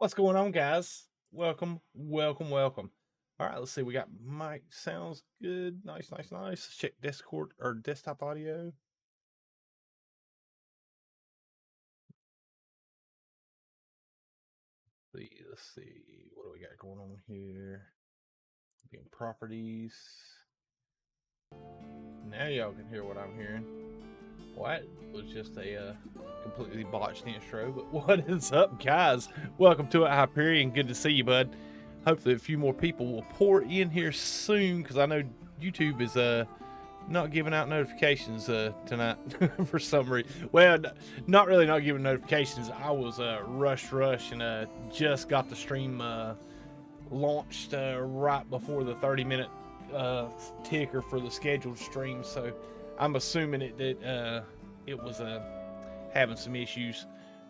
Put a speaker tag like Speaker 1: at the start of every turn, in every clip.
Speaker 1: What's going on, guys? Welcome, welcome, welcome. All right, let's see. We got mic sounds good. Nice, nice, nice. Let's check Discord or desktop audio. Let's see. What do we got going on here? Being properties. Now y'all can hear what I'm hearing. Well, that was just a completely botched intro, but what is up, guys? Welcome to it, Hyperion. Good to see you, bud. Hopefully a few more people will pour in here soon, because I know YouTube is not giving out notifications tonight for some reason. Well, not really not giving notifications. I was rush and just got the stream launched right before the 30-minute ticker for the scheduled stream, so I'm assuming it was having some issues.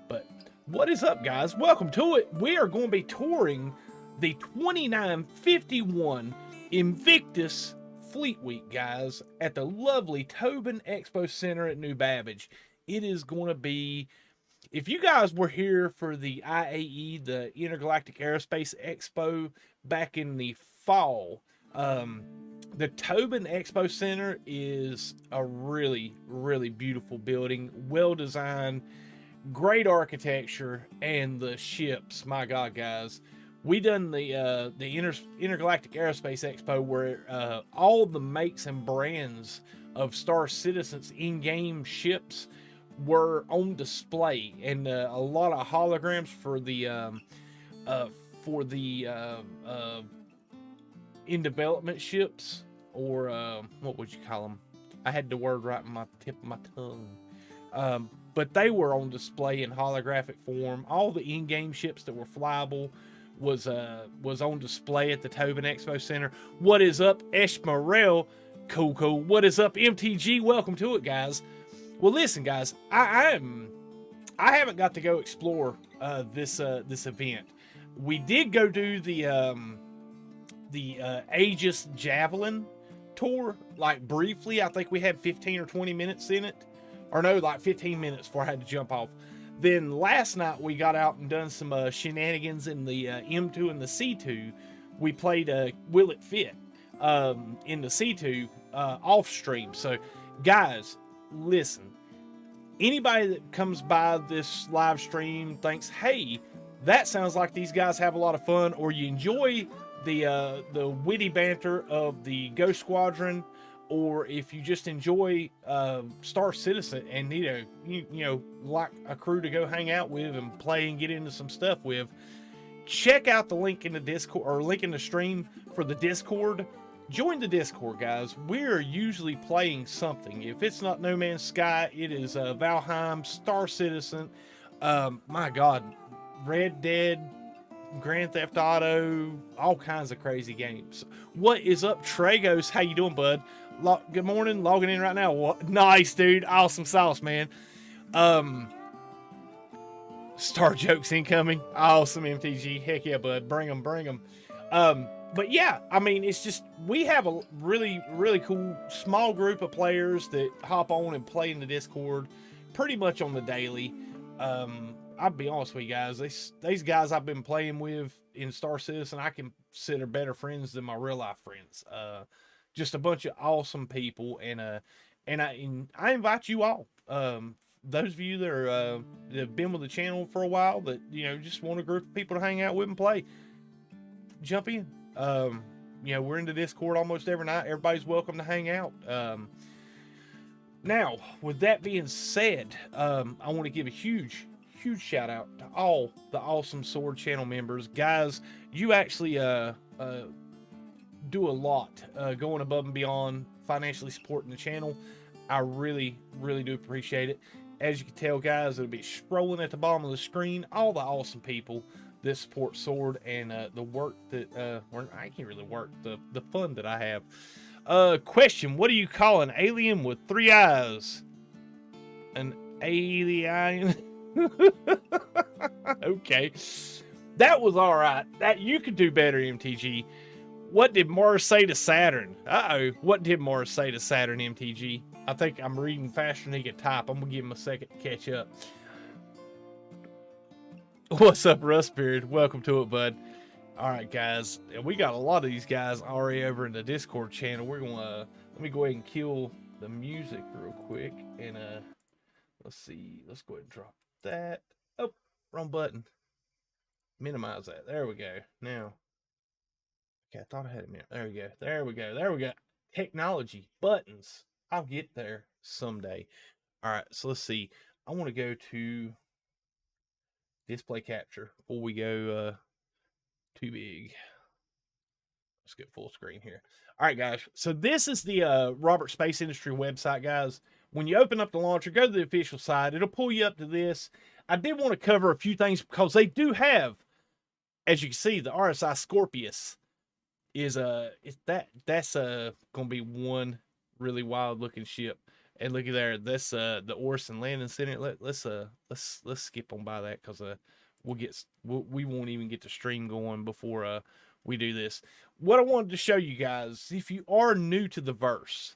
Speaker 1: But what is up, guys? Welcome to it. We are going to be touring the 2951 Invictus Fleet Week, guys, at the lovely Tobin Expo Center at New Babbage. It is going to be, if you guys were here for the IAE, the Intergalactic Aerospace Expo back in the fall, the Tobin Expo Center is a really, really beautiful building, well designed, great architecture, and the ships, my God, guys. We done the Intergalactic Aerospace Expo where all the makes and brands of Star Citizen's in-game ships were on display, and a lot of holograms for the in development ships, or what would you call them? I had the word right in my tip of my tongue. But they were on display in holographic form. All the in-game ships that were flyable was on display at the Tobin Expo Center. What is up, Eshmarel? Cool. What is up, MTG? Welcome to it, guys. Well, listen, guys, I haven't got to go explore this event. We did go do the Aegis Javelin tour, like briefly. I think we had 15 or 20 minutes in it, or no, like 15 minutes before I had to jump off. Then last night we got out and done some shenanigans in the M2 and the C2. We played Will It Fit in the C2 off stream. So guys, listen, anybody that comes by this live stream thinks, hey, that sounds like these guys have a lot of fun, or you enjoy the witty banter of the Ghost Squadron, or if you just enjoy Star Citizen and need a you know like a crew to go hang out with and play and get into some stuff with, check out the link in the Discord, or link in the stream for the Discord. Join the Discord, guys. We're usually playing something. If it's not No Man's Sky, it is Valheim, Star Citizen, my God, Red Dead, Grand Theft Auto, all kinds of crazy games. What is up, Tragos? How you doing, bud? Good morning. Logging in right now. What? Nice, dude. Awesome sauce, man. Star jokes incoming. Awesome, MTG. Heck yeah, bud. Bring them. But yeah, I mean, it's just, we have a really, really cool small group of players that hop on and play in the Discord pretty much on the daily. I'll be honest with you guys, these guys I've been playing with in Star Citizen, I consider better friends than my real life friends. Just a bunch of awesome people, and I invite you all. Those of you that have been with the channel for a while, that just want a group of people to hang out with and play, jump in. We're in the Discord almost every night. Everybody's welcome to hang out. Now, with that being said, I want to give a huge shout out to all the awesome Sword channel members. Guys, you actually do a lot, going above and beyond financially supporting the channel. I really, really do appreciate it. As you can tell, guys, it'll be scrolling at the bottom of the screen, all the awesome people that support Sword, and the work that I can't really work, the fun that I have. Question: what do you call an alien with 3 eyes? An alien. Okay, that was all right. That you could do better, MTG. What did Mars say to Saturn? What did Mars say to Saturn, MTG? I think I'm reading faster than he could type. I'm gonna give him a second to catch up. What's up, Rustbeard? Welcome to it, bud. All right, guys. We got a lot of these guys already over in the Discord channel. We're gonna let me go ahead and kill the music real quick, and let's see. Let's go ahead and drop that. Oh, wrong button. Minimize that. There we go. Now, okay, I thought I had it. There we go. There we go. There we go. Technology buttons. I'll get there someday. All right. So let's see. I want to go to display capture before we go too big. Let's get full screen here. All right, guys. So this is the Robert Space Industry website, guys. When you open up the launcher, go to the official site. It'll pull you up to this. I did want to cover a few things because they do have, as you can see, the RSI Scorpius is that's gonna be one really wild looking ship. And look at there, that's the Orson Landing Center. Let's skip on by that because we won't even get the stream going before we do this. What I wanted to show you guys, if you are new to the verse,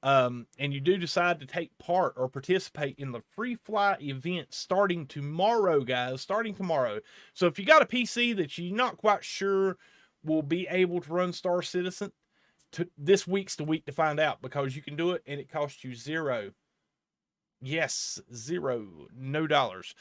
Speaker 1: and you do decide to take part or participate in the free fly event starting tomorrow, guys, starting tomorrow. So if you got a PC that you're not quite sure will be able to run Star Citizen, this week's the week to find out, because you can do it and it costs you $0. Yes, $0, no dollars.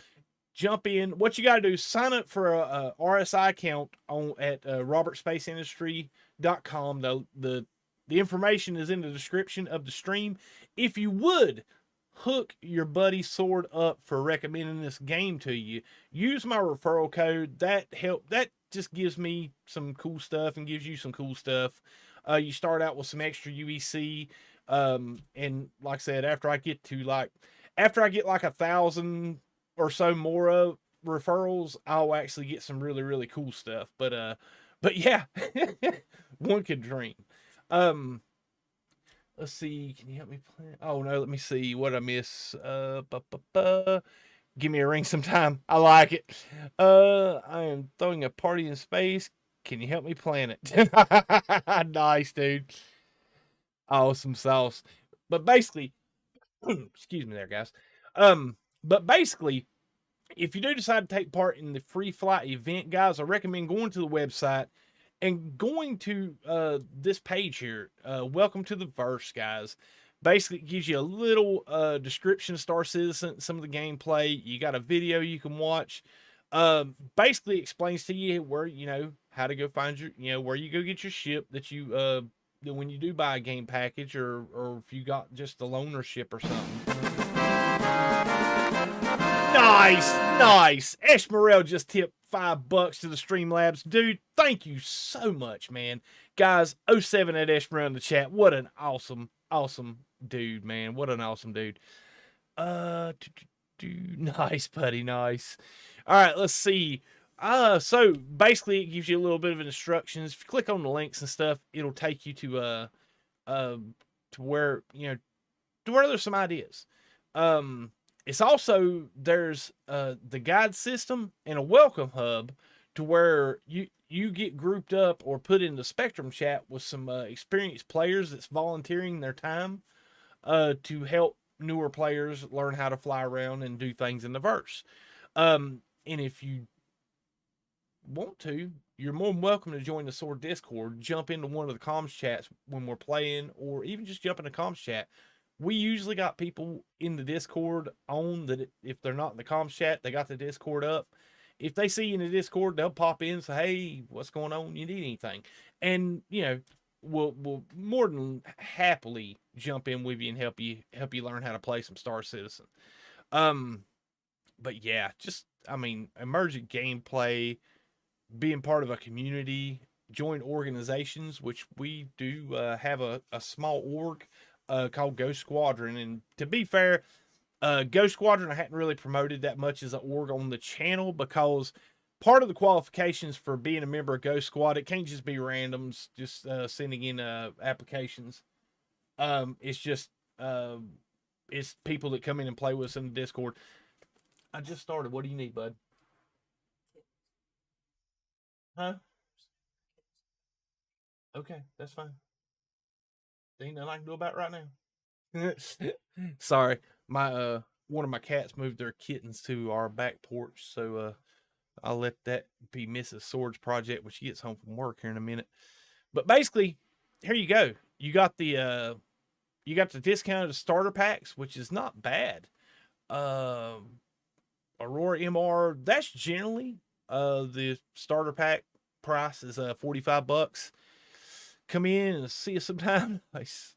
Speaker 1: Jump in. What you got to do is sign up for a RSI account at robertspaceindustry.com. The information is in the description of the stream. If you would hook your buddy Sword up for recommending this game to you, use my referral code. That just gives me some cool stuff and gives you some cool stuff. You start out with some extra UEC, and like I said, after I get like 1,000 or so more referrals, I'll actually get some really, really cool stuff. But yeah, one could dream. Let's see. Can you help me plan? Oh no, let me see what I miss. Give me a ring sometime. I like it. I am throwing a party in space. Can you help me plan it? Nice, dude. Awesome sauce. But basically, excuse me there, guys. But basically, if you do decide to take part in the free flight event, guys, I recommend going to the website and going to this page here. Welcome to the verse, guys. Basically, it gives you a little description of Star Citizen, some of the gameplay. You got a video you can watch. Basically explains to you where, how to go find your, where you go get your ship that you, when you do buy a game package, or if you got just the loaner ship or something. Nice. Esmerel just tipped $5 to the Streamlabs. Dude, thank you so much, man. Guys, 07 at Esmerel in the chat. What an awesome dude, man. What an awesome dude. Nice, buddy, nice. All right, let's see. So basically, it gives you a little bit of instructions. If you click on the links and stuff, it'll take you to where to where there's some ideas. It's also there's the guide system and a welcome hub to where you get grouped up or put in the Spectrum chat with some experienced players that's volunteering their time to help newer players learn how to fly around and do things in the verse. And if you want to, you're more than welcome to join the Sword Discord, jump into one of the comms chats when we're playing, or even just jump in the comms chat. We usually got people in the Discord on that. If they're not in the comms chat, they got the Discord up. If they see you in the Discord, they'll pop in and say, hey, what's going on? You need anything? And, we'll more than happily jump in with you and help you learn how to play some Star Citizen. But yeah, emergent gameplay, being part of a community, join organizations, which we do have a small org called Ghost Squadron. And to be fair, Ghost Squadron I hadn't really promoted that much as an org on the channel, because part of the qualifications for being a member of Ghost Squad, it can't just be randoms just sending in applications. It's just it's people that come in and play with us in the Discord. I just started. What do you need, bud? Huh? Okay, that's fine. There ain't nothing I can do about it right now. Sorry, my one of my cats moved their kittens to our back porch, so I'll let that be Mrs. Sword's project when she gets home from work here in a minute. But basically, here you go. You got the discounted starter packs, which is not bad. Aurora MR, that's generally the starter pack price is $45. Come in and see us sometime. Nice.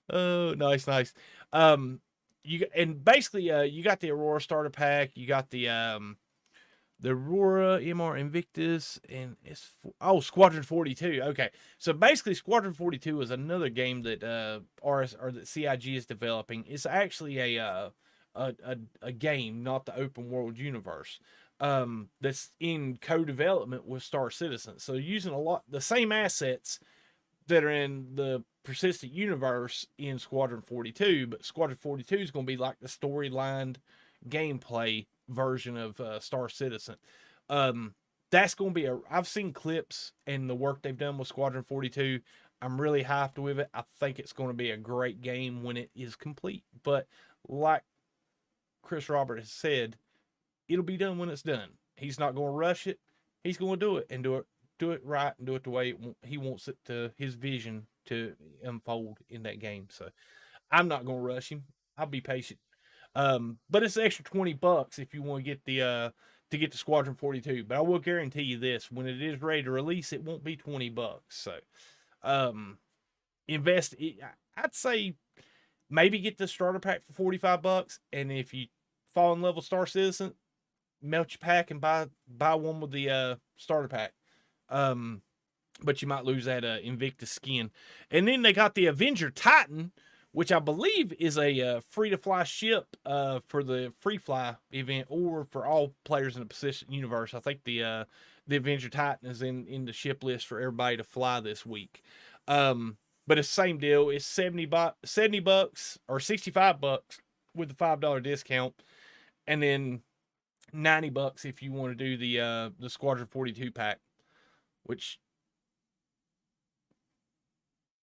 Speaker 1: Oh, nice. Basically you got the Aurora starter pack, you got the Aurora MR Invictus, and it's Squadron 42. Okay, so basically Squadron 42 is another game that that CIG is developing. It's actually a game, not the open world universe. That's in co-development with Star Citizen. So using a lot the same assets that are in the persistent universe in Squadron 42, but Squadron 42 is going to be like the storyline gameplay version of Star Citizen. That's going to be I've seen clips and the work they've done with Squadron 42. I'm really hyped with it. I think it's going to be a great game when it is complete. But like Chris Robert has said, it'll be done when it's done. He's not going to rush it. He's going to do it and do it right and do it the way he wants it to, his vision to unfold in that game. So I'm not going to rush him. I'll be patient. But it's an extra $20 if you want to get the Squadron 42. But I will guarantee you this: when it is ready to release, it won't be $20. So, invest. I'd say maybe get the starter pack for $45, and if you fall in love with Star Citizen, melt your pack and buy one with the starter pack. But you might lose that Invictus skin. And then they got the Avenger Titan, which I believe is a free-to-fly ship for the free fly event, or for all players in the Pacific universe. I think the Avenger Titan is in the ship list for everybody to fly this week. But it's the same deal. It's $70 or $65 with the $5 discount, and then $90 if you want to do the Squadron 42 pack, which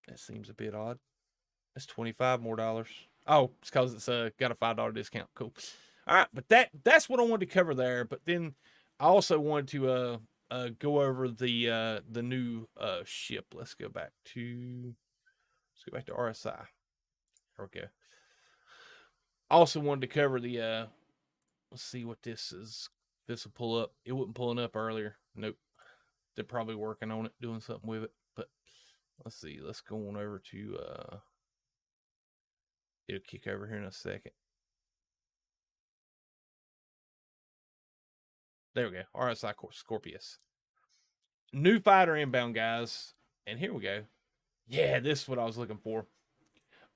Speaker 1: that seems a bit odd. That's $25 more. Oh, it's because it's got a $5 discount. Cool. All right, but that's what I wanted to cover there. But then I also wanted to go over the new ship. Let's go back to RSI. There we go. I also wanted to cover the let's see what this is. This will pull up. It wasn't pulling up earlier. Nope. They're probably working on it, doing something with it. But let's see. Let's go on over to it'll kick over here in a second. There we go. RSI Scorpius. New fighter inbound, guys. And here we go. Yeah, this is what I was looking for.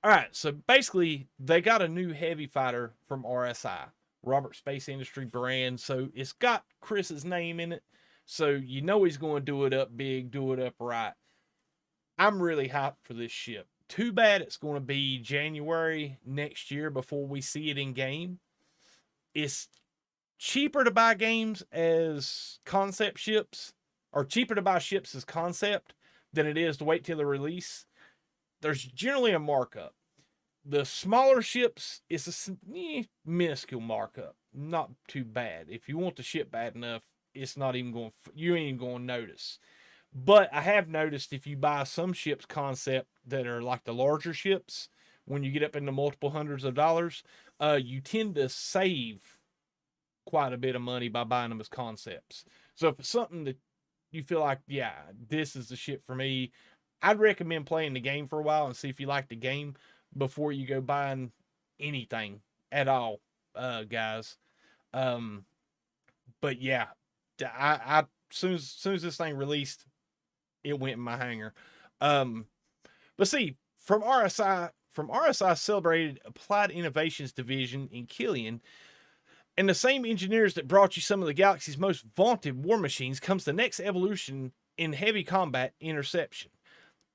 Speaker 1: All right, so basically, they got a new heavy fighter from RSI, Robert Space Industry brand. So it's got Chris's name in it. So you know he's going to do it up big, do it up right. I'm really hyped for this ship. Too bad it's going to be January next year before we see it in game. It's cheaper to buy games as concept ships, or cheaper to buy ships as concept than it is to wait till the release. There's generally a markup. The smaller ships is a minuscule markup. Not too bad. If you want the ship bad enough, it's not even going. You ain't even going to notice. But I have noticed if you buy some ships concept that are like the larger ships, when you get up into multiple hundreds of dollars, you tend to save quite a bit of money by buying them as concepts. So if it's something that you feel like, yeah, this is the ship for me, I'd recommend playing the game for a while and see if you like the game before you go buying anything at all, guys. But yeah, I soon as this thing released, it went in my hangar. But see, from RSI celebrated Applied Innovations Division in Killian, and the same engineers that brought you some of the galaxy's most vaunted war machines, comes the next evolution in heavy combat interception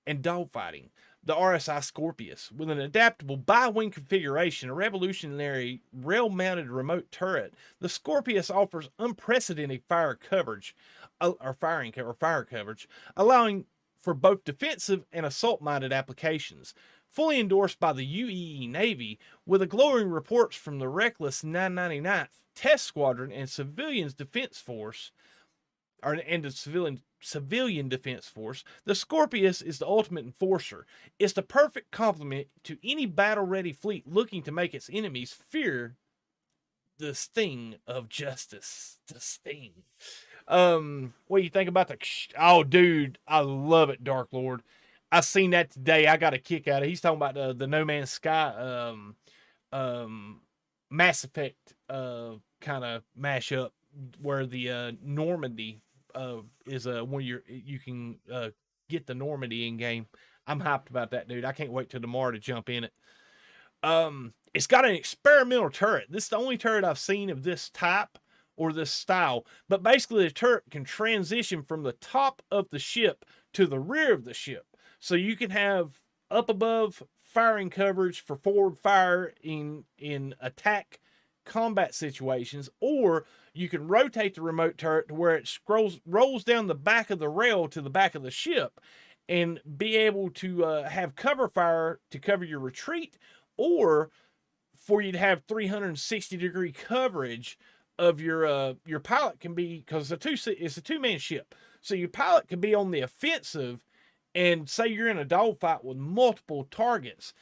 Speaker 1: and dogfighting. The RSI Scorpius, with an adaptable bi-wing configuration, a revolutionary rail-mounted remote turret, the Scorpius offers unprecedented fire coverage, allowing for both defensive and assault-minded applications. fully endorsed by the UEE Navy, with glowing reports from the reckless 999th Test Squadron and Civilians Defense Force, and the civilian defense force. The Scorpius is the ultimate enforcer. It's the perfect complement to any battle-ready fleet looking to make its enemies fear the sting of justice. The sting. What do you think about the? Oh, dude, I love it, Dark Lord. I seen that today. I got a kick out of it. He's talking about the No Man's Sky, Mass Effect, kind of mashup where the Normandy is when you can get the Normandy in game. I'm hyped about that, dude. I can't wait till tomorrow to jump in it. It's got an experimental turret. This is the only turret I've seen of this type or this style. But basically, the turret can transition from the top of the ship to the rear of the ship. So you can have up above firing coverage for forward fire in attack combat situations, or you can rotate the remote turret to where it rolls down the back of the rail to the back of the ship and be able to have cover fire to cover your retreat, or for you to have 360-degree coverage of your pilot can be, because it's a two-man ship. So your pilot can be on the offensive, and say you're in a dogfight with multiple targets.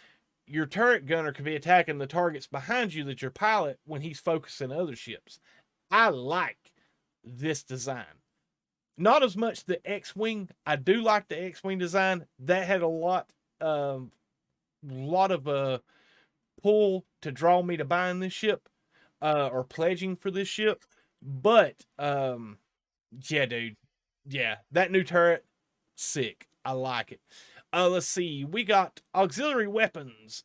Speaker 1: Your turret gunner could be attacking the targets behind you that your pilot when he's focusing other ships. I like this design. Not as much the X-Wing. I do like the X-Wing design. That had a lot of pull to draw me to buying this ship or pledging for this ship. But yeah, dude. Yeah, that new turret, sick. I like it. Let's see. We got auxiliary weapons.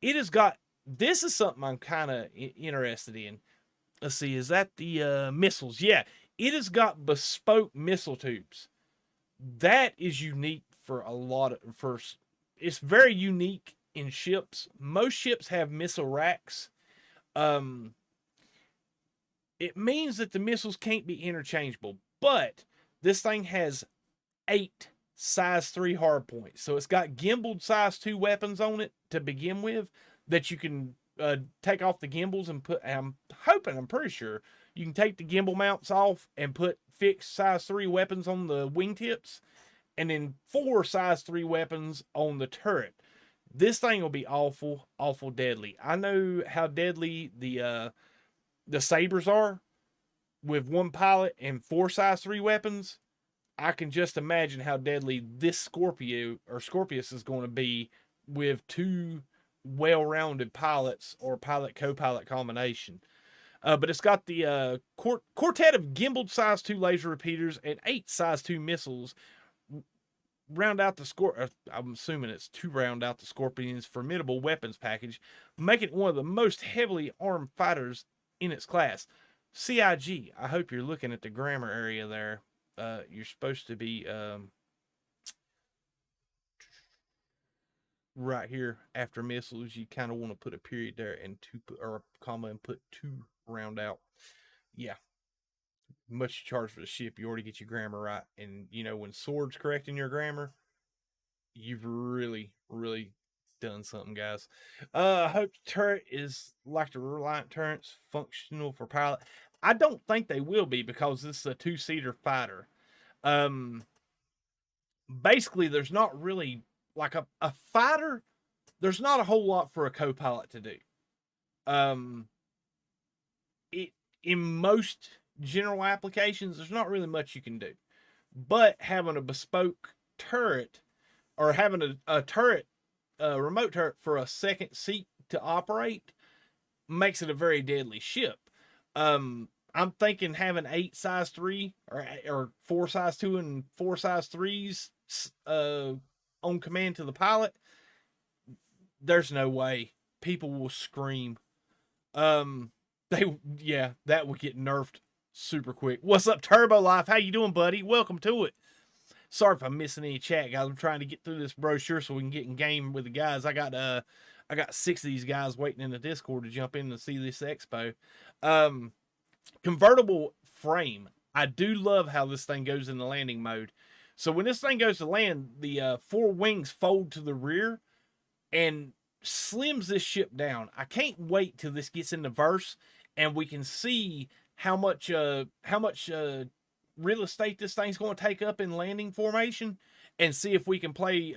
Speaker 1: It has got, this is something I'm kind of interested in. Let's see. Is that the missiles? Yeah. It has got bespoke missile tubes. That is unique for a lot of, it's very unique in ships. Most ships have missile racks. It means that the missiles can't be interchangeable, but this thing has 8 size 3 hard points. So it's got gimbaled size 2 weapons on it to begin with that you can take off the gimbals and put, I'm pretty sure you can take the gimbal mounts off and put fixed size 3 weapons on the wingtips, and then 4 size 3 weapons on the turret. This thing will be awful deadly. I know how deadly the sabers are with 1 pilot and 4 size 3 weapons. I can just imagine how deadly this Scorpius is going to be with 2 well-rounded pilots or pilot-co-pilot combination. But it's got the quartet of gimbaled size 2 laser repeaters and 8 size 2 missiles. Round out the I'm assuming it's to round out the Scorpion's formidable weapons package, making it one of the most heavily armed fighters in its class. CIG, I hope you're looking at the grammar area there. You're supposed to be right here after missiles. You kind of want to put a period there and or a comma and put 2 round out. Yeah. Much you charge for the ship, you already get your grammar right. And you know, when Sword's correcting your grammar, you've really done something, guys. I hope the turret is like the Reliant turrets, functional for pilot. I don't think they will be, because this is a 2-seater fighter. Basically, there's not really like a fighter. There's not a whole lot for a co-pilot to do. In most general applications, there's not really much you can do. But having a bespoke turret, or having a turret, a remote turret for a second seat to operate, makes it a very deadly ship. I'm thinking having 8 size 3 or 4 size 2 and 4 size 3s on command to the pilot. There's no way. People will scream. That would get nerfed super quick. What's up, Turbo Life? How you doing, buddy? Welcome to it. Sorry if I'm missing any chat, guys. I'm trying to get through this brochure so we can get in game with the guys. I got 6 of these guys waiting in the Discord to jump in and see this expo. Convertible frame. I do love how this thing goes in the landing mode. So when this thing goes to land, the 4 wings fold to the rear, and slims this ship down. I can't wait till this gets into verse and we can see how much real estate this thing's going to take up in landing formation, and see if we can play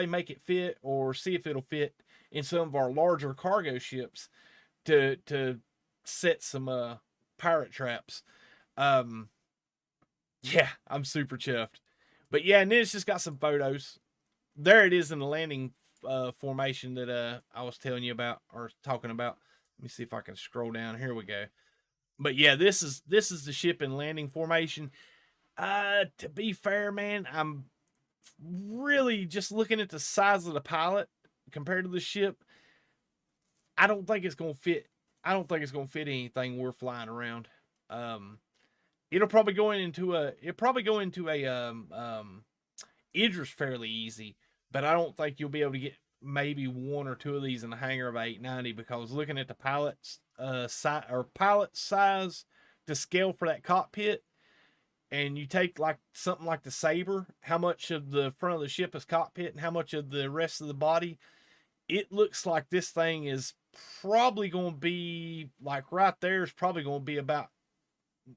Speaker 1: make it fit, or see if it'll fit in some of our larger cargo ships to set some pirate traps. Yeah, I'm super chuffed. But yeah, and then it's just got some photos. There it is in the landing formation that I was telling you about, or talking about. Let me see if I can scroll down. Here we go. But yeah, this is the ship in landing formation. To be fair, man, I'm really just looking at the size of the pilot compared to the ship. I don't think it's gonna fit. I don't think it's gonna fit anything we're flying around. It'll probably go into a Idris fairly easy, but I don't think you'll be able to get maybe one or two of these in the hangar of 890, because looking at the pilot's pilot size to scale for that cockpit, and you take like something like the Saber, how much of the front of the ship is cockpit and how much of the rest of the body, it looks like this thing is probably going to be like right there is probably going to be about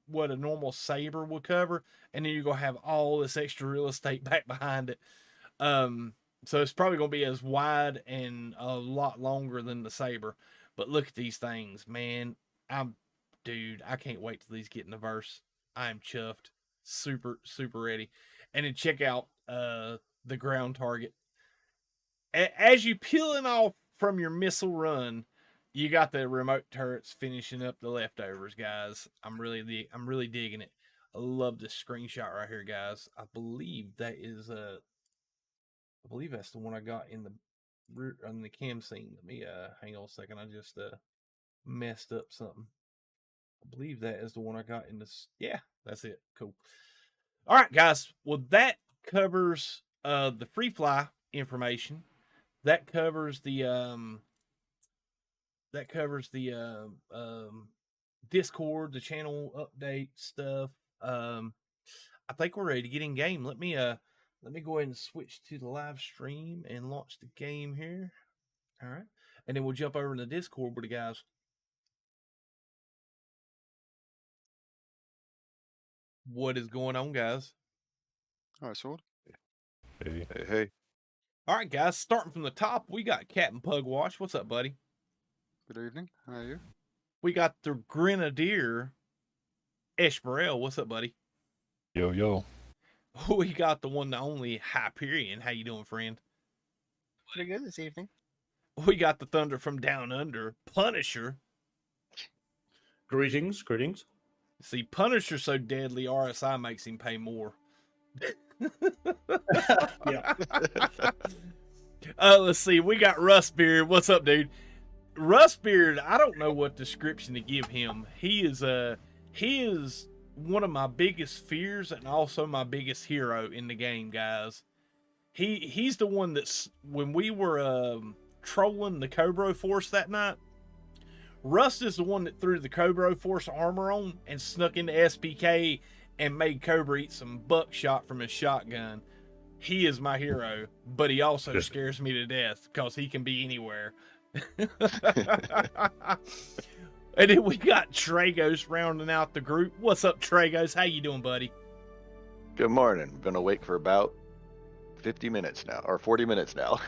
Speaker 1: what a normal Saber would cover, and then you're going to have all this extra real estate back behind it. So it's probably going to be as wide and a lot longer than the Saber. But look at these things, man. Dude, I can't wait till these get in the verse. I'm chuffed. Super, super ready. And then check out the ground target. As you peeling off from your missile run, you got the remote turrets finishing up the leftovers, guys. I'm really digging it. I love this screenshot right here, guys. I believe that's the one I got in the cam scene. Let me hang on a second. I just messed up something. I believe that is the one I got in this. Yeah, that's it. Cool. All right, guys. Well, that covers the free fly information. That covers the Discord, the channel update stuff. I think we're ready to get in game. Let me go ahead and switch to the live stream and launch the game here. All right, and then we'll jump over in the Discord with the guys. What is going on, guys?
Speaker 2: All right, Sword.
Speaker 3: Hey.
Speaker 2: Hey.
Speaker 1: All right, guys. Starting from the top, we got Captain Pugwash. What's up, buddy?
Speaker 2: Good evening. How are you?
Speaker 1: We got the Grenadier Eshmarel. What's up, buddy?
Speaker 3: Yo, yo.
Speaker 1: We got the one, the only Hyperion. How you doing, friend?
Speaker 4: Pretty good this evening.
Speaker 1: We got the Thunder from Down Under, Punisher.
Speaker 5: Greetings.
Speaker 1: See, Punisher's so deadly, RSI makes him pay more.
Speaker 5: Yeah.
Speaker 1: Let's see. We got Rustbeard. What's up, dude? Rustbeard, I don't know what description to give him. He is one of my biggest fears and also my biggest hero in the game, guys. He's the one that's, when we were trolling the Cobra Force that night, Rust is the one that threw the Cobra Force armor on and snuck into SPK and made Cobra eat some buckshot from his shotgun. He is my hero, but he also scares me to death because he can be anywhere. And then we got Tragos rounding out the group. What's up, Tragos? How you doing, buddy?
Speaker 6: Good morning. Been awake for about 50 minutes now, or 40 minutes now.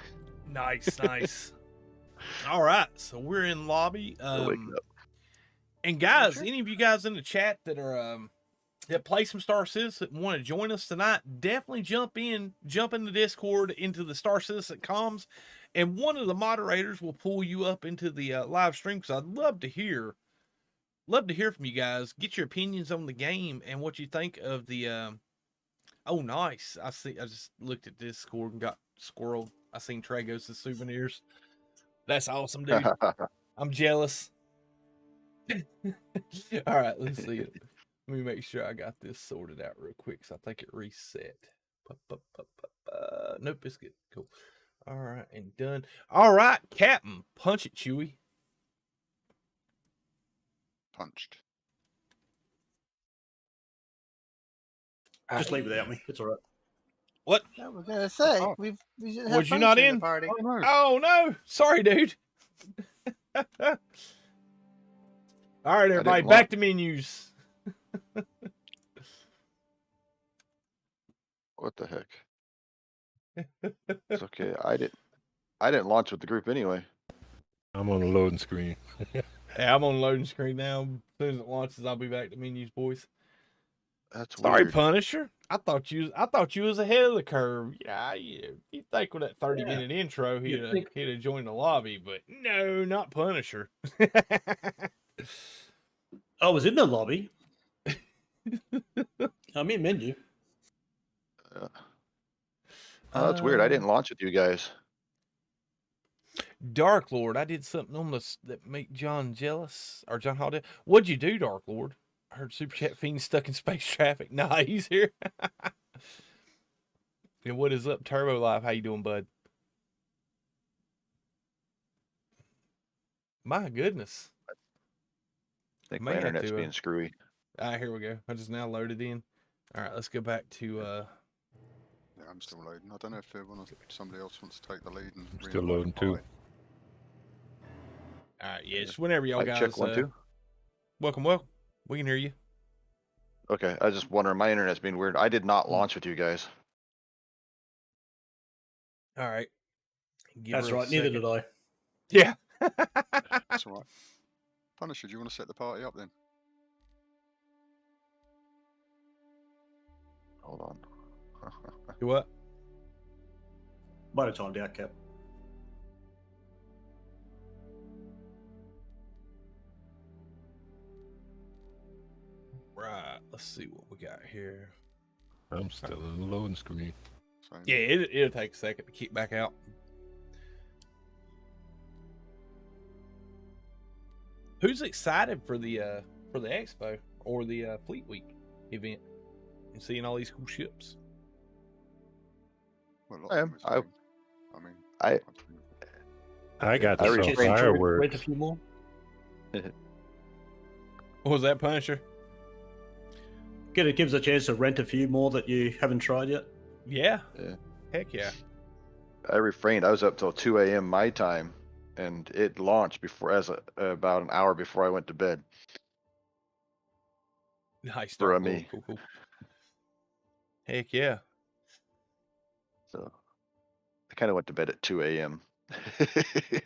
Speaker 1: Nice. All right, so we're in lobby.
Speaker 6: Waking up.
Speaker 1: And guys, any of you guys in the chat that are that play some Star Citizen that want to join us tonight, definitely jump in the Discord into the Star Citizen comms, and one of the moderators will pull you up into the live stream, because I'd love to hear from you guys. Get your opinions on the game and what you think of the. Oh, nice! I just looked at Discord and got squirreled. I seen Tragos' souvenirs. That's awesome, dude. I'm jealous. All right, let's see it. Let me make sure I got this sorted out real quick, because I think it reset. Nope, it's good. Cool. All right, and done. All right, Captain. Punch it, Chewie.
Speaker 2: Punched.
Speaker 5: Just leave it without me. It's all right.
Speaker 1: What?
Speaker 4: I was gonna say
Speaker 2: Oh.
Speaker 4: we should
Speaker 1: Was
Speaker 4: have
Speaker 1: you not
Speaker 4: Punisher
Speaker 1: in?
Speaker 4: the party.
Speaker 2: Oh no.
Speaker 1: Oh no! Sorry, dude. All right, everybody,
Speaker 6: didn't
Speaker 1: back to menus.
Speaker 6: What the heck? It's okay. I didn't launch with the group anyway.
Speaker 3: I'm on the loading screen.
Speaker 1: Yeah, I'm on loading screen now. As soon as it launches, I'll be back to menus, boys.
Speaker 6: That's
Speaker 1: Sorry,
Speaker 6: weird.
Speaker 1: Punisher. I thought you was ahead of the curve. Yeah, you think with that 30-minute intro he'd have joined the lobby, but no, not Punisher.
Speaker 5: I was in the lobby. I'm in menu.
Speaker 6: Oh, that's weird. I didn't launch with you guys.
Speaker 1: Dark Lord, I did something on this that make John jealous, or John Holiday. What'd you do, Dark Lord? I heard Super Chat Fiend stuck in space traffic. Nah, he's here. And what is up, Turbo Live? How you doing, bud? My goodness.
Speaker 6: I think
Speaker 1: May
Speaker 6: my
Speaker 1: have
Speaker 6: internet's
Speaker 1: to,
Speaker 6: being screwy.
Speaker 1: Here we go. I just now loaded in. All right, let's go back to
Speaker 2: Yeah, I'm still loading. I don't know if somebody else wants to take the lead and
Speaker 3: Still
Speaker 2: reinvite
Speaker 3: loading
Speaker 2: the
Speaker 3: too.
Speaker 2: party.
Speaker 1: all right, yeah, just whenever y'all
Speaker 6: Mic
Speaker 1: guys
Speaker 6: check 1 2.
Speaker 1: welcome. We can hear you.
Speaker 6: Okay, I was just wondering. My internet's being weird. I did not launch with you guys.
Speaker 1: All right. Give
Speaker 5: That's
Speaker 1: her a
Speaker 5: right. Neither
Speaker 1: second.
Speaker 5: did I.
Speaker 1: Yeah.
Speaker 2: That's all right. Punisher, do you want to set the party up then?
Speaker 6: Hold on.
Speaker 1: Do what?
Speaker 5: By the time out, Cap.
Speaker 1: Right. Let's see what we got here.
Speaker 3: I'm still in the loading screen.
Speaker 2: Same.
Speaker 1: Yeah, it'll take a second to kick back out. Who's excited for the expo or the Fleet Week event and seeing all these cool ships?
Speaker 2: Well,
Speaker 6: I am.
Speaker 2: I mean,
Speaker 6: I
Speaker 3: I got
Speaker 6: I
Speaker 3: the
Speaker 6: refrained
Speaker 3: some
Speaker 6: from
Speaker 3: fireworks.
Speaker 5: Wait a few more.
Speaker 1: What was that, Punisher?
Speaker 5: It gives a chance to rent a few more that you haven't tried yet.
Speaker 1: Yeah.
Speaker 6: Yeah.
Speaker 1: Heck yeah.
Speaker 6: I refrained. I was up till 2 a.m. my time, and it launched about an hour before I went to bed.
Speaker 1: Nice.
Speaker 6: For
Speaker 1: Dark Lord.
Speaker 6: me.
Speaker 1: Cool. Heck yeah.
Speaker 6: So I kind of went to bed at 2 a.m.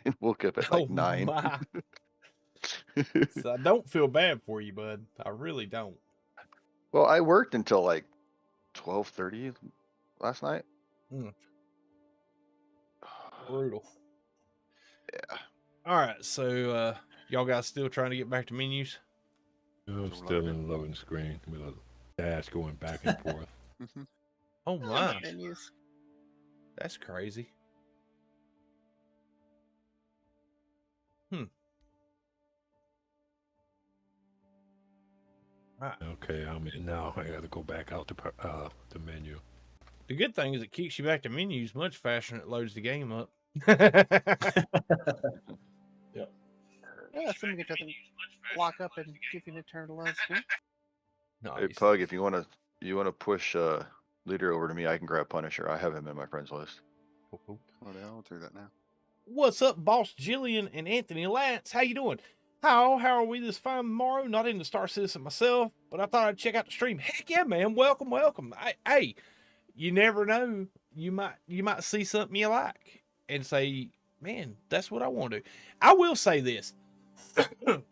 Speaker 6: and woke up at like 9.
Speaker 1: My. So I don't feel bad for you, bud. I really don't.
Speaker 6: Well, I worked until like 12:30 last night.
Speaker 1: Brutal.
Speaker 6: Yeah.
Speaker 1: All right, so y'all guys still trying to get back to menus?
Speaker 3: I'm still in the loading screen with a dash going back and forth.
Speaker 2: Mhm.
Speaker 1: Oh my,
Speaker 4: Menus.
Speaker 1: that's crazy. Right.
Speaker 3: Okay, I'm in now. I got to go back out to the menu.
Speaker 1: The good thing is it kicks you back to menus much faster than it loads the game up.
Speaker 4: Yeah, somebody doesn't lock up and give you an eternal load screen.
Speaker 6: Hey
Speaker 1: Nice.
Speaker 6: Pug, if you wanna push leader over to me, I can grab Punisher. I have him in my friends list.
Speaker 1: Cool.
Speaker 2: Oh, yeah, I'll do that now.
Speaker 1: What's up, boss Jillian and Anthony Lance? How you doing? How are we this fine tomorrow? Not into Star Citizen myself, but I thought I'd check out the stream. Heck yeah, man! Welcome. Hey, you never know. You might see something you like and say, man, that's what I want to do. I will say this.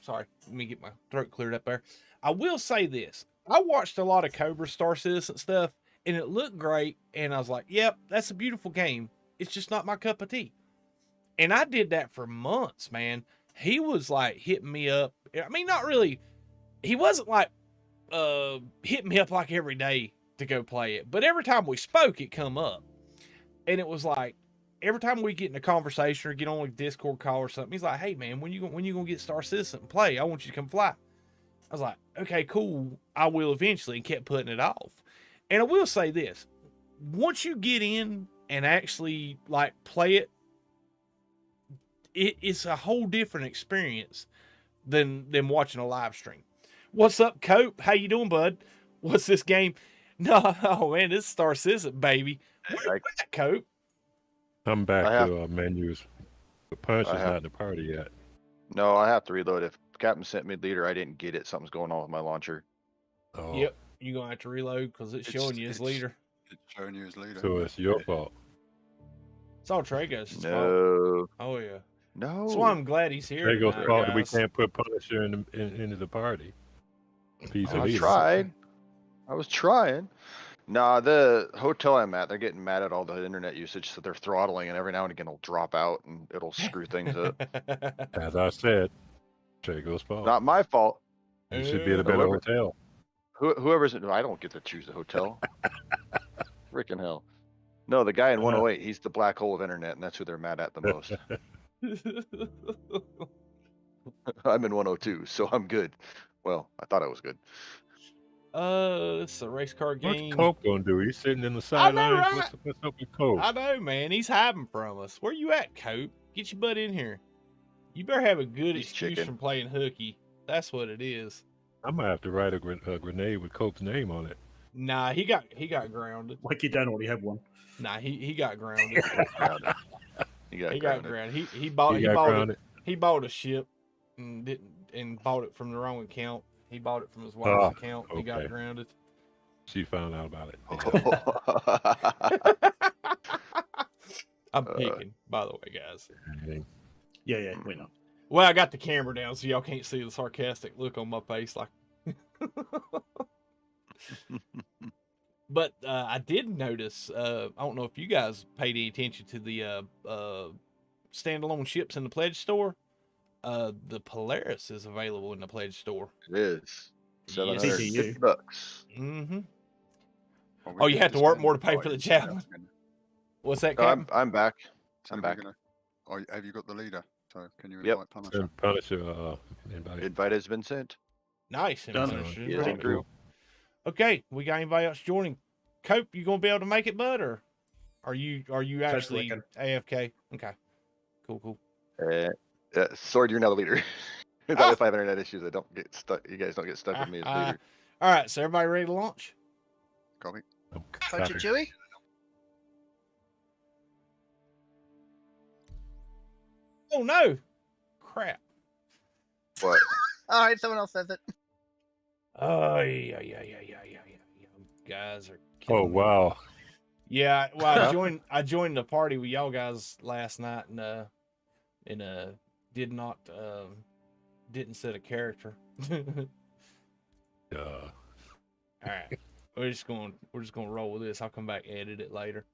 Speaker 1: Sorry, let me get my throat cleared up there. I will say this. I watched a lot of Cobra Star Citizen stuff, and it looked great, and I was like, yep, that's a beautiful game. It's just not my cup of tea. And I did that for months, man. He was like hitting me up. I mean, not really. He wasn't like hitting me up like every day to go play it. But every time we spoke, it come up. And it was like, every time we get in a conversation or get on a Discord call or something, he's like, hey, man, when you gonna get Star Citizen and play? I want you to come fly. I was like, okay, cool. I will eventually, and kept putting it off. And I will say this. Once you get in and actually like play it, it's a whole different experience than watching a live stream. What's up, Cope? How you doing, bud? What's this game? No, oh man, this is Star Citizen, baby. Where you at, Cope?
Speaker 3: I'm back
Speaker 6: I have-
Speaker 3: to menus. The punch is
Speaker 6: I have-
Speaker 3: not in the party yet.
Speaker 6: No, I have to reload. If Captain sent me leader, I didn't get it. Something's going on with my launcher.
Speaker 3: Oh,
Speaker 1: Yep. You're going to have to reload because it's showing you as leader.
Speaker 2: It's showing you as leader.
Speaker 3: so it's your fault.
Speaker 1: It's all Trago's fault.
Speaker 6: No,
Speaker 1: Oh, yeah.
Speaker 6: no.
Speaker 1: That's why I'm glad he's here.
Speaker 3: Trago's
Speaker 1: tonight,
Speaker 3: fault that we
Speaker 1: guys.
Speaker 3: can't put Punisher into the party. He's a
Speaker 6: I
Speaker 3: leader.
Speaker 6: tried. I was trying. Nah, the hotel I'm at, they're getting mad at all the internet usage, so they're throttling, and every now and again it'll drop out and it'll screw things up.
Speaker 3: As I said, Trago's fault.
Speaker 6: Not my fault.
Speaker 3: You should be at a better
Speaker 6: Whoever-
Speaker 3: hotel.
Speaker 6: Whoever's, I don't get to choose the hotel. Freaking hell. No, the guy in 108, he's the black hole of internet, and that's who they're mad at the most. I'm in 102, so I'm good. Well, I thought I was good.
Speaker 1: It's a race car
Speaker 3: What's
Speaker 1: game.
Speaker 3: Cope gonna do? He's sitting in the
Speaker 1: I know,
Speaker 3: sidelines.
Speaker 1: right?
Speaker 3: What's up with Cope?
Speaker 1: I know, man. He's hiding from us. Where you at, Cope? Get your butt in here. You better have a good
Speaker 6: He's
Speaker 1: excuse
Speaker 6: chicken.
Speaker 1: from playing hooky. That's what it is.
Speaker 3: I might have to write a grenade with Cope's name on it.
Speaker 1: Nah, he got grounded.
Speaker 5: Like you don't already have one.
Speaker 1: Nah, he got grounded.
Speaker 6: He got
Speaker 1: he
Speaker 6: grounded.
Speaker 1: got grounded. He bought
Speaker 3: grounded.
Speaker 1: he bought a ship and bought it from the wrong account. He bought it from his wife's account. He got
Speaker 3: okay.
Speaker 1: grounded.
Speaker 3: She found out about it.
Speaker 1: I'm picking, by the way, guys.
Speaker 5: Yeah, we know.
Speaker 1: Well, I got the camera down so y'all can't see the sarcastic look on my face. Like, but I did notice. I don't know if you guys paid any attention to the standalone ships in the pledge store. The Polaris is available in the pledge store.
Speaker 6: It is.
Speaker 1: Yes.
Speaker 6: $750 bucks.
Speaker 1: Mm-hmm.
Speaker 2: Well, we
Speaker 1: Oh, you
Speaker 2: need
Speaker 1: have to work
Speaker 2: spend
Speaker 1: more to pay for
Speaker 2: quite
Speaker 1: the
Speaker 2: a
Speaker 1: javelin.
Speaker 2: bit.
Speaker 1: What's that,
Speaker 6: No,
Speaker 1: Captain?
Speaker 6: I'm back.
Speaker 2: So
Speaker 6: I'm
Speaker 2: we're
Speaker 6: back.
Speaker 2: gonna- Oh, have you got the leader? So can you
Speaker 6: Yep.
Speaker 2: invite Punisher?
Speaker 3: Send Punisher invite.
Speaker 6: Invite has been sent.
Speaker 1: Nice.
Speaker 5: Done.
Speaker 1: Punisher.
Speaker 6: Yes,
Speaker 1: Right.
Speaker 6: it grew.
Speaker 1: Okay, we got anybody else joining? Cope, you gonna be able to make it, bud, or are you actually
Speaker 5: clicking.
Speaker 1: AFK? Okay, cool.
Speaker 6: Sword, you're now the leader. Not if I have internet issues, I don't get stuck. You guys don't get stuck with me as leader.
Speaker 1: All right, so everybody ready to launch?
Speaker 2: Copy.
Speaker 4: Punch it, Chewie.
Speaker 1: Oh no! Crap.
Speaker 6: What?
Speaker 4: All right, someone else says it.
Speaker 1: Oh yeah. You guys are.
Speaker 3: Oh
Speaker 1: killing me.
Speaker 3: wow!
Speaker 1: Yeah, well, I joined the party with y'all guys last night, and didn't set a character. All right, we're just gonna roll with this. I'll come back and edit it later.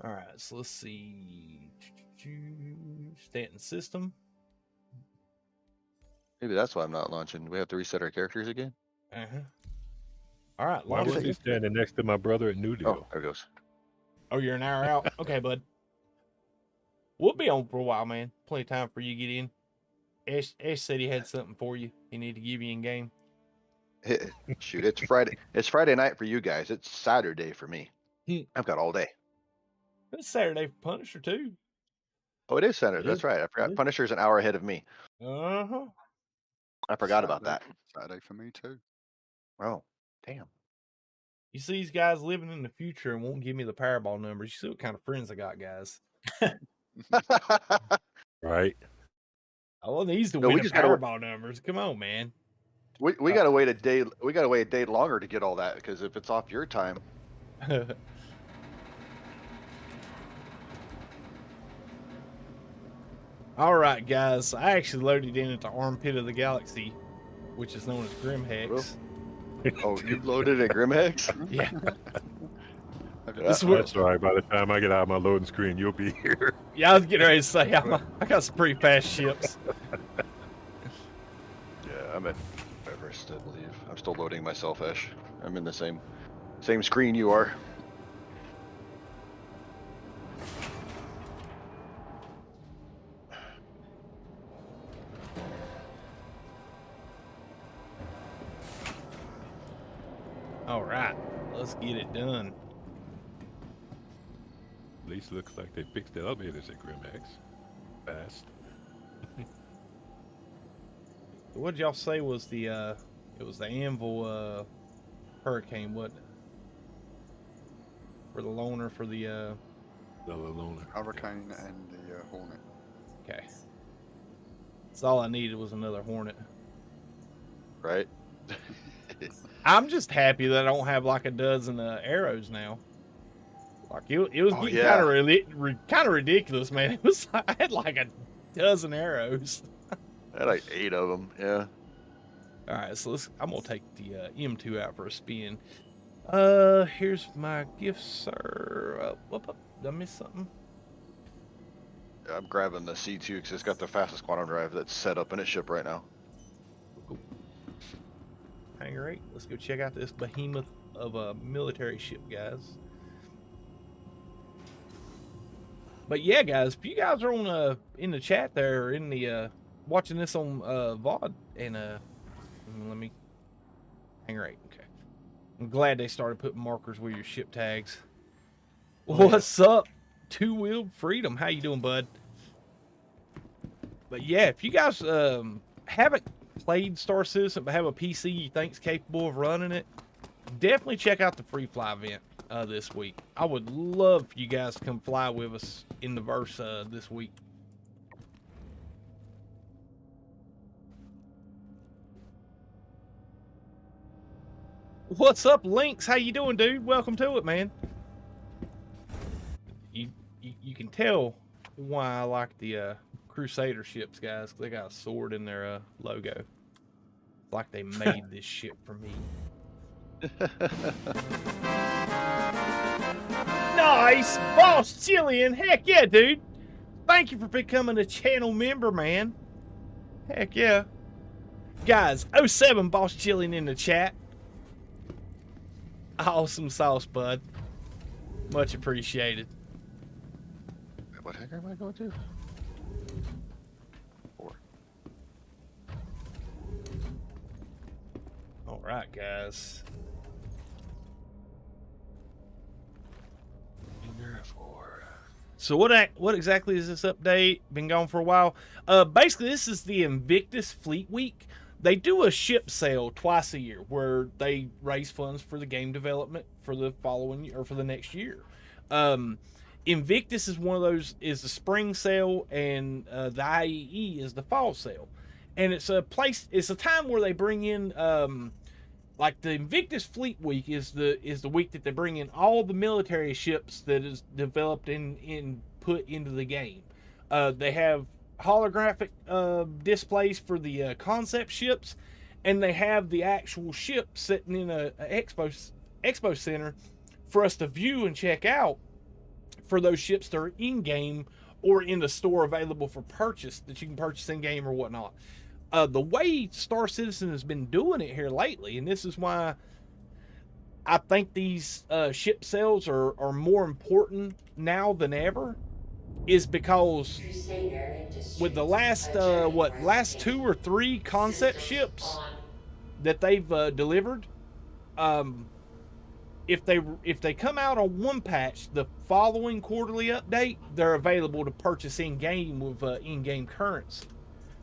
Speaker 1: All right, so let's see. Stanton system.
Speaker 6: Maybe that's why I'm not launching. We have to reset our characters again.
Speaker 1: All right,
Speaker 3: Why
Speaker 1: launch.
Speaker 3: was he standing next to my brother at New Deal?
Speaker 6: Oh, there it goes.
Speaker 1: Oh, you're an hour out. Okay, bud. We'll be on for a while, man. Plenty of time for you to get in. Ash said he had something for you. He need to give you in game.
Speaker 6: Shoot, it's Friday. It's Friday night for you guys. It's Saturday for me.
Speaker 1: Hmm.
Speaker 6: I've got all day.
Speaker 1: It's Saturday for Punisher too.
Speaker 6: Oh, it is Saturday.
Speaker 5: It
Speaker 6: That's
Speaker 5: is.
Speaker 6: right. I
Speaker 5: It
Speaker 6: forgot.
Speaker 5: is.
Speaker 6: Punisher's an hour ahead of me.
Speaker 1: Uh-huh.
Speaker 6: I forgot about that.
Speaker 2: Saturday for me too.
Speaker 6: Oh, damn.
Speaker 1: You see these guys living in the future and won't give me the Powerball numbers. You see what kind of friends I got, guys.
Speaker 3: Right?
Speaker 1: I want these to
Speaker 6: No, we
Speaker 1: win the
Speaker 6: just gotta-
Speaker 1: Powerball numbers. Come on, man.
Speaker 6: we gotta wait a day. We gotta wait a day longer to get all that because if it's off your time,
Speaker 1: All right, guys. I actually loaded in at the armpit of the galaxy, which is known as Grimhex.
Speaker 6: oh, you loaded at Grimhex?
Speaker 1: Yeah.
Speaker 2: Have you-
Speaker 6: Yeah.
Speaker 1: This is what,
Speaker 3: That's all right. By the time I get out of my loading screen, you'll be here.
Speaker 1: yeah, I was getting ready to say, I got some pretty fast ships.
Speaker 6: Yeah, I'm at Everest, I believe. I'm still loading myself, Ash. I'm in the same screen you are.
Speaker 1: All right, let's get it done.
Speaker 3: At least looks like they fixed the elevators at Grimhex. Fast.
Speaker 1: What did y'all say was the it was the Anvil hurricane, what? For the loaner for the
Speaker 3: Another loner.
Speaker 2: Hurricane and the Hornet.
Speaker 1: Okay. That's all I needed was another Hornet.
Speaker 6: Right?
Speaker 1: I'm just happy that I don't have like a dozen arrows now. Like it was
Speaker 6: Oh,
Speaker 1: getting
Speaker 6: yeah.
Speaker 1: kind of ridiculous, man. It was I had like a dozen arrows.
Speaker 6: I had like 8 of them. Yeah.
Speaker 1: All right, so I'm gonna take the M2 out for a spin. Here's my gift, sir. Whoop, did I miss something?
Speaker 6: I'm grabbing the C2 because it's got the fastest quantum drive that's set up in its ship right now.
Speaker 1: Cool. Hangar 8. Let's go check out this behemoth of a military ship, guys. But yeah, guys, if you guys are on in the chat there, or in the watching this on VOD, and let me Hangar 8. Okay, I'm glad they started putting markers with your ship tags. What's up, Two-Wheeled Freedom? How you doing, bud? But yeah, if you guys haven't played Star Citizen but have a PC you think's capable of running it, definitely check out the free fly event this week. I would love for you guys to come fly with us in the verse this week. What's up, Lynx? How you doing, dude? Welcome to it, man. You can tell why I like the Crusader ships, guys. They got a sword in their logo. It's like they made this ship for me. Nice! Boss Jillian! Heck yeah, dude! Thank you for becoming a channel member, man. Heck yeah. Guys, 07 Boss Jillian in the chat. Awesome sauce, bud. Much appreciated.
Speaker 6: What hangar am I going to? 4.
Speaker 1: All right, guys.
Speaker 6: Hangar 4.
Speaker 1: So what exactly is this update? Been gone for a while. Basically, this is the Invictus Fleet Week. They do a ship sale twice a year where they raise funds for the game development for the following or for the next year. Invictus is one of those, is the spring sale, and the IEE is the fall sale. And it's a time where they bring in like the Invictus Fleet Week is the week that they bring in all the military ships that is developed and put into the game. They have holographic displays for the concept ships, and they have the actual ship sitting in a expo center for us to view and check out for those ships that are in game or in the store available for purchase that you can purchase in game or whatnot. The way Star Citizen has been doing it here lately, and this is why I think these ship sales are more important now than ever, is because with the last last 2 or 3 concept ships that they've delivered, if they come out on one patch, the following quarterly update, they're available to purchase in game with in-game currency.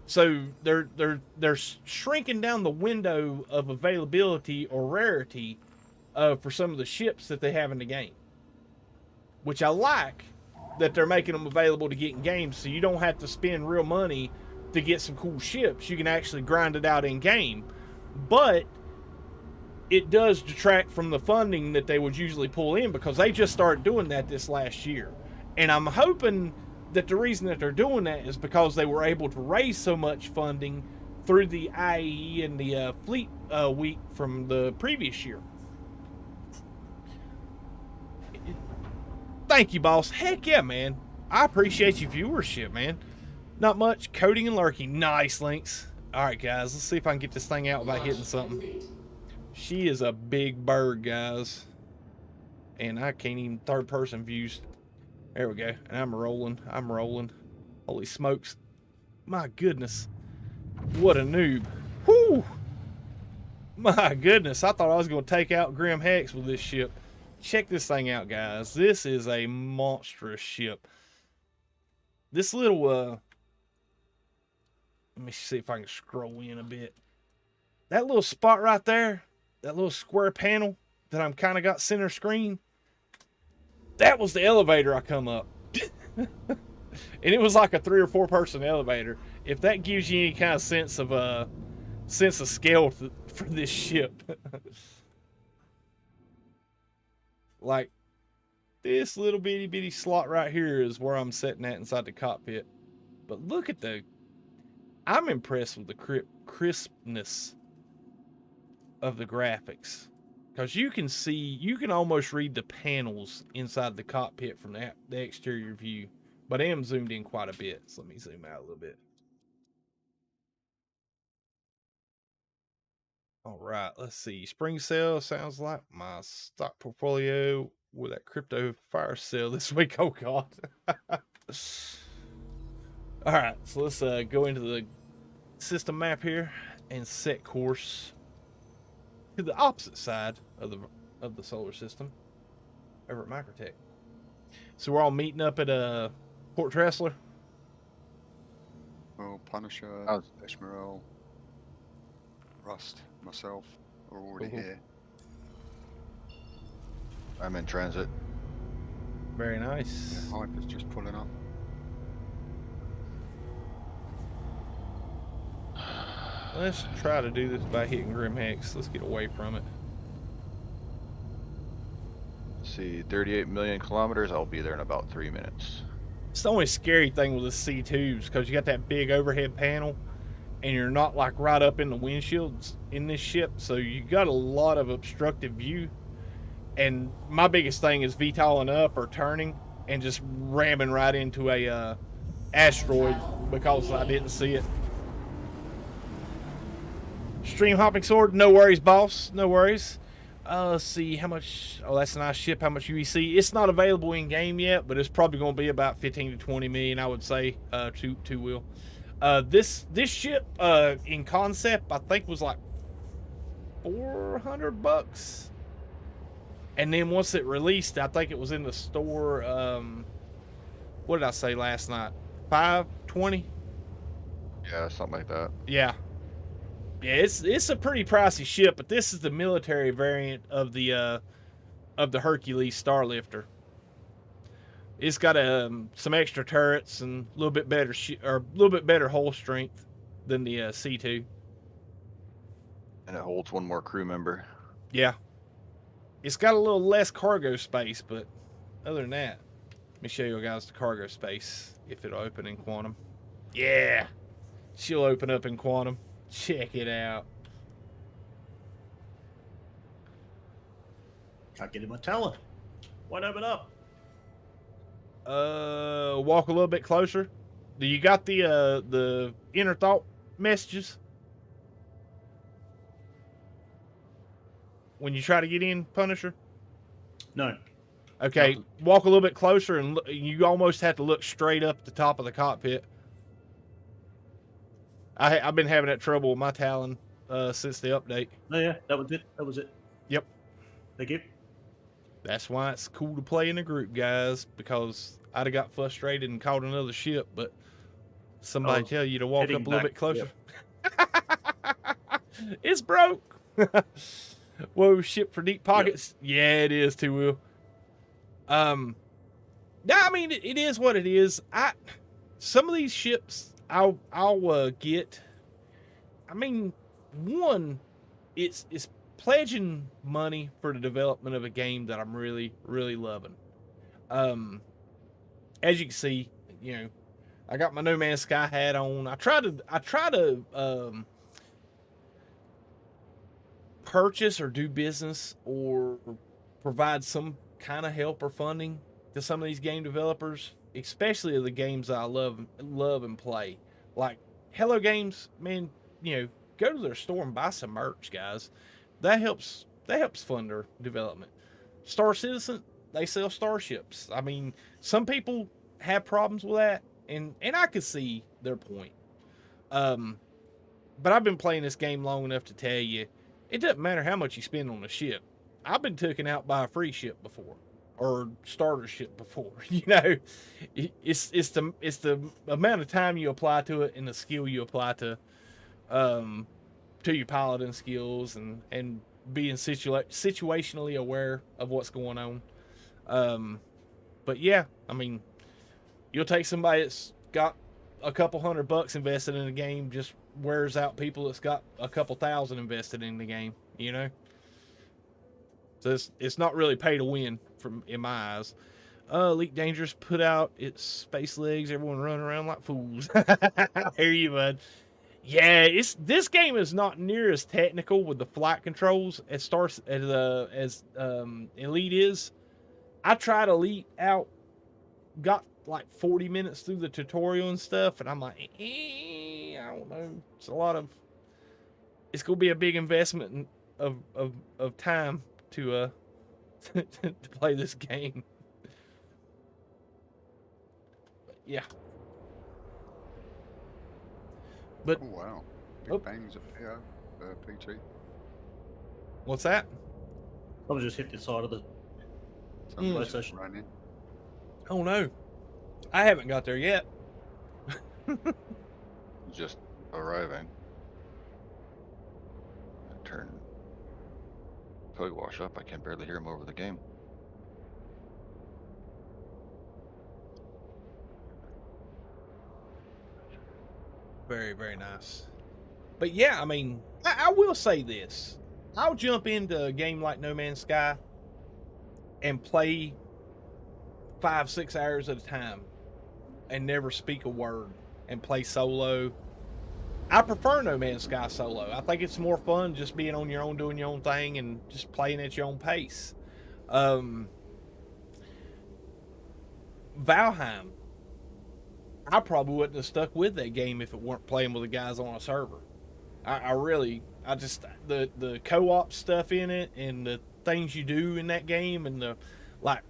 Speaker 1: So they're shrinking down the window of availability or rarity for some of the ships that they have in the game, which I like. That they're making them available to get in games, so you don't have to spend real money to get some cool ships. You can actually grind it out in game, but it does detract from the funding that they would usually pull in, because they just started doing that this last year. And I'm hoping that the reason that they're doing that is because they were able to raise so much funding through the IE and the Fleet Week from the previous year. Thank you, boss. Heck yeah, man. I appreciate your viewership, man. Not much. Coding and lurking. Nice, Lynx. All right, guys. Let's see if I can get this thing out without hitting something. She is a big bird, guys. And I can't even third-person views. There we go. And I'm rolling. Holy smokes. My goodness. What a noob. Whew. My goodness. I thought I was going to take out Grim Hex with this ship. Check this thing out, guys. This is a monstrous ship. This little, let me see if I can scroll in a bit. That little spot right there, that little square panel that I'm kind of got center screen, That was the elevator I come up. And it was like a 3 or 4 person elevator. If that gives you any kind of sense of scale for this ship. Like, this little bitty slot right here is where I'm sitting at inside the cockpit. But look at I'm impressed with the crispness of the graphics. Because you can almost read the panels inside the cockpit from the exterior view. But I am zoomed in quite a bit, so let me zoom out a little bit. All right, let's see. Spring sale sounds like my stock portfolio with that crypto fire sale this week. Oh, God. All right, so let's go into the system map here and set course to the opposite side of the solar system over at Microtech. So we're all meeting up at Port Tressler.
Speaker 2: Well, Punisher, Ishmael, Rust, myself are already here.
Speaker 6: I'm in transit.
Speaker 1: Very nice.
Speaker 2: Yeah, Hyper's just pulling up.
Speaker 1: Let's try to do this by hitting Grimhex. Let's get away from it.
Speaker 6: Let's see, 38 million kilometers. I'll be there in about 3 minutes.
Speaker 1: It's the only scary thing with the C2s because you got that big overhead panel and you're not like right up in the windshields in this ship. So you got a lot of obstructive view. And my biggest thing is VTOLing up or turning and just ramming right into a asteroid because I didn't see it. Stream hopping sword, no worries, boss, no worries. Let's see how much. Oh, that's a nice ship. How much UEC? It's not available in game yet, but it's probably going to be about 15 to 20 million, I would say. Two wheel. This ship in concept, I think, was like $400. And then once it released, I think it was in the store. What did I say last night? 520.
Speaker 6: Yeah, something like that.
Speaker 1: Yeah. Yeah, it's a pretty pricey ship, but this is the military variant of the Hercules Starlifter. It's got some extra turrets and a little bit better hull strength than the C2.
Speaker 6: And it holds one more crew member.
Speaker 1: Yeah. It's got a little less cargo space, but other than that, let me show you guys the cargo space if it'll open in Quantum. Yeah, she'll open up in Quantum. Check it out.
Speaker 5: Can't get in my talent. Won't open up.
Speaker 1: Walk a little bit closer. Do you got the inner thought messages? When you try to get in, Punisher?
Speaker 5: No.
Speaker 1: Okay,
Speaker 5: Nothing.
Speaker 1: walk a little bit closer and you almost have to look straight up the top of the cockpit. I've been having that trouble with my Talon since the update.
Speaker 5: Oh, yeah, that was it. That was it.
Speaker 1: Yep.
Speaker 5: Thank you.
Speaker 1: That's why it's cool to play in a group, guys, because I'd have got frustrated and caught another ship, but somebody tell you to walk up a little bit closer. Yep. It's broke. Whoa, ship for deep pockets. Yep. Yeah, it is, too, Will. Yeah, I mean, it is what it is. Some of these ships I'll get. I mean, one, it's pledging money for the development of a game that I'm really, really loving. As you can see, you know, I got my No Man's Sky hat on. I try to purchase or do business or provide some kind of help or funding to some of these game developers, especially the games I love and play. Like Hello Games, man, you know, go to their store and buy some merch, guys. That helps fund their development. Star Citizen, they sell starships. I mean, some people have problems with that, and I could see their point. But I've been playing this game long enough to tell you, it doesn't matter how much you spend on a ship. I've been taken out by a free ship before, or starter ship before. You know, it's the amount of time you apply to it and the skill you apply to your piloting skills and being situationally aware of what's going on. But yeah, I mean, you'll take somebody that's got a couple $100 invested in the game, just wears out people that's got a couple thousand invested in the game, you know? So it's not really pay to win in my eyes. Elite Dangerous put out its space legs, everyone running around like fools. I hear you, bud. Yeah, this game is not near as technical with the flight controls as Elite is. I tried Elite out, got like 40 minutes through the tutorial and stuff, and I'm like, I don't know. It's it's gonna be a big investment of time to to play this game. But yeah. But
Speaker 2: Oh wow. Big
Speaker 1: Oh.
Speaker 2: bangs at PT.
Speaker 1: what's that?
Speaker 5: Probably just hit the side of the
Speaker 2: Somebody's
Speaker 5: PlayStation.
Speaker 2: running.
Speaker 1: Oh no, I haven't got there yet.
Speaker 6: Just arriving. Turn Pugwash up. I can barely hear him over the game.
Speaker 1: Very, very nice. But yeah, I mean, I will say this. I'll jump into a game like No Man's Sky and play 5-6 hours at a time and never speak a word and play solo. I prefer No Man's Sky solo. I think it's more fun just being on your own, doing your own thing, and just playing at your own pace. Valheim, I probably wouldn't have stuck with that game if it weren't playing with the guys on a server. The co-op stuff in it and the things you do in that game and the like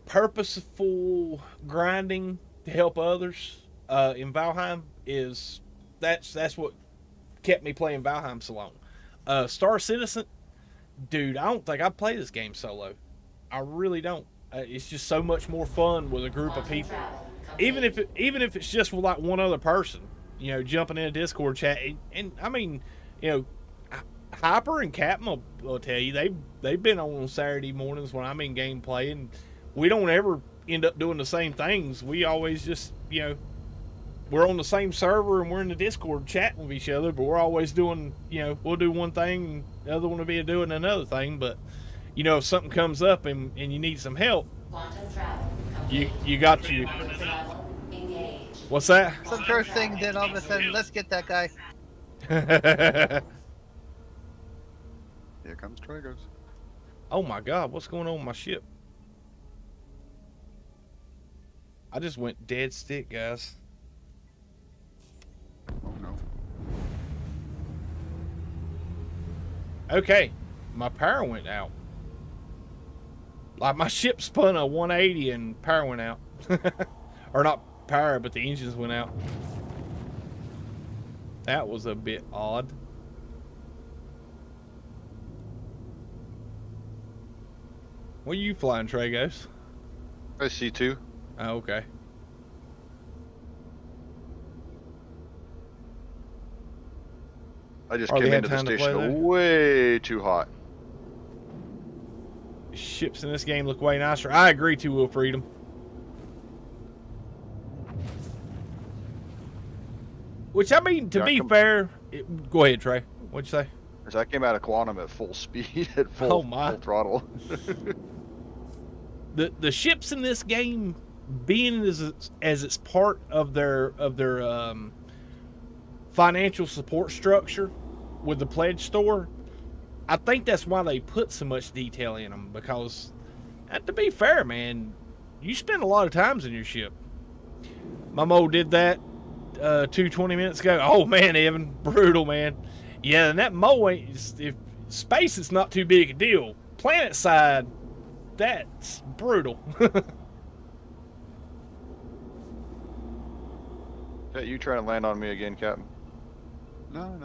Speaker 1: purposeful grinding to help others in Valheim that's what kept me playing Valheim so long. Star Citizen, dude, I don't think I'd play this game solo. I really don't. It's just so much more fun with a group of people. Even if it's just with like one other person, you know, jumping in a Discord chat. And I mean, you know, Hyper and Captain will tell you they've been on Saturday mornings when I'm in gameplay, and we don't ever end up doing the same things. We always just, you know, we're on the same server and we're in the Discord chatting with each other, but we're always doing, you know, we'll do one thing and the other one will be doing another thing. But you know, if something comes up and you need some help, you got you. What's that?
Speaker 4: Some first thing, then all of a sudden, let's get that guy.
Speaker 2: Here comes Tragos.
Speaker 1: Oh my God, what's going on with my ship? I just went dead stick, guys.
Speaker 2: Oh no.
Speaker 1: Okay, my power went out. Like my ship spun a 180 and power went out. Or not power, but the engines went out. That was a bit odd. What are you flying, Tragos?
Speaker 6: I see two.
Speaker 1: Oh, okay.
Speaker 6: I just
Speaker 1: Oh, they
Speaker 6: came
Speaker 1: had
Speaker 6: into the
Speaker 1: time to play there?
Speaker 6: station way too hot.
Speaker 1: Ships in this game look way nicer. I agree to Will Freedom. Which, I mean, to
Speaker 6: Yeah,
Speaker 1: be fair, go ahead, Trey. What'd you say?
Speaker 6: Because I came out of Quantum at full speed, at full,
Speaker 1: Oh, my.
Speaker 6: full throttle.
Speaker 1: The ships in this game, being as it's part of their financial support structure with the pledge store, I think that's why they put so much detail in them. Because, to be fair, man, you spend a lot of times in your ship. My Mo did that 20 minutes ago. Oh man, Evan, brutal, man. Yeah, and that Mo if space is not too big a deal. Planet side, that's brutal.
Speaker 6: Hey, you trying to land on me again, Captain?
Speaker 2: No.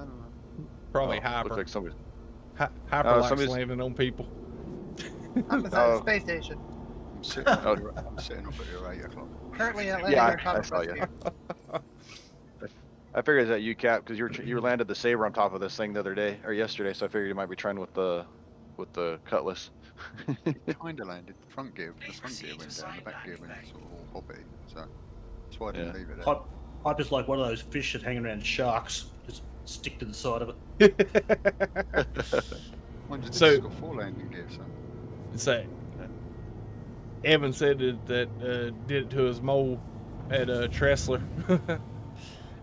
Speaker 1: Probably
Speaker 6: Oh,
Speaker 1: Hyper.
Speaker 6: Looks like somebody.
Speaker 1: Hyper likes
Speaker 6: somebody's-
Speaker 1: landing on people.
Speaker 4: I'm beside
Speaker 6: Oh.
Speaker 4: the space station.
Speaker 2: I'm sitting, I'm sitting up at your 8 o'clock.
Speaker 4: Currently at landing
Speaker 6: Yeah,
Speaker 4: on top
Speaker 6: I
Speaker 4: of
Speaker 6: saw
Speaker 4: us
Speaker 6: you.
Speaker 4: here.
Speaker 6: I figured that you, Cap, because you landed the saber on top of this thing the other day or yesterday, so I figured you might be trying with the cutlass.
Speaker 2: Kind of landed. The front gear went down. The back gear went sort of all hoppy. So that's why I didn't leave it there.
Speaker 5: Hype is like one of those fish that hang around sharks. Just stick to the side of it.
Speaker 1: So-
Speaker 2: It's got 4 landing gears. So.
Speaker 1: So, Evan said that did it to his mole at Tressler.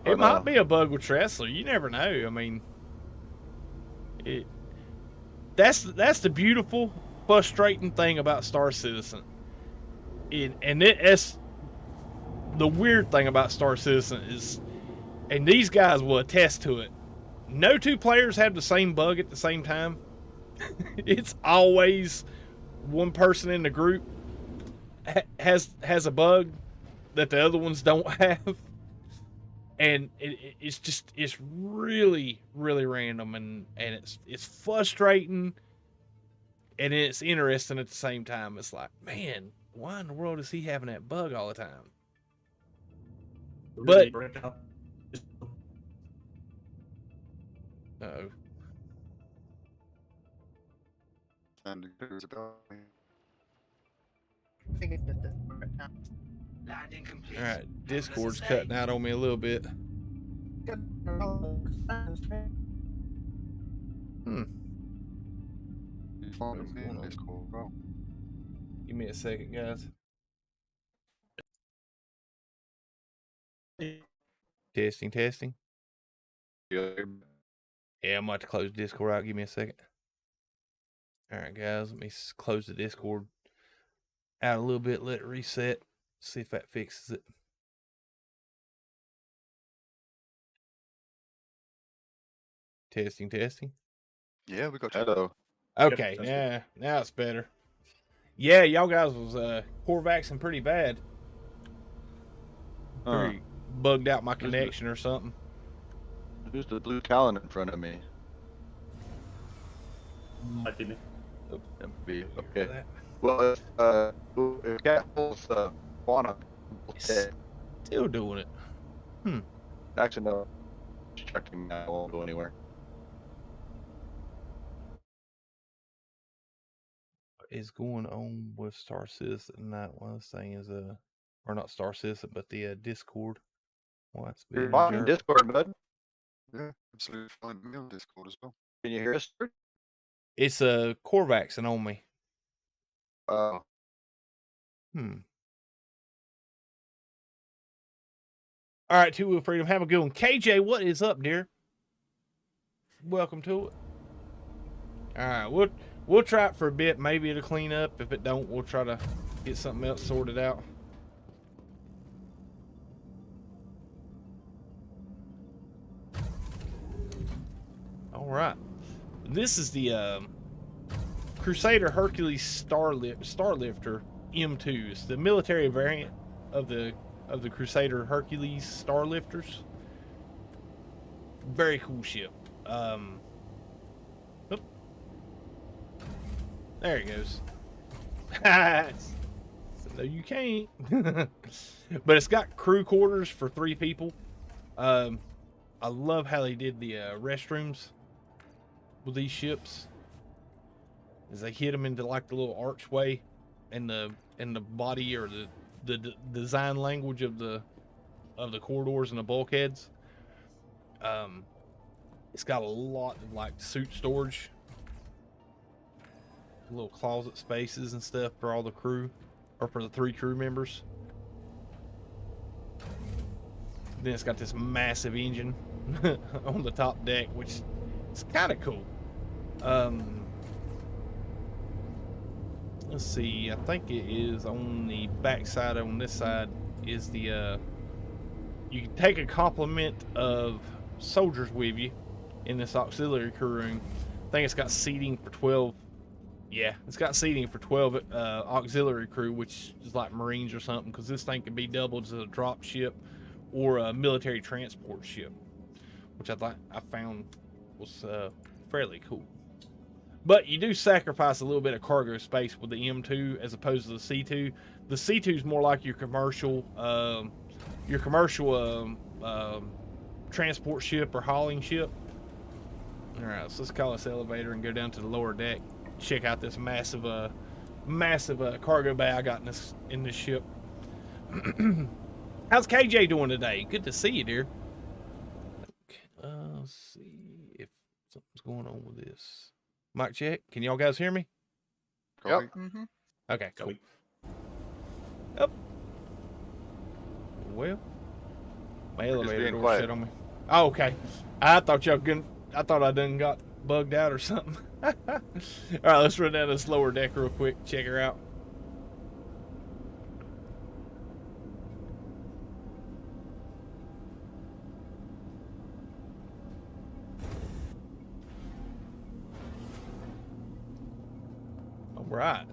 Speaker 1: It might be a bug with Tressler. You never know. I mean, that's the beautiful, frustrating thing about Star Citizen. That's the weird thing about Star Citizen is, and these guys will attest to it. No 2 players have the same bug at the same time. It's always one person in the group has a bug that the other ones don't have, and it's really random, and it's frustrating, and it's interesting at the same time. It's like, man, why in the world is he having that bug all the time? But uh-oh.
Speaker 2: And it was about.
Speaker 4: I think it's just this right now.
Speaker 1: All right, Discord's cutting out on me a little bit. Give me a second, guys. Testing. Yeah, I'm about to close Discord out. Give me a second. All right, guys, let me close the Discord out a little bit, let it reset, see if that fixes it. Testing.
Speaker 2: Yeah, we got
Speaker 6: Hello.
Speaker 1: Okay,
Speaker 5: Yep,
Speaker 1: yeah, now it's better. Yeah, y'all guys was Corvaxing pretty bad. Pretty bugged out my connection or something.
Speaker 6: Who's the blue Talon in front of me?
Speaker 5: Might be me.
Speaker 6: That'd be okay. Well, if Cat pulls Fauna,
Speaker 1: Still doing it.
Speaker 6: actually no, checking now, I won't go anywhere.
Speaker 1: What is going on with Star Citizen? That one thing is or not Star Citizen, but the Discord. What's
Speaker 6: You're
Speaker 1: been
Speaker 6: fine in Discord, bud.
Speaker 2: Yeah, absolutely fine. Me on Discord as well.
Speaker 6: Can you hear us?
Speaker 1: It's Corvaxing on me.
Speaker 6: Oh,
Speaker 1: All right, Two Wheel Freedom. Have a good one. KJ, what is up, dear? Welcome to it. All right, we'll try it for a bit. Maybe it'll clean up. If it don't, we'll try to get something else sorted out. All right, this is the Crusader Hercules Starlifter M2. It's the military variant of the Crusader Hercules Starlifters. Very cool ship. There it goes. No, you can't. But it's got crew quarters for 3 people. I love how they did the restrooms with these ships. As they hit them into like the little archway in the body or the design language of the corridors and the bulkheads. It's got a lot of like suit storage, little closet spaces and stuff for all the crew, or for the 3 crew members. Then it's got this massive engine on the top deck, which is kind of cool. Let's see, I think it is on the back side. On this side is the you can take a complement of soldiers with you in this auxiliary crew room. I think it's got seating for 12. Yeah, it's got seating for 12 auxiliary crew, which is like Marines or something, because this thing can be doubled as a drop ship or a military transport ship, which I found was fairly cool. But you do sacrifice a little bit of cargo space with the M2 as opposed to the C2. The C2 is more like your commercial transport ship or hauling ship. All right, so let's call this elevator and go down to the lower deck. check out this massive cargo bay I got in this ship. How's KJ doing today? Good to see you, dear. Let's see if something's going on with this. Mic check. Can y'all guys hear me?
Speaker 2: Copy.
Speaker 4: Mm-hmm.
Speaker 1: Okay, cool.
Speaker 5: Copy.
Speaker 1: Yep. Well, my
Speaker 6: You're just
Speaker 1: elevator
Speaker 6: being
Speaker 1: door
Speaker 6: quiet.
Speaker 1: shut on me. Oh, okay. I thought I done got bugged out or something. All right, let's run down this lower deck real quick. Check her out. All right.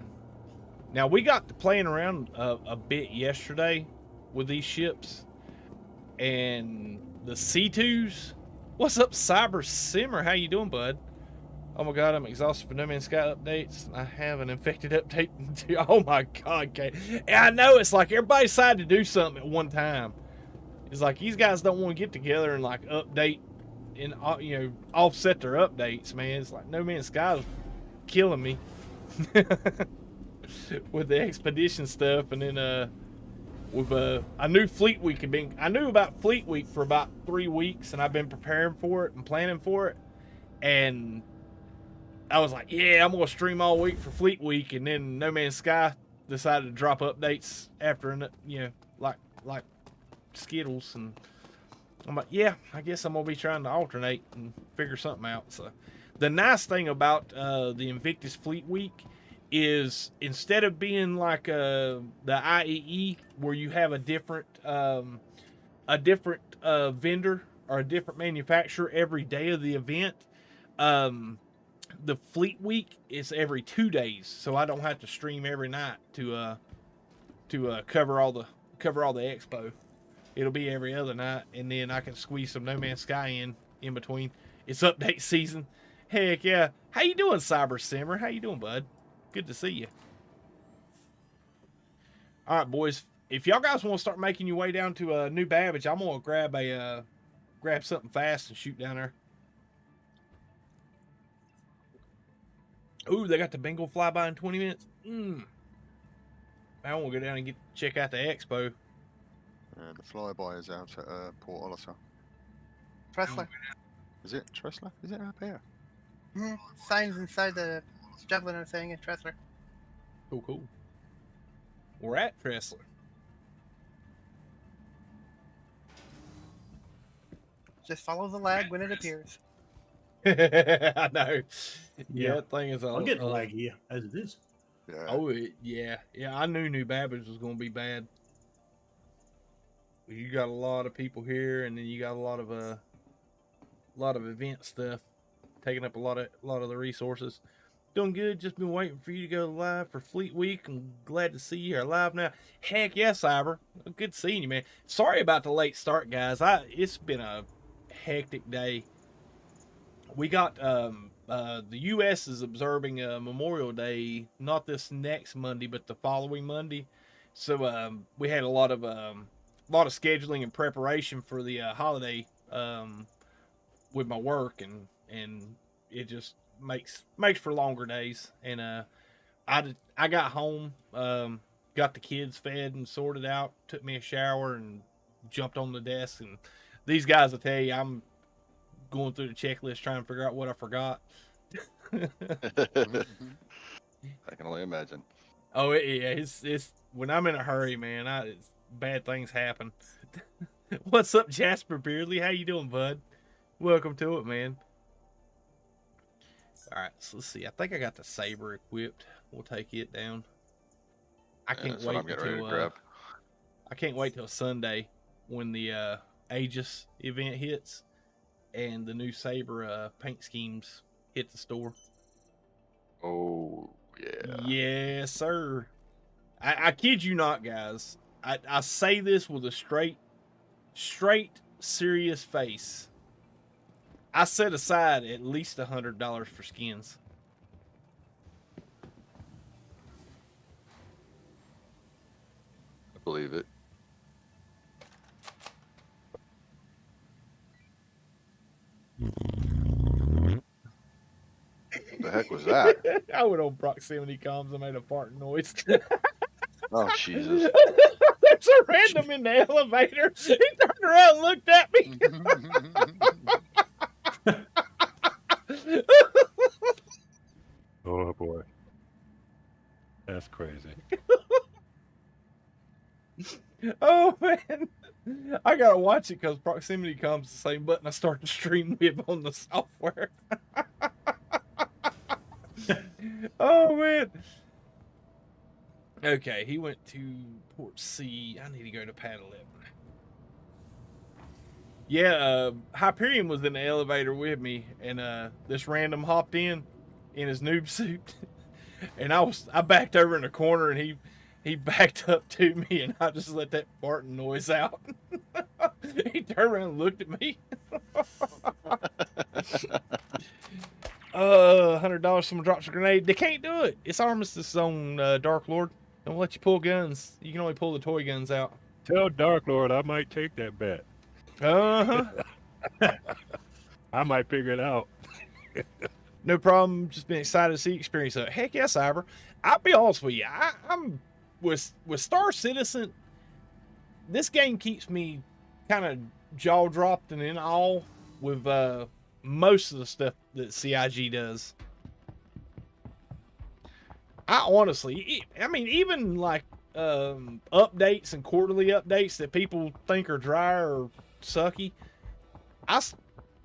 Speaker 1: Now we got to playing around a bit yesterday with these ships, and the C2s. What's up, Cyber Simmer? How you doing, bud? Oh my god, I'm exhausted for No Man's Sky updates. I have an infected update too. Oh my god, Kate. And I know it's like everybody decided to do something at one time. It's like these guys don't want to get together and like update and offset their updates, man. It's like No Man's Sky is killing me with the expedition stuff, and then with I knew Fleet Week I knew about Fleet Week for about 3 weeks, and I've been preparing for it and planning for it, and I was like, yeah, I'm gonna stream all week for Fleet Week, and then No Man's Sky decided to drop updates after, like Skittles, and I'm like, yeah, I guess I'm gonna be trying to alternate and figure something out. So the nice thing about the Invictus Fleet Week is instead of being like the IEE where you have a different vendor or a different manufacturer every day of the event, the Fleet Week is every 2 days, so I don't have to stream every night to cover all the expo. It'll be every other night, and then I can squeeze some No Man's Sky in between. It's update season. Heck yeah! How you doing, Cyber Simmer? How you doing, bud? Good to see you. All right, boys. If y'all guys want to start making your way down to New Babbage, I'm gonna grab something fast and shoot down there. Ooh, they got the Bengal flyby in 20 minutes. I want to go down and check out the expo.
Speaker 2: The flyby is out at Port Olisar.
Speaker 4: Tressler.
Speaker 2: Is it Tressler? Is it up here?
Speaker 4: Mm-hmm. Signs inside the javelin are saying it, Tressler.
Speaker 1: Cool. We're at Tressler.
Speaker 4: Just follow the lag when it appears.
Speaker 1: I know. Yeah,
Speaker 5: Yeah.
Speaker 1: that thing is
Speaker 5: I'm getting lag here as it is.
Speaker 2: Yeah.
Speaker 1: Oh, yeah. I knew New Babbage was going to be bad. You got a lot of people here, and then you got a lot of event stuff taking up a lot of the resources. Doing good. Just been waiting for you to go live for Fleet Week. I'm glad to see you here live now. Heck yeah, Cyber. Good seeing you, man. Sorry about the late start, guys. It's been a hectic day. We got the U.S. is observing Memorial Day, not this next Monday, but the following Monday. So we had a lot of scheduling and preparation for the holiday with my work, and it just makes for longer days. And I got home, got the kids fed and sorted out, took me a shower, and jumped on the desk. And these guys will tell you I'm going through the checklist trying to figure out what I forgot.
Speaker 6: I can only imagine.
Speaker 1: Oh yeah, it's when I'm in a hurry, man. Bad things happen. What's up, Jasper Beardley? How you doing, bud? Welcome to it, man. All right, so let's see. I think I got the Saber equipped. We'll take it down. I can't
Speaker 6: That's what
Speaker 1: wait
Speaker 6: I'm getting ready to
Speaker 1: until
Speaker 6: grab.
Speaker 1: I can't wait till Sunday when the Aegis event hits and the new Saber paint schemes hit the store.
Speaker 6: Oh yeah.
Speaker 1: Yes, sir. I kid you not, guys. I say this with a straight, serious face. I set aside at least $100 for skins.
Speaker 6: I believe it. the heck was that?
Speaker 1: I went on proximity comms and made a fart noise.
Speaker 6: Oh, Jesus.
Speaker 1: There's a random in the elevator. He turned around and looked at me.
Speaker 3: Oh boy, that's crazy.
Speaker 1: Oh man, I gotta watch it because proximity comms the same button I start the stream with on the software. Oh man. Okay, he went to port C. I need to go to pad 11. Yeah, Hyperion was in the elevator with me, and this random hopped in his noob suit, and I backed over in the corner, and he backed up to me, and I just let that farting noise out. He turned around and looked at me. $100. Someone drops a grenade. They can't do it. It's Armistice on Dark Lord. Don't let you pull guns. You can only pull the toy guns out.
Speaker 3: Tell Dark Lord I might take that bet.
Speaker 1: Uh-huh.
Speaker 3: I might figure it out.
Speaker 1: No problem. Just been excited to see you experience it. Heck yes, Cyber. I'll be honest with you. I'm with Star Citizen. This game keeps me kind of jaw dropped and in awe with most of the stuff that CIG does. I honestly, I mean, even like updates and quarterly updates that people think are dry or sucky, I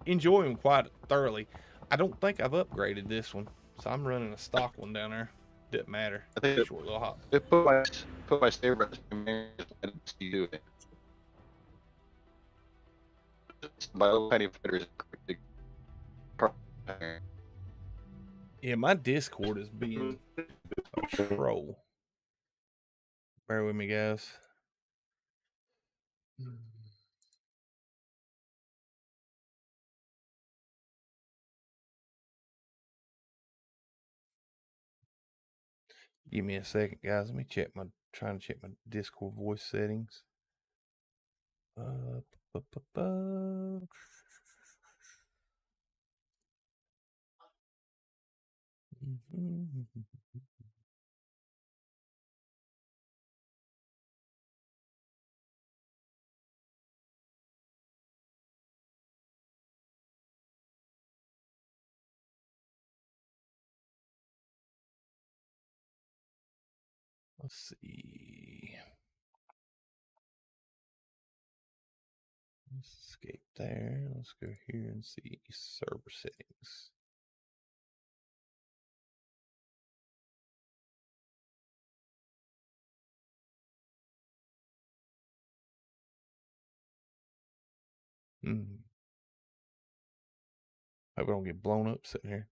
Speaker 1: enjoy them quite thoroughly. I don't think I've upgraded this one, so I'm running a stock one down there. Didn't matter.
Speaker 6: I think
Speaker 1: Short little hop.
Speaker 6: it put my saber at you. My little penny fighters.
Speaker 1: Yeah, my Discord is being a troll. Bear with me, guys. Give me a second, guys. Let me trying to check my Discord voice settings. Let's see. Let's escape there. Let's go here and see server settings. Hope I don't get blown up sitting here.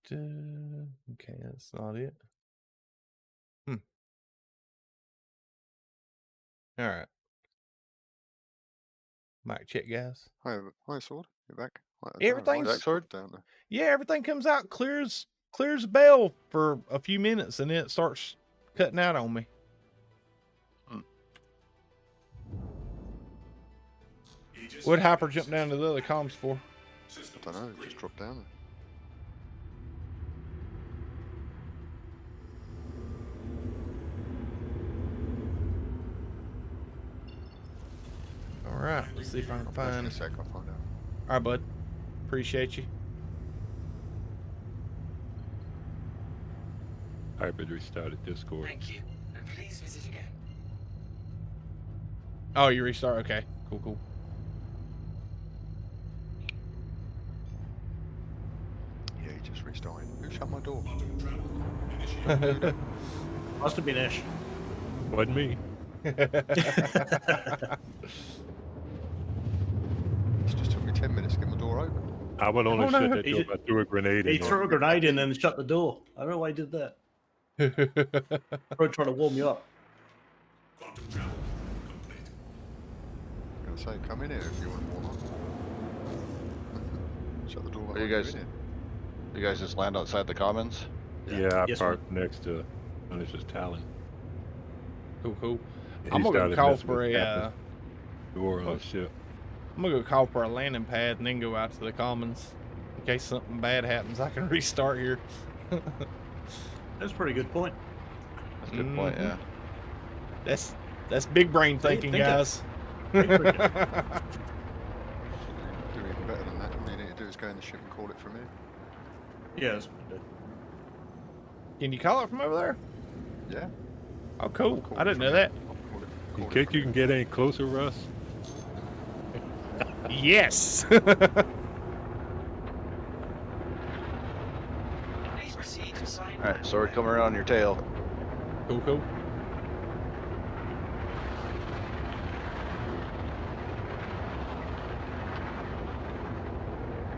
Speaker 1: Okay, that's not it. All right. Mic check, guys.
Speaker 2: Hi, Sword. You're back.
Speaker 1: Everything's
Speaker 6: Back, Sword?
Speaker 2: down there.
Speaker 1: Yeah, everything comes out, clears the bell for a few minutes, and then it starts cutting out on me. What'd Hyper jump down to the other comms for?
Speaker 2: I don't know. It just dropped down there.
Speaker 1: All right, let's see if I can
Speaker 2: In
Speaker 1: find.
Speaker 2: a sec, I'll find out.
Speaker 1: All right, bud. Appreciate you.
Speaker 3: Hybrid restarted Discord.
Speaker 7: Thank you, and please visit again.
Speaker 1: Oh, you restart? Okay, cool.
Speaker 2: Yeah, he just restarted. Who shut my door?
Speaker 5: Must have been Ash.
Speaker 3: Wasn't me.
Speaker 2: It just took me 10 minutes to get my door open.
Speaker 3: I would only
Speaker 1: Oh, no.
Speaker 3: shut that door if I threw a grenade in.
Speaker 5: He threw a grenade in and shut the door. I don't know why he did that. Probably trying to warm you up.
Speaker 2: I'm gonna say, come in here if you want to warm up. Shut the door.
Speaker 6: Are you
Speaker 2: behind
Speaker 6: guys-
Speaker 2: in here.
Speaker 6: You guys just land outside the commons?
Speaker 3: Yeah, I
Speaker 5: Yes,
Speaker 3: parked next to Manager's Talon.
Speaker 1: Cool.
Speaker 3: He
Speaker 1: I'm gonna
Speaker 3: started
Speaker 1: go call
Speaker 3: messing
Speaker 1: for
Speaker 3: with
Speaker 1: a.
Speaker 3: Captain's door on the ship.
Speaker 1: I'm gonna go call for a landing pad and then go out to the commons in case something bad happens, I can restart here.
Speaker 5: That's a pretty good point.
Speaker 6: That's a good point,
Speaker 1: Mhm.
Speaker 6: yeah.
Speaker 1: That's big brain thinking,
Speaker 5: think it.
Speaker 1: guys.
Speaker 5: Think quicker.
Speaker 2: Do even better than that. All you need to do is go in the ship and call it from here.
Speaker 5: Yeah, that's what I did.
Speaker 1: Can you call it from over there?
Speaker 2: Yeah.
Speaker 1: Oh, cool.
Speaker 2: Call
Speaker 1: I
Speaker 2: it
Speaker 1: didn't
Speaker 2: from
Speaker 1: know
Speaker 2: here.
Speaker 1: that.
Speaker 2: I'll call it-
Speaker 3: In
Speaker 2: call it
Speaker 3: case
Speaker 2: from
Speaker 3: you can get any closer, Russ.
Speaker 1: Yes.
Speaker 7: Please proceed to sign.
Speaker 6: Alright, sword coming around your tail.
Speaker 1: Cool, cool.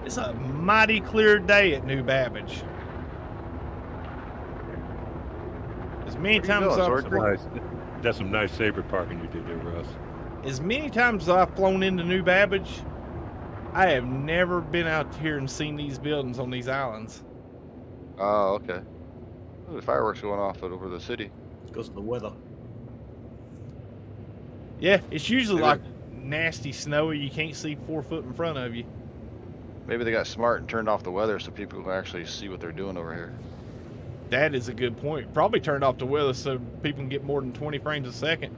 Speaker 1: It's a mighty clear day at New Babbage. As many
Speaker 6: What are you
Speaker 1: times
Speaker 6: doing,
Speaker 1: I've
Speaker 6: Sword?
Speaker 3: Nice. That's some nice saber parking you did there, Russ.
Speaker 1: as many times as I've flown into New Babbage, I have never been out here and seen these buildings on these islands.
Speaker 6: Oh, okay. Oh, the fireworks going off over the city.
Speaker 5: Because of the weather.
Speaker 1: Yeah, it's usually
Speaker 6: Maybe-
Speaker 1: like nasty snowy. You can't see 4 foot in front of you.
Speaker 6: Maybe they got smart and turned off the weather so people can actually see what they're doing over here.
Speaker 1: That is a good point. Probably turned off the weather so people can get more than 20 frames a second.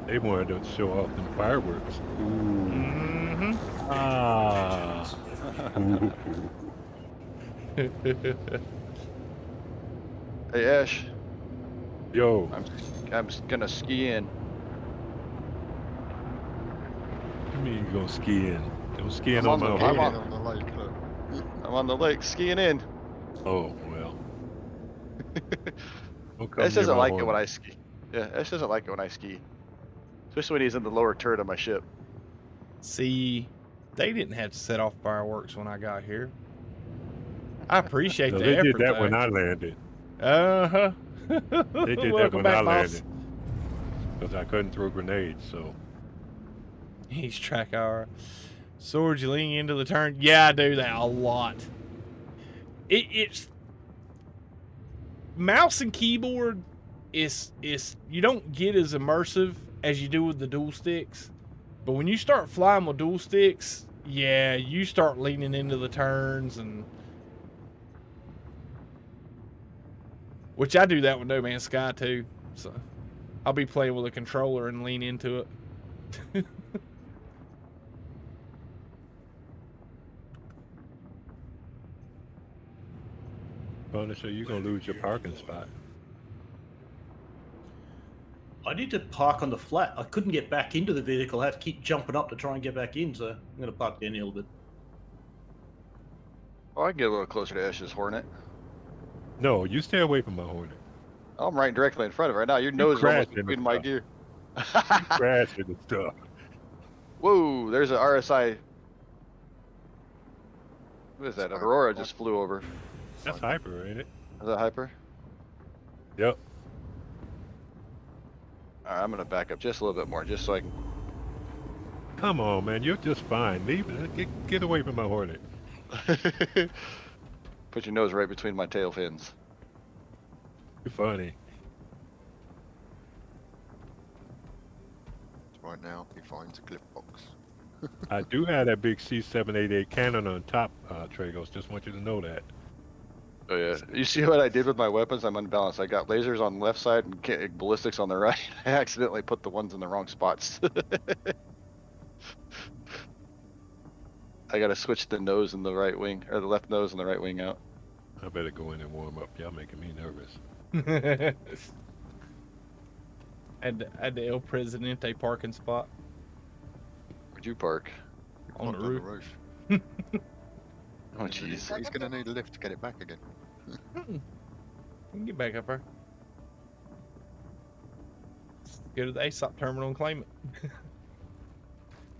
Speaker 3: They wanted to show off them fireworks. Ooh.
Speaker 1: Mm-hmm.
Speaker 3: Ah.
Speaker 6: Hey Ash,
Speaker 3: Yo,
Speaker 6: I'm gonna ski in.
Speaker 3: you mean you gonna ski in? Don't ski in
Speaker 6: I'm
Speaker 3: on
Speaker 6: on
Speaker 3: my
Speaker 6: the- I'm
Speaker 3: horse.
Speaker 6: on-
Speaker 2: on the lake, look.
Speaker 6: I'm on the lake skiing in.
Speaker 3: Oh, well. Don't come
Speaker 6: Ash
Speaker 3: near
Speaker 6: doesn't
Speaker 3: my
Speaker 6: like it when
Speaker 3: horse.
Speaker 6: I ski. Yeah, Ash doesn't like it when I ski. Especially when he's in the lower turret of my ship.
Speaker 1: See, they didn't have to set off fireworks when I got here. I appreciate
Speaker 3: No,
Speaker 1: the
Speaker 3: they
Speaker 1: effort.
Speaker 3: did that
Speaker 1: though.
Speaker 3: when I landed.
Speaker 1: Uh-huh.
Speaker 3: They did that
Speaker 1: Welcome
Speaker 3: when
Speaker 1: back,
Speaker 3: I
Speaker 1: boss.
Speaker 3: landed. Because I couldn't throw grenades, so.
Speaker 1: He's track hour. Sword, you lean into the turn. Yeah, I do that a lot. It's mouse and keyboard is you don't get as immersive as you do with the dual sticks. But when you start flying with dual sticks, yeah, you start leaning into the turns and which I do that with No Man's Sky too. So I'll be playing with a controller and lean into it.
Speaker 3: Punisher, you're going to lose your parking spot.
Speaker 5: I need to park on the flat. I couldn't get back into the vehicle. I had to keep jumping up to try and get back in, so I'm going to park down here a little bit.
Speaker 6: Oh, I can get a little closer to Ash's Hornet.
Speaker 3: No, you stay away from my Hornet.
Speaker 6: I'm right directly in front of it right now. Your nose is almost
Speaker 3: crashed into
Speaker 6: between my
Speaker 3: stuff.
Speaker 6: gear.
Speaker 3: Crashing and stuff.
Speaker 6: Whoa, there's an RSI. What is that? Aurora just flew over.
Speaker 3: That's hyper, ain't it?
Speaker 6: Is that Hyper?
Speaker 3: Yep.
Speaker 6: Alright, I'm gonna back up just a little bit more, just so I can.
Speaker 3: Come on, man. You're just fine. Leave it. Get away from my Hornet.
Speaker 6: Put your nose right between my tail fins.
Speaker 3: You're funny.
Speaker 2: Right now, he finds a clip box.
Speaker 3: I do have that big C788 cannon on top, Tragos. Just want you to know that.
Speaker 6: Oh yeah. You see what I did with my weapons? I'm unbalanced. I got lasers on the left side and ballistics on the right. I accidentally put the ones in the wrong spots. I gotta switch the nose and the right wing, or the left nose and the right wing out.
Speaker 3: I better go in and warm up. Y'all making me nervous.
Speaker 1: At the El Presidente parking spot
Speaker 6: Where'd you park?
Speaker 1: on the
Speaker 2: Climbed
Speaker 1: roof.
Speaker 6: Oh jeez.
Speaker 2: He's gonna need a lift to get it back again.
Speaker 1: You can get back up there. Go to the ASOP terminal and claim it.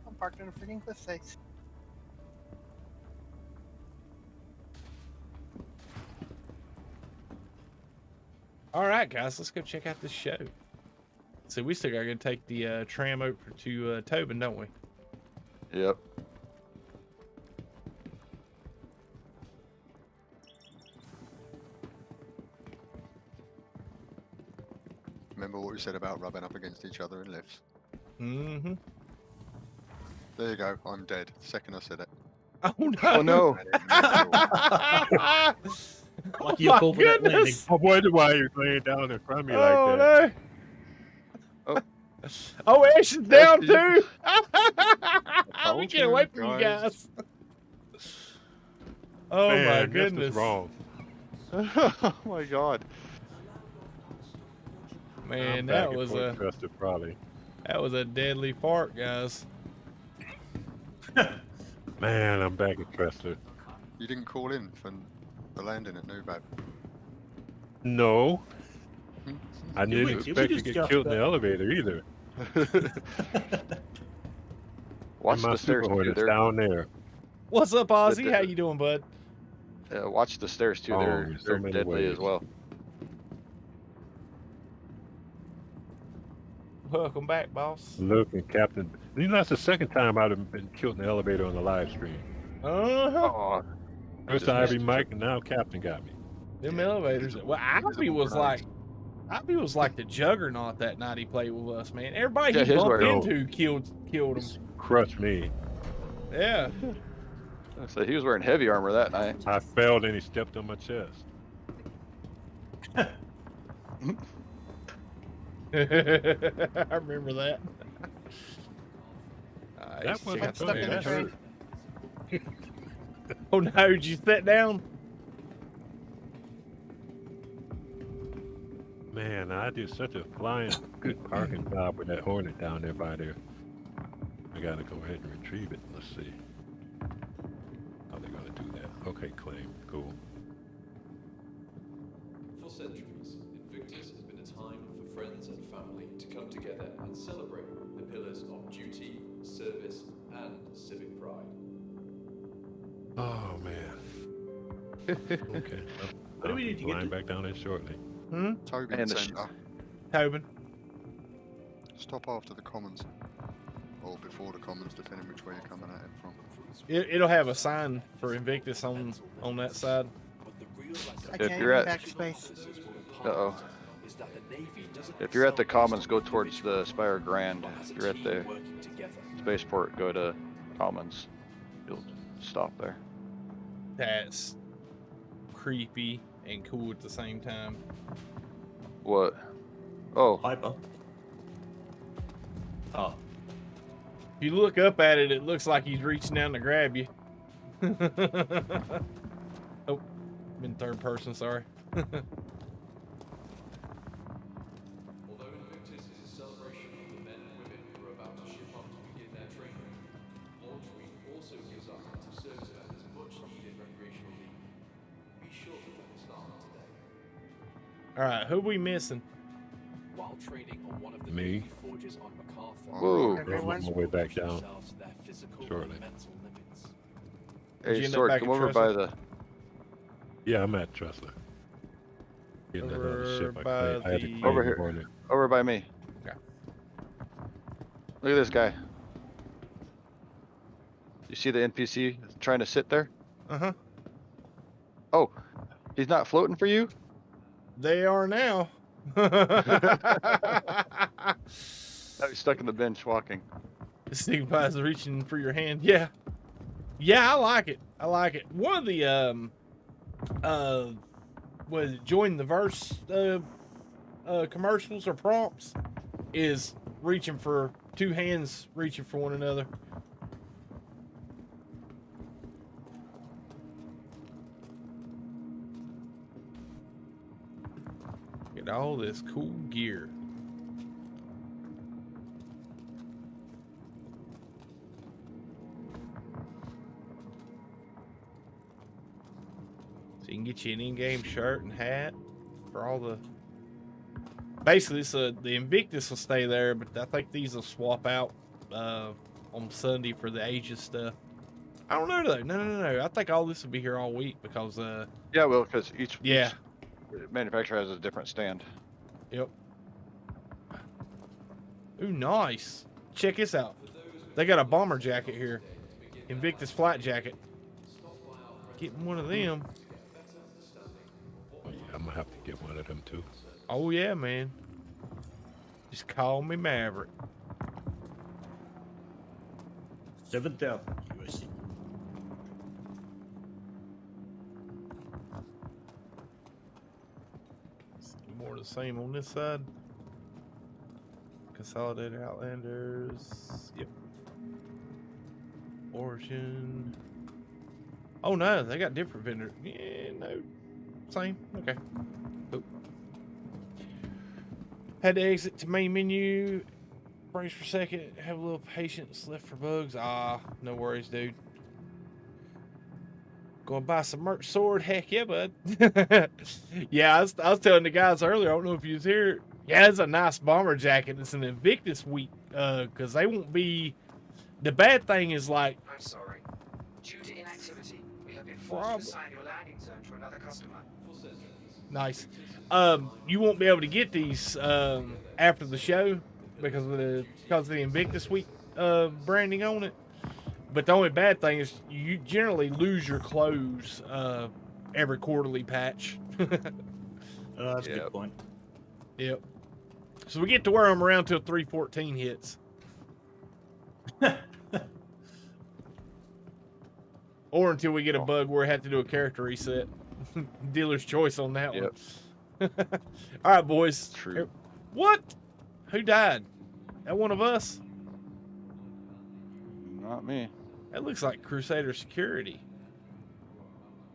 Speaker 4: I'm parked in a freaking cliff face.
Speaker 1: All right, guys, let's go check out this show. So we still gotta go take the tram over to Tobin, don't we?
Speaker 6: Yep.
Speaker 2: Remember what we said about rubbing up against each other in lifts?
Speaker 1: Mm-hmm.
Speaker 2: There you go. I'm dead. The second I said it.
Speaker 1: Oh no!
Speaker 6: Oh no!
Speaker 5: Lucky you're cool for that landing.
Speaker 3: I wonder why you're laying down in front of me
Speaker 1: Oh
Speaker 3: like that.
Speaker 1: no!
Speaker 6: Oh.
Speaker 1: Oh, Ash is
Speaker 6: Ash,
Speaker 1: down
Speaker 6: did you-
Speaker 1: too. We
Speaker 2: told
Speaker 1: get away
Speaker 2: you,
Speaker 1: from you
Speaker 2: guys.
Speaker 1: guys. Oh
Speaker 3: Man,
Speaker 1: my
Speaker 3: this
Speaker 1: goodness!
Speaker 3: is wrong.
Speaker 6: Oh my god.
Speaker 1: Man,
Speaker 3: I'm
Speaker 1: that
Speaker 3: back
Speaker 1: was
Speaker 3: at Fort
Speaker 1: a
Speaker 3: Custer, probably.
Speaker 1: deadly fart, guys.
Speaker 3: Man, I'm back at Trester.
Speaker 2: You didn't call in for the landing at Newbab.
Speaker 3: No, I
Speaker 5: Did
Speaker 3: didn't
Speaker 5: we
Speaker 3: expect to
Speaker 5: just
Speaker 3: get
Speaker 5: jump
Speaker 3: killed in the
Speaker 5: that?
Speaker 3: elevator either.
Speaker 6: Watch
Speaker 3: And my
Speaker 6: the stairs
Speaker 3: Super
Speaker 6: too.
Speaker 3: Hornet's
Speaker 6: They're,
Speaker 3: down there.
Speaker 1: What's up, Ozzy?
Speaker 6: the-
Speaker 1: How you doing, bud?
Speaker 6: watch the stairs too.
Speaker 3: Oh,
Speaker 6: They're
Speaker 3: in so
Speaker 6: they're
Speaker 3: many
Speaker 6: deadly as
Speaker 3: ways.
Speaker 6: well.
Speaker 1: Welcome back, boss.
Speaker 3: Look, and Captain. You know, that's the second time I've been killed in the elevator on the live stream.
Speaker 1: Uh-huh.
Speaker 6: Oh,
Speaker 3: First
Speaker 6: just
Speaker 3: Ivy
Speaker 6: missed
Speaker 3: Mike, and now Captain got me.
Speaker 1: Them elevators. Well, Ivy was like the juggernaut that night he played with us, man. Everybody
Speaker 6: Yeah,
Speaker 1: he
Speaker 6: his
Speaker 1: bumped
Speaker 6: were-
Speaker 1: into killed him.
Speaker 3: Crushed me.
Speaker 1: Yeah.
Speaker 6: so he was wearing heavy armor that night.
Speaker 3: I fell and he stepped on my chest.
Speaker 1: I remember that.
Speaker 3: That wasn't
Speaker 1: Check out
Speaker 4: stuck in
Speaker 1: the
Speaker 4: the train.
Speaker 1: man. Oh no, did you sit down?
Speaker 3: Man, I did such a flying good parking job with that Hornet down there by there. I gotta go ahead and retrieve it. Let's see. How they gonna do that? Okay, claim. Cool.
Speaker 8: For centuries, Invictus has been a time for friends and family to come together and celebrate the pillars of duty, service, and civic pride.
Speaker 3: Oh man. Okay.
Speaker 5: What do we need to get
Speaker 3: Flying
Speaker 5: to?
Speaker 3: back down there shortly.
Speaker 2: Tobin
Speaker 6: And the
Speaker 2: Centre.
Speaker 1: Tobin.
Speaker 2: Stop after the Commons. Or before the Commons, depending which way you're coming at it from.
Speaker 1: It'll have a sign for Invictus on that side.
Speaker 4: I
Speaker 6: If
Speaker 4: can't
Speaker 6: you're
Speaker 4: even
Speaker 6: at-
Speaker 4: backspace.
Speaker 6: Uh-oh. If you're at the Commons, go towards the Spire Grand. If you're at the Spaceport, go to Commons. You'll stop there.
Speaker 1: That's creepy and cool at the same time.
Speaker 6: What? Oh,
Speaker 5: Piper. Oh.
Speaker 1: If you look up at it, it looks like he's reaching down to grab you. Oh, in third person, sorry.
Speaker 8: Although Invictus is a celebration of the men and women who are about to ship off to begin their training, Launch Week also gives our active service members much needed recreational leave. Be sure to get started today.
Speaker 1: All right, who we missing?
Speaker 8: While training on one of the
Speaker 3: Me.
Speaker 8: Navy forges on MacArthur,
Speaker 6: Whoa.
Speaker 4: Everyone.
Speaker 3: On my way back down.
Speaker 8: themselves to their physical
Speaker 3: Shortly.
Speaker 8: and mental limits.
Speaker 1: Did you
Speaker 6: hey,
Speaker 1: end up
Speaker 6: Sword,
Speaker 1: back
Speaker 6: come
Speaker 1: at
Speaker 6: over by the...
Speaker 3: Yeah, I'm at Tressler. Getting that other
Speaker 1: Over
Speaker 3: ship.
Speaker 1: by
Speaker 3: I had to
Speaker 1: the-
Speaker 3: claim
Speaker 6: Over
Speaker 3: the
Speaker 6: here.
Speaker 3: Hornet.
Speaker 6: Over by me.
Speaker 1: Okay.
Speaker 6: Look at this guy. You see the NPC trying to sit there?
Speaker 1: Uh-huh.
Speaker 6: Oh, he's not floating for you?
Speaker 1: They are now.
Speaker 6: No, he's stuck in the bench walking.
Speaker 1: It signifies reaching for your hand. Yeah. Yeah, I like it. I like it. One of the was it join the verse commercials or prompts is reaching for two hands reaching for one another. Get all this cool gear. So you can get you an in-game shirt and hat for all the. Basically, so the Invictus will stay there, but I think these will swap out on Sunday for the Asia stuff. I don't know though. No. I think all this will be here all week because
Speaker 6: Yeah, well, because each manufacturer has a different stand.
Speaker 1: Yep. Ooh, nice. Check this out. They got a bomber jacket here. Invictus flight jacket. Getting one of them.
Speaker 3: Oh, yeah, I'm gonna have to get one of them too.
Speaker 1: Oh yeah, man. Just call me Maverick.
Speaker 5: 7,000 USD.
Speaker 1: the same on this side. Consolidated Outlanders. Yep. Origin. Oh no, they got different vendors. Yeah, no. Same. Okay. Cool. Had to exit to main menu. Brace for a second. Have a little patience left for bugs. Ah, no worries, dude. Gonna buy some merch sword? Heck yeah, bud. Yeah, I was telling the guys earlier, I don't know if you was here. Yeah, it's a nice bomber jacket. It's an Invictus week, because they won't be. The bad thing is like.
Speaker 7: I'm sorry. Due to inactivity, we have been forced to assign your landing zone to another customer.
Speaker 1: Nice. You won't be able to get these after the show because of the Invictus week branding on it. But the only bad thing is you generally lose your clothes every quarterly patch.
Speaker 5: That's a good point.
Speaker 1: Yep. So we get to wear them around till 314 hits. Or until we get a bug where we have to do a character reset. Dealer's choice on that one. All right, boys.
Speaker 6: True.
Speaker 1: What? Who died? That one of us?
Speaker 6: Not me.
Speaker 1: That looks like Crusader Security.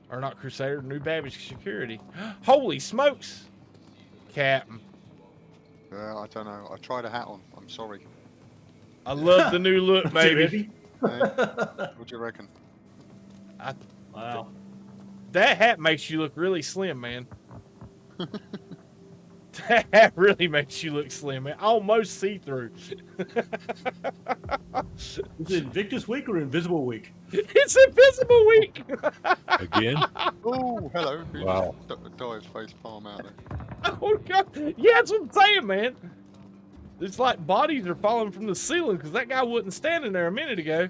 Speaker 1: Or not Crusader, New Babbage Security. Holy smokes! Captain.
Speaker 2: I don't know. I tried a hat on. I'm sorry.
Speaker 1: I love the new look, baby.
Speaker 2: What do you reckon?
Speaker 5: Wow.
Speaker 1: That hat makes you look really slim, man. That hat really makes you look slim, man. Almost see-through.
Speaker 5: Is it Invictus Week or Invisible Week?
Speaker 1: It's Invisible Week!
Speaker 3: Again?
Speaker 2: Oh, hello. He
Speaker 3: Wow.
Speaker 2: just dives face palm out there.
Speaker 1: Oh, God. Yeah, that's what I'm saying, man. It's like bodies are falling from the ceiling because that guy wasn't standing there a minute ago.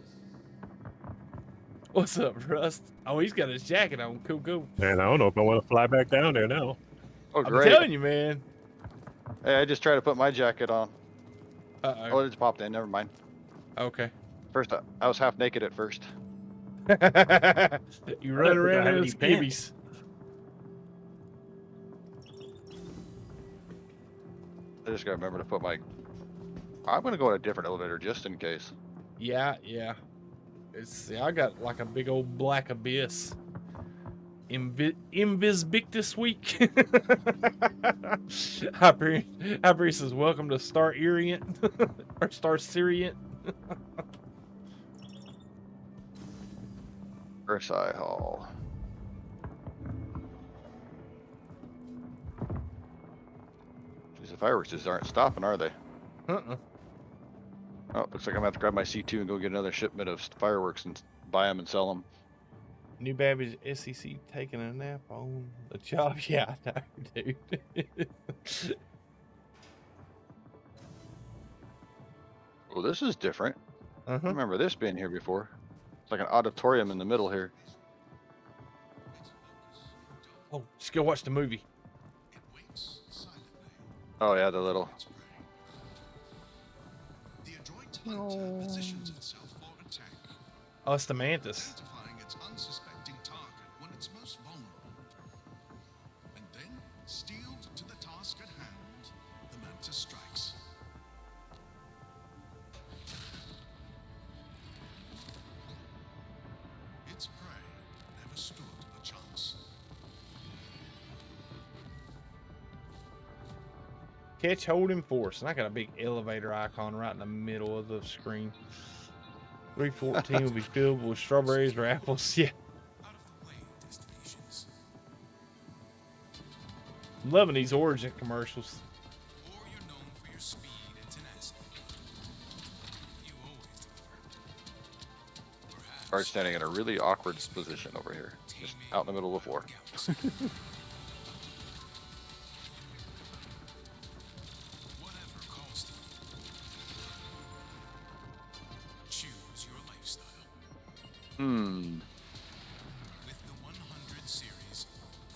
Speaker 1: What's up, Rust? Oh, he's got his jacket on. Cool, cool.
Speaker 3: Man, I don't know if I want to fly back down there now.
Speaker 6: Oh,
Speaker 1: I'm
Speaker 6: great.
Speaker 1: telling you, man.
Speaker 6: Hey, I just tried to put my jacket on.
Speaker 1: Uh-oh.
Speaker 6: Oh, it just popped in. Never mind.
Speaker 1: Okay.
Speaker 6: First, I was half naked at first.
Speaker 1: You run
Speaker 5: think I
Speaker 1: around
Speaker 5: have
Speaker 1: in
Speaker 5: any
Speaker 1: those skibbies.
Speaker 6: I just gotta remember to put my. I'm gonna go in a different elevator just in case.
Speaker 1: Yeah, yeah. I got like a big old black abyss. Invictus week. Hyperion says, welcome to Star Orient. Or Star Sirient.
Speaker 6: Versailles Hall. Jeez, the fireworks just aren't stopping, are they?
Speaker 1: Uh-uh.
Speaker 6: Oh, looks like I'm gonna have to grab my C2 and go get another shipment of fireworks and buy them and sell them.
Speaker 1: New Babbage SEC taking a nap on the job. Yeah, I know, dude.
Speaker 6: Oh, this is different. I
Speaker 1: Uh-huh.
Speaker 6: remember this being here before. It's like an auditorium in the middle here.
Speaker 1: Oh, just go watch the movie.
Speaker 6: Oh yeah, the little.
Speaker 9: The adroit hunter positions itself for attack,
Speaker 1: Oh, it's the mantis.
Speaker 9: identifying its unsuspecting target when it's most vulnerable. And then, steeled to the task at hand, the mantis strikes. Its prey never stood a chance.
Speaker 1: Catch, hold, and force. And I got a big elevator icon right in the middle of the screen. 314 will be filled with strawberries or apples. Yeah.
Speaker 9: Out of the way, destinations.
Speaker 1: I'm loving these Origin commercials.
Speaker 9: Or you're known for your speed and tenacity. You always deliver.
Speaker 6: Start standing in a really awkward position over here, just out in the middle of the floor.
Speaker 9: Whatever calls to you. Choose your lifestyle with the 100 series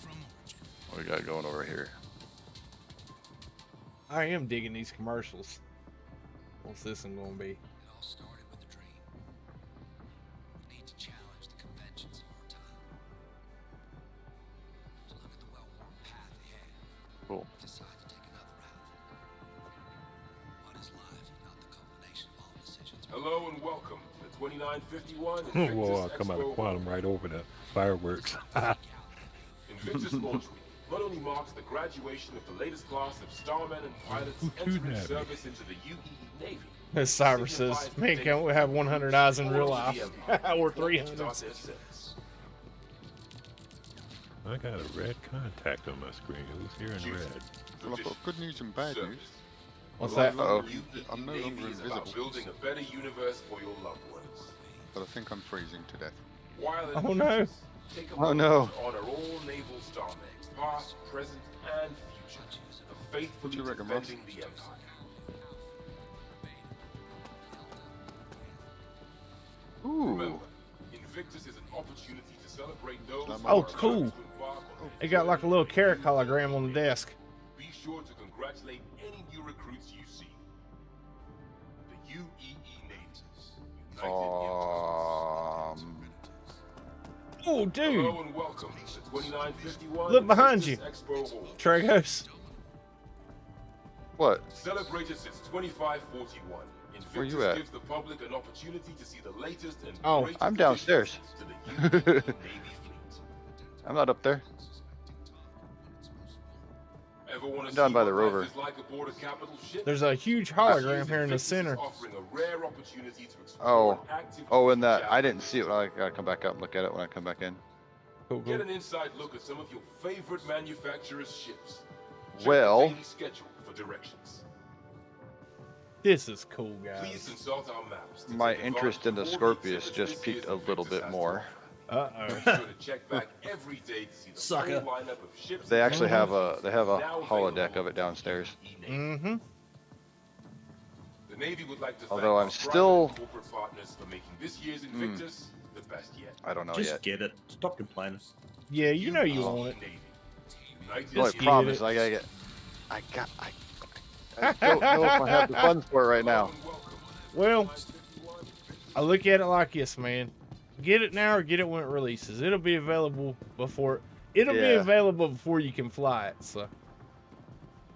Speaker 9: from Origin.
Speaker 6: What we got going over here?
Speaker 1: I am digging these commercials. What's this one going to be?
Speaker 10: It all started with a dream. We need to challenge the conventions of our time. To look at the well-worn path ahead.
Speaker 6: Cool.
Speaker 10: Decide to take
Speaker 11: Hello and welcome to 2951
Speaker 3: Whoa,
Speaker 11: Invictus
Speaker 3: I'll come out of
Speaker 11: Expo.
Speaker 3: quantum right over the fireworks.
Speaker 11: Invictus Launch Week not only marks the graduation of the latest class of starmen and pilots
Speaker 3: Who
Speaker 11: entering
Speaker 3: tuned that?
Speaker 11: service into the UE Navy.
Speaker 1: As Cyber says, man, can't we have 100 eyes in real life? Or 300.
Speaker 3: I got a red contact on my screen. Who's here in red?
Speaker 2: Well, I've got good news and bad news.
Speaker 1: What's that?
Speaker 2: I'm
Speaker 11: I'm
Speaker 2: no longer invisible,
Speaker 11: building a better universe for your loved ones.
Speaker 2: but I think I'm freezing to death.
Speaker 11: While in
Speaker 1: Oh, no.
Speaker 11: business, take a
Speaker 6: Oh,
Speaker 11: moment
Speaker 6: no.
Speaker 11: to honor all naval starmen, past, present, and future, for faithfully
Speaker 2: What do you reckon, Ross?
Speaker 11: defending the Empire.
Speaker 6: Ooh.
Speaker 11: Remember, Invictus is an opportunity to celebrate those
Speaker 2: That
Speaker 11: who
Speaker 2: might
Speaker 1: Oh,
Speaker 11: are
Speaker 2: work.
Speaker 11: about
Speaker 1: cool.
Speaker 11: to embark on
Speaker 1: It got like a little carrot hologram on the desk.
Speaker 11: Be sure to congratulate any new recruits you see. The UEE Navy. United
Speaker 1: Oh, dude.
Speaker 11: Hello and welcome to 2951
Speaker 1: Look behind you.
Speaker 11: Invictus Expo Hall.
Speaker 1: Tragos.
Speaker 6: What?
Speaker 11: Celebrated since 2541. Invictus
Speaker 6: Where you at?
Speaker 11: gives the public an opportunity to see the latest and
Speaker 1: Oh,
Speaker 11: greatest
Speaker 6: I'm downstairs.
Speaker 11: additions to the UEE Navy fleet.
Speaker 6: I'm not up there.
Speaker 11: Ever want to
Speaker 6: I'm
Speaker 11: see
Speaker 6: down by
Speaker 11: what
Speaker 6: the
Speaker 11: life
Speaker 6: rover.
Speaker 11: is like aboard a capital ship?
Speaker 1: There's a huge
Speaker 11: This
Speaker 1: hologram
Speaker 11: year's
Speaker 1: here in the
Speaker 11: Invictus is
Speaker 1: center.
Speaker 11: offering a rare opportunity to explore
Speaker 6: Oh.
Speaker 11: an active
Speaker 6: Oh, in
Speaker 11: fleet
Speaker 6: that. I
Speaker 11: of
Speaker 6: didn't see it. I gotta come back up and look at it when I come back in.
Speaker 1: Cool,
Speaker 11: Get
Speaker 1: cool.
Speaker 11: an inside look at some of your favorite manufacturers' ships. Check
Speaker 6: Well-
Speaker 11: the daily schedule for directions.
Speaker 1: This is cool,
Speaker 11: Please
Speaker 1: guys.
Speaker 11: consult our maps. to
Speaker 6: My
Speaker 11: take
Speaker 6: interest in the
Speaker 11: advantage of all the
Speaker 6: Scorpius
Speaker 11: exhibits
Speaker 6: just
Speaker 11: this
Speaker 6: peaked
Speaker 11: year's
Speaker 6: a little
Speaker 11: Invictus
Speaker 6: bit
Speaker 11: has
Speaker 6: more.
Speaker 11: to offer.
Speaker 1: Uh-oh.
Speaker 11: Be sure to check back every day to see the
Speaker 5: Sucker.
Speaker 11: full lineup of ships.
Speaker 6: They
Speaker 11: and
Speaker 6: actually have
Speaker 11: vehicles
Speaker 6: a
Speaker 11: now
Speaker 6: holodeck
Speaker 11: available
Speaker 6: of it downstairs.
Speaker 11: in the Navy.
Speaker 1: Mm-hmm.
Speaker 11: The Navy would like to
Speaker 6: Although
Speaker 11: thank
Speaker 6: I'm
Speaker 11: our
Speaker 6: still-
Speaker 11: private and corporate partners for making this year's Invictus the best yet.
Speaker 6: I don't know
Speaker 5: Just
Speaker 6: yet.
Speaker 5: get it. Stop complaining.
Speaker 1: Yeah, you know you
Speaker 11: UEE
Speaker 1: want it.
Speaker 11: Navy. United
Speaker 6: The only
Speaker 1: Just
Speaker 6: problem
Speaker 1: get
Speaker 6: is
Speaker 1: it.
Speaker 6: I gotta get. I don't know if I have the funds for it right now.
Speaker 1: Well, I look at it like this, man. Get it now or get it when it releases. It'll be available before. It'll be
Speaker 6: Yeah.
Speaker 1: available before you can fly it. So,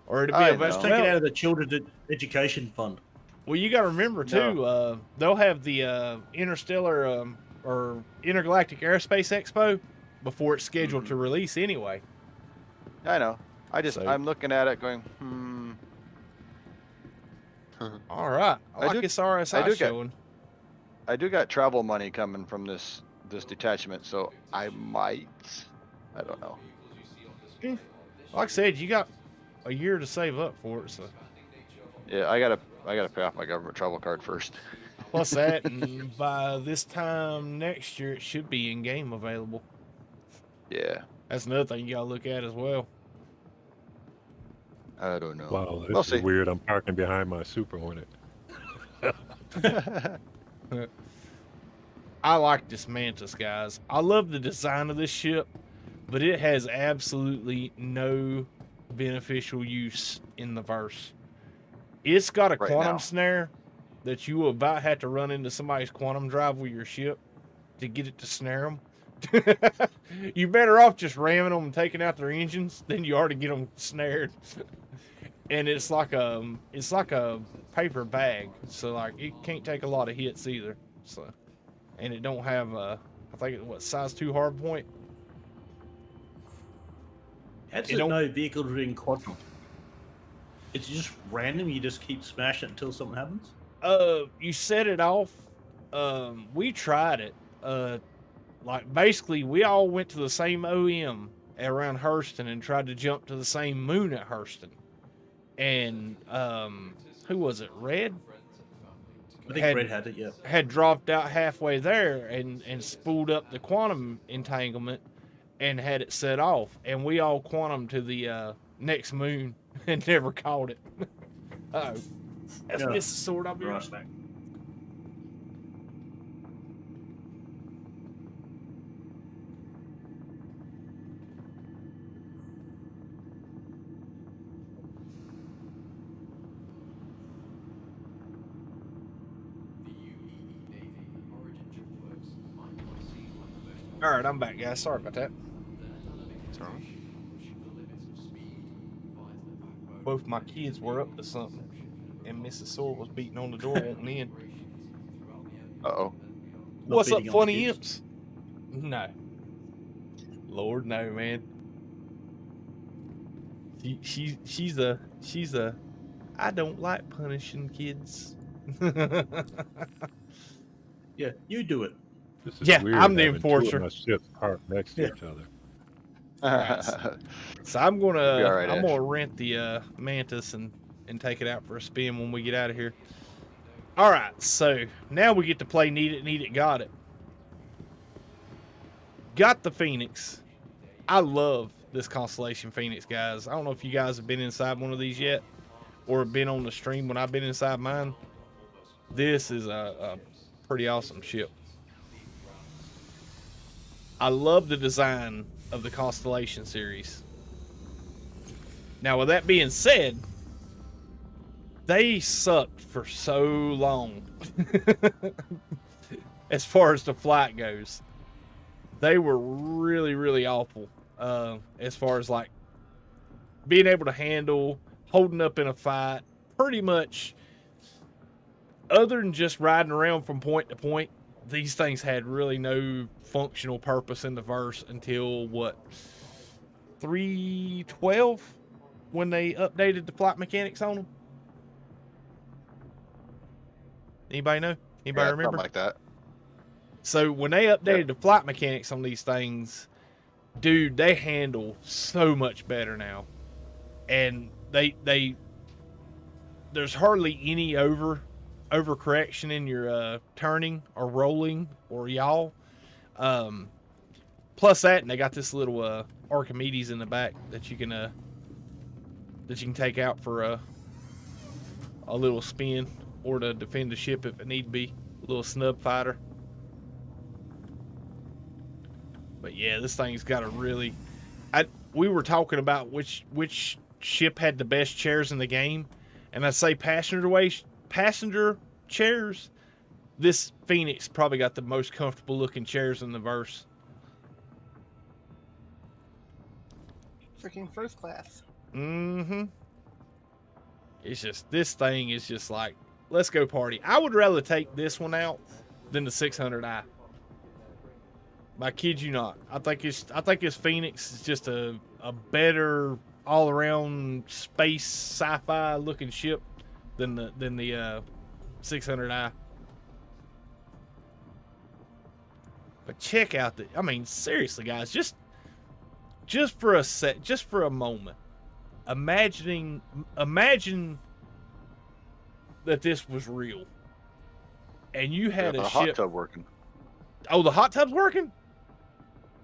Speaker 1: or it'll be
Speaker 6: I
Speaker 1: available.
Speaker 6: know.
Speaker 5: Take it out of the Children's Education Fund.
Speaker 1: Well, you got to remember too. They'll have the interstellar or intergalactic aerospace expo before it's scheduled to release anyway.
Speaker 6: I know.
Speaker 1: So-
Speaker 6: I'm looking at it going,
Speaker 1: All right, I
Speaker 6: I
Speaker 1: like
Speaker 6: do-
Speaker 1: this RSI
Speaker 6: I do get-
Speaker 1: showing.
Speaker 6: I do got travel money coming from this detachment, so I might. I don't know.
Speaker 1: Like I said, you got a year to save up for it. So
Speaker 6: Yeah, I gotta pay off my government travel card first.
Speaker 1: plus that, and by this time next year, it should be in game available.
Speaker 6: Yeah,
Speaker 1: That's another thing you gotta look at as well.
Speaker 6: I don't know.
Speaker 3: Wow, this
Speaker 6: We'll
Speaker 3: is
Speaker 6: see.
Speaker 3: weird. I'm parking behind my Super Hornet.
Speaker 1: I like this Mantis, guys. I love the design of this ship, but it has absolutely no beneficial use in the verse. It's got a
Speaker 6: Right
Speaker 1: quantum
Speaker 6: now.
Speaker 1: snare that you will about have to run into somebody's quantum drive with your ship to get it to snare them. You're better off just ramming them and taking out their engines than you are to get them snared. And it's like a paper bag, so like it can't take a lot of hits either. So, and it don't have I think it what size 2 hard point.
Speaker 5: How does
Speaker 1: You
Speaker 5: it
Speaker 1: don't-
Speaker 5: know vehicles are in quadrant? It's just random. You just keep smashing it until something happens.
Speaker 1: You set it off. We tried it. Like basically we all went to the same OM around Hurston and tried to jump to the same moon at Hurston. And who was it? Red
Speaker 5: I think Red had it. Yeah.
Speaker 1: had dropped out halfway there and spooled up the quantum entanglement and had it set off, and we all quantum to the next moon and never caught it. Oh, that's
Speaker 5: Yeah.
Speaker 1: Mr. Sword. I'll be
Speaker 5: Right.
Speaker 1: right back. All right, I'm back, guys. Sorry about that.
Speaker 2: It's alright.
Speaker 1: Both my kids were up to something, and Mrs. Sword was beating on the door wanting in.
Speaker 6: Uh-oh.
Speaker 1: What's up,
Speaker 5: beating on the
Speaker 1: funny
Speaker 5: kids?
Speaker 1: imps? No. Lord, no, man. She's a. I don't like punishing kids.
Speaker 5: Yeah, you do it.
Speaker 3: This is
Speaker 1: Yeah,
Speaker 3: weird
Speaker 1: I'm the
Speaker 3: having two
Speaker 1: enforcer.
Speaker 3: of my ships parked next to
Speaker 5: Yeah.
Speaker 3: each other.
Speaker 1: Right. So I'm
Speaker 6: You'll
Speaker 1: gonna
Speaker 6: be all right,
Speaker 1: I'm
Speaker 6: Ash.
Speaker 1: gonna rent the Mantis and take it out for a spin when we get out of here. All right, so now we get to play Need It, Got It. Got the Phoenix. I love this Constellation Phoenix, guys. I don't know if you guys have been inside one of these yet, or been on the stream when I've been inside mine. This is a pretty awesome ship. I love the design of the Constellation series. Now, with that being said, they sucked for so long as far as the flight goes. They were really, really awful as far as like being able to handle, holding up in a fight, pretty much. Other than just riding around from point to point, these things had really no functional purpose in the verse until, what, 3.12 when they updated the flight mechanics on them? Anybody know? Anybody
Speaker 6: Yeah,
Speaker 1: remember?
Speaker 6: something like that.
Speaker 1: So when they updated the flight mechanics on these things, dude, they handle so much better now. And there's hardly any overcorrection in your turning or rolling or yaw. Plus that, and they got this little Archimedes in the back that you can take out for a little spin or to defend the ship if it need be. A little snub fighter. But yeah, this thing's got a really. We were talking about which ship had the best chairs in the game, and I'd say passenger chairs. This Phoenix probably got the most comfortable looking chairs in the verse.
Speaker 4: Freaking first class.
Speaker 1: Mm-hmm. It's just, this thing is just like, let's go party. I would rather take this one out than the 600i. I kid you not. I think this Phoenix is just a better all around space sci-fi looking ship than the 600i. But check out the, I mean, seriously guys, just for a moment, imagine that this was real and you had
Speaker 6: Yeah,
Speaker 1: a
Speaker 6: the
Speaker 1: ship.
Speaker 6: hot tub working.
Speaker 1: Oh, the hot tub's working?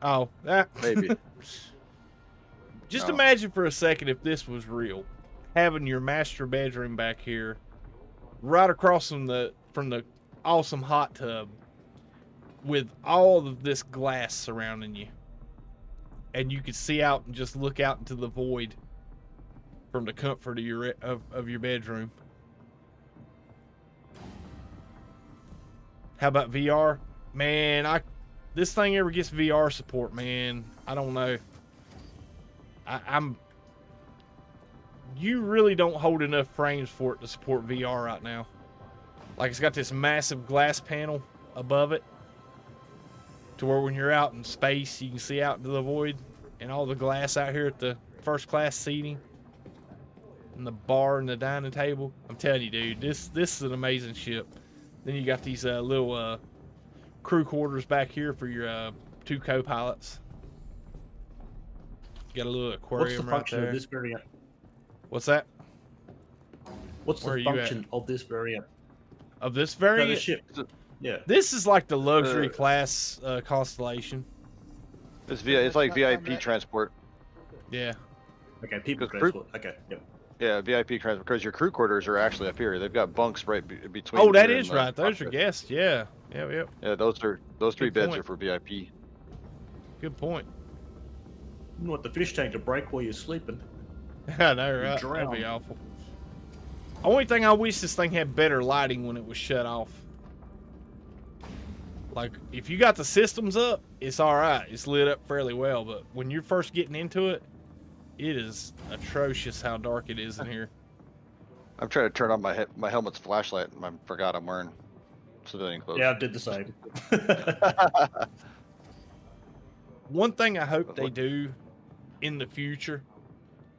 Speaker 1: Oh,
Speaker 6: Maybe.
Speaker 1: Just
Speaker 6: No.
Speaker 1: imagine for a second if this was real. Having your master bedroom back here, right across from the awesome hot tub, with all of this glass surrounding you, and you could see out and just look out into the void from the comfort of your bedroom. How about VR? Man, this thing ever gets VR support, man, I don't know. You really don't hold enough frames for it to support VR right now. Like, it's got this massive glass panel above it to where when you're out in space, you can see out into the void, and all the glass out here at the first class seating and the bar and the dining table. I'm telling you, dude, this is an amazing ship. Then you got these little crew quarters back here for your 2 co-pilots. Got a little
Speaker 5: What's
Speaker 1: aquarium
Speaker 5: the
Speaker 1: right
Speaker 5: function
Speaker 1: there.
Speaker 5: of this variant?
Speaker 1: What's that?
Speaker 5: What's
Speaker 1: Where are
Speaker 5: the
Speaker 1: you at?
Speaker 5: function of this variant?
Speaker 1: Of this
Speaker 5: No,
Speaker 1: variant?
Speaker 5: the ship. Yeah.
Speaker 1: This is like the luxury class Constellation.
Speaker 6: It's like VIP transport.
Speaker 1: Yeah.
Speaker 5: Okay, people
Speaker 6: Because
Speaker 5: transport. Okay, yep.
Speaker 6: Yeah, VIP transport, because your crew quarters are actually up here. They've got bunks right between.
Speaker 1: Oh, that
Speaker 6: here
Speaker 1: is
Speaker 6: and the
Speaker 1: right. Those are
Speaker 6: cockpit.
Speaker 1: guests. Yeah. Yep.
Speaker 6: Yeah, those 3
Speaker 1: Good
Speaker 6: beds
Speaker 1: point.
Speaker 6: are for VIP.
Speaker 1: Good point.
Speaker 5: You want the fish tank to break while you're sleeping.
Speaker 1: I know, right? That'd
Speaker 5: drown.
Speaker 1: be awful. Only thing I wish this thing had better lighting when it was shut off. Like, if you got the systems up, it's alright. It's lit up fairly well, but when you're first getting into it, it is atrocious how dark it is in here.
Speaker 6: I'm trying to turn on my helmet's flashlight, and I forgot I'm wearing. civilian clothes.
Speaker 5: Yeah, I did the same.
Speaker 1: One thing I hope they do in the future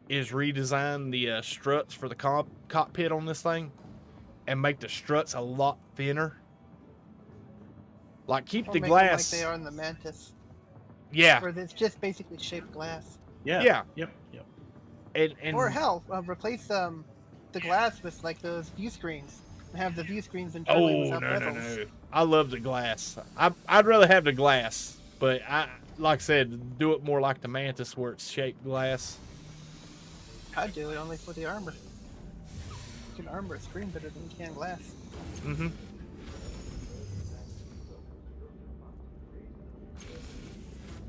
Speaker 1: is redesign the struts for the cockpit on this thing and make the struts a lot thinner. Like keep
Speaker 4: Or
Speaker 1: the
Speaker 4: make
Speaker 1: glass.
Speaker 4: them like they are in the Mantis.
Speaker 1: Yeah.
Speaker 4: Where it's just basically shaped glass.
Speaker 5: Yeah.
Speaker 1: Yeah.
Speaker 5: Yep.
Speaker 1: And
Speaker 4: or hell, replace the glass with like those view screens. Have the view screens and
Speaker 1: no. I love the glass. I'd rather have the glass, but like I said, do it more like the Mantis where it's shaped glass.
Speaker 4: I'd do it only for the armor. You can armor a screen better than you can glass.
Speaker 1: Mm-hmm.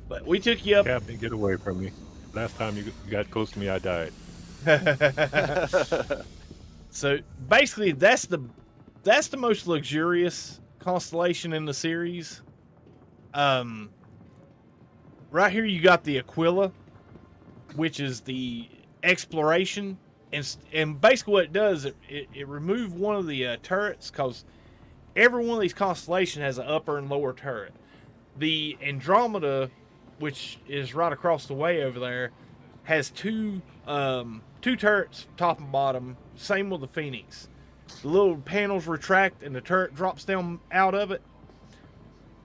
Speaker 1: But we took you up.
Speaker 3: Captain, get away from me. Last time you got close to me, I died.
Speaker 1: So basically, that's the most luxurious constellation in the series. Right here, you got the Aquila, which is the exploration, and basically what it does, it removes one of the turrets, because every one of these constellations has an upper and lower turret. The Andromeda, which is right across the way over there, has two turrets, top and bottom. Same with the Phoenix. The little panels retract and the turret drops down out of it.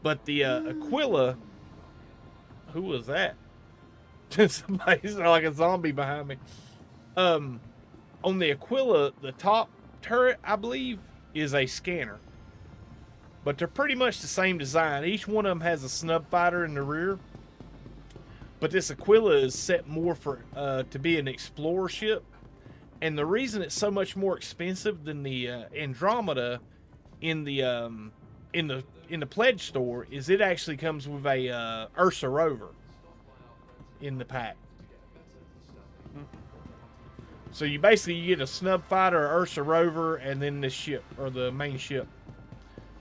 Speaker 1: But the Aquila, who was that? Somebody's like a zombie behind me. On the Aquila, the top turret, I believe, is a scanner. But they're pretty much the same design. Each one of them has a snub fighter in the rear. But this Aquila is set more for to be an explorer ship. And the reason it's so much more expensive than the Andromeda in the pledge store is it actually comes with a Ursa rover in the pack. So you basically get a snub fighter, Ursa rover, and then this ship, or the main ship.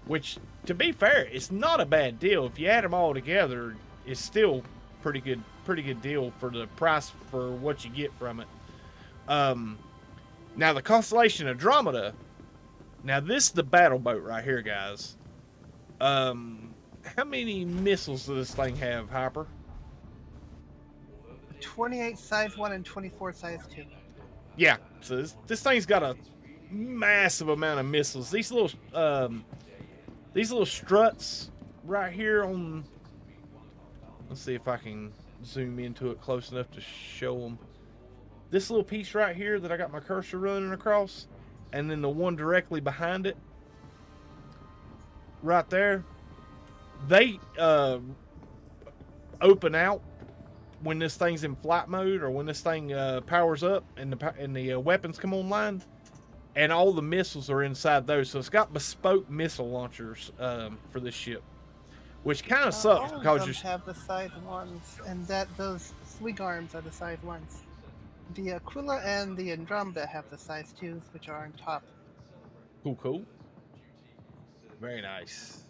Speaker 1: Which, to be fair, it's not a bad deal. If you add them all together, it's still pretty good deal for the price for what you get from it. Now the Constellation Andromeda. Now this is the battle boat right here, guys. How many missiles does this thing have, Hyper?
Speaker 4: 28 size 1 and 24 size 2.
Speaker 1: Yeah, so this thing's got a massive amount of missiles. These little struts right here on. Let's see if I can zoom into it close enough to show them. This little piece right here that I got my cursor running across, and then the one directly behind it, right there, they open out when this thing's in flight mode, or when this thing powers up and the weapons come online, and all the missiles are inside those. So it's got bespoke missile launchers for this ship, which kind of sucks
Speaker 4: All
Speaker 1: because
Speaker 4: of
Speaker 1: you
Speaker 4: them have the size 1s, and those swing arms are the size 1s. The Aquila and the Andromeda have the size 2s, which are on top.
Speaker 1: Cool. Very nice.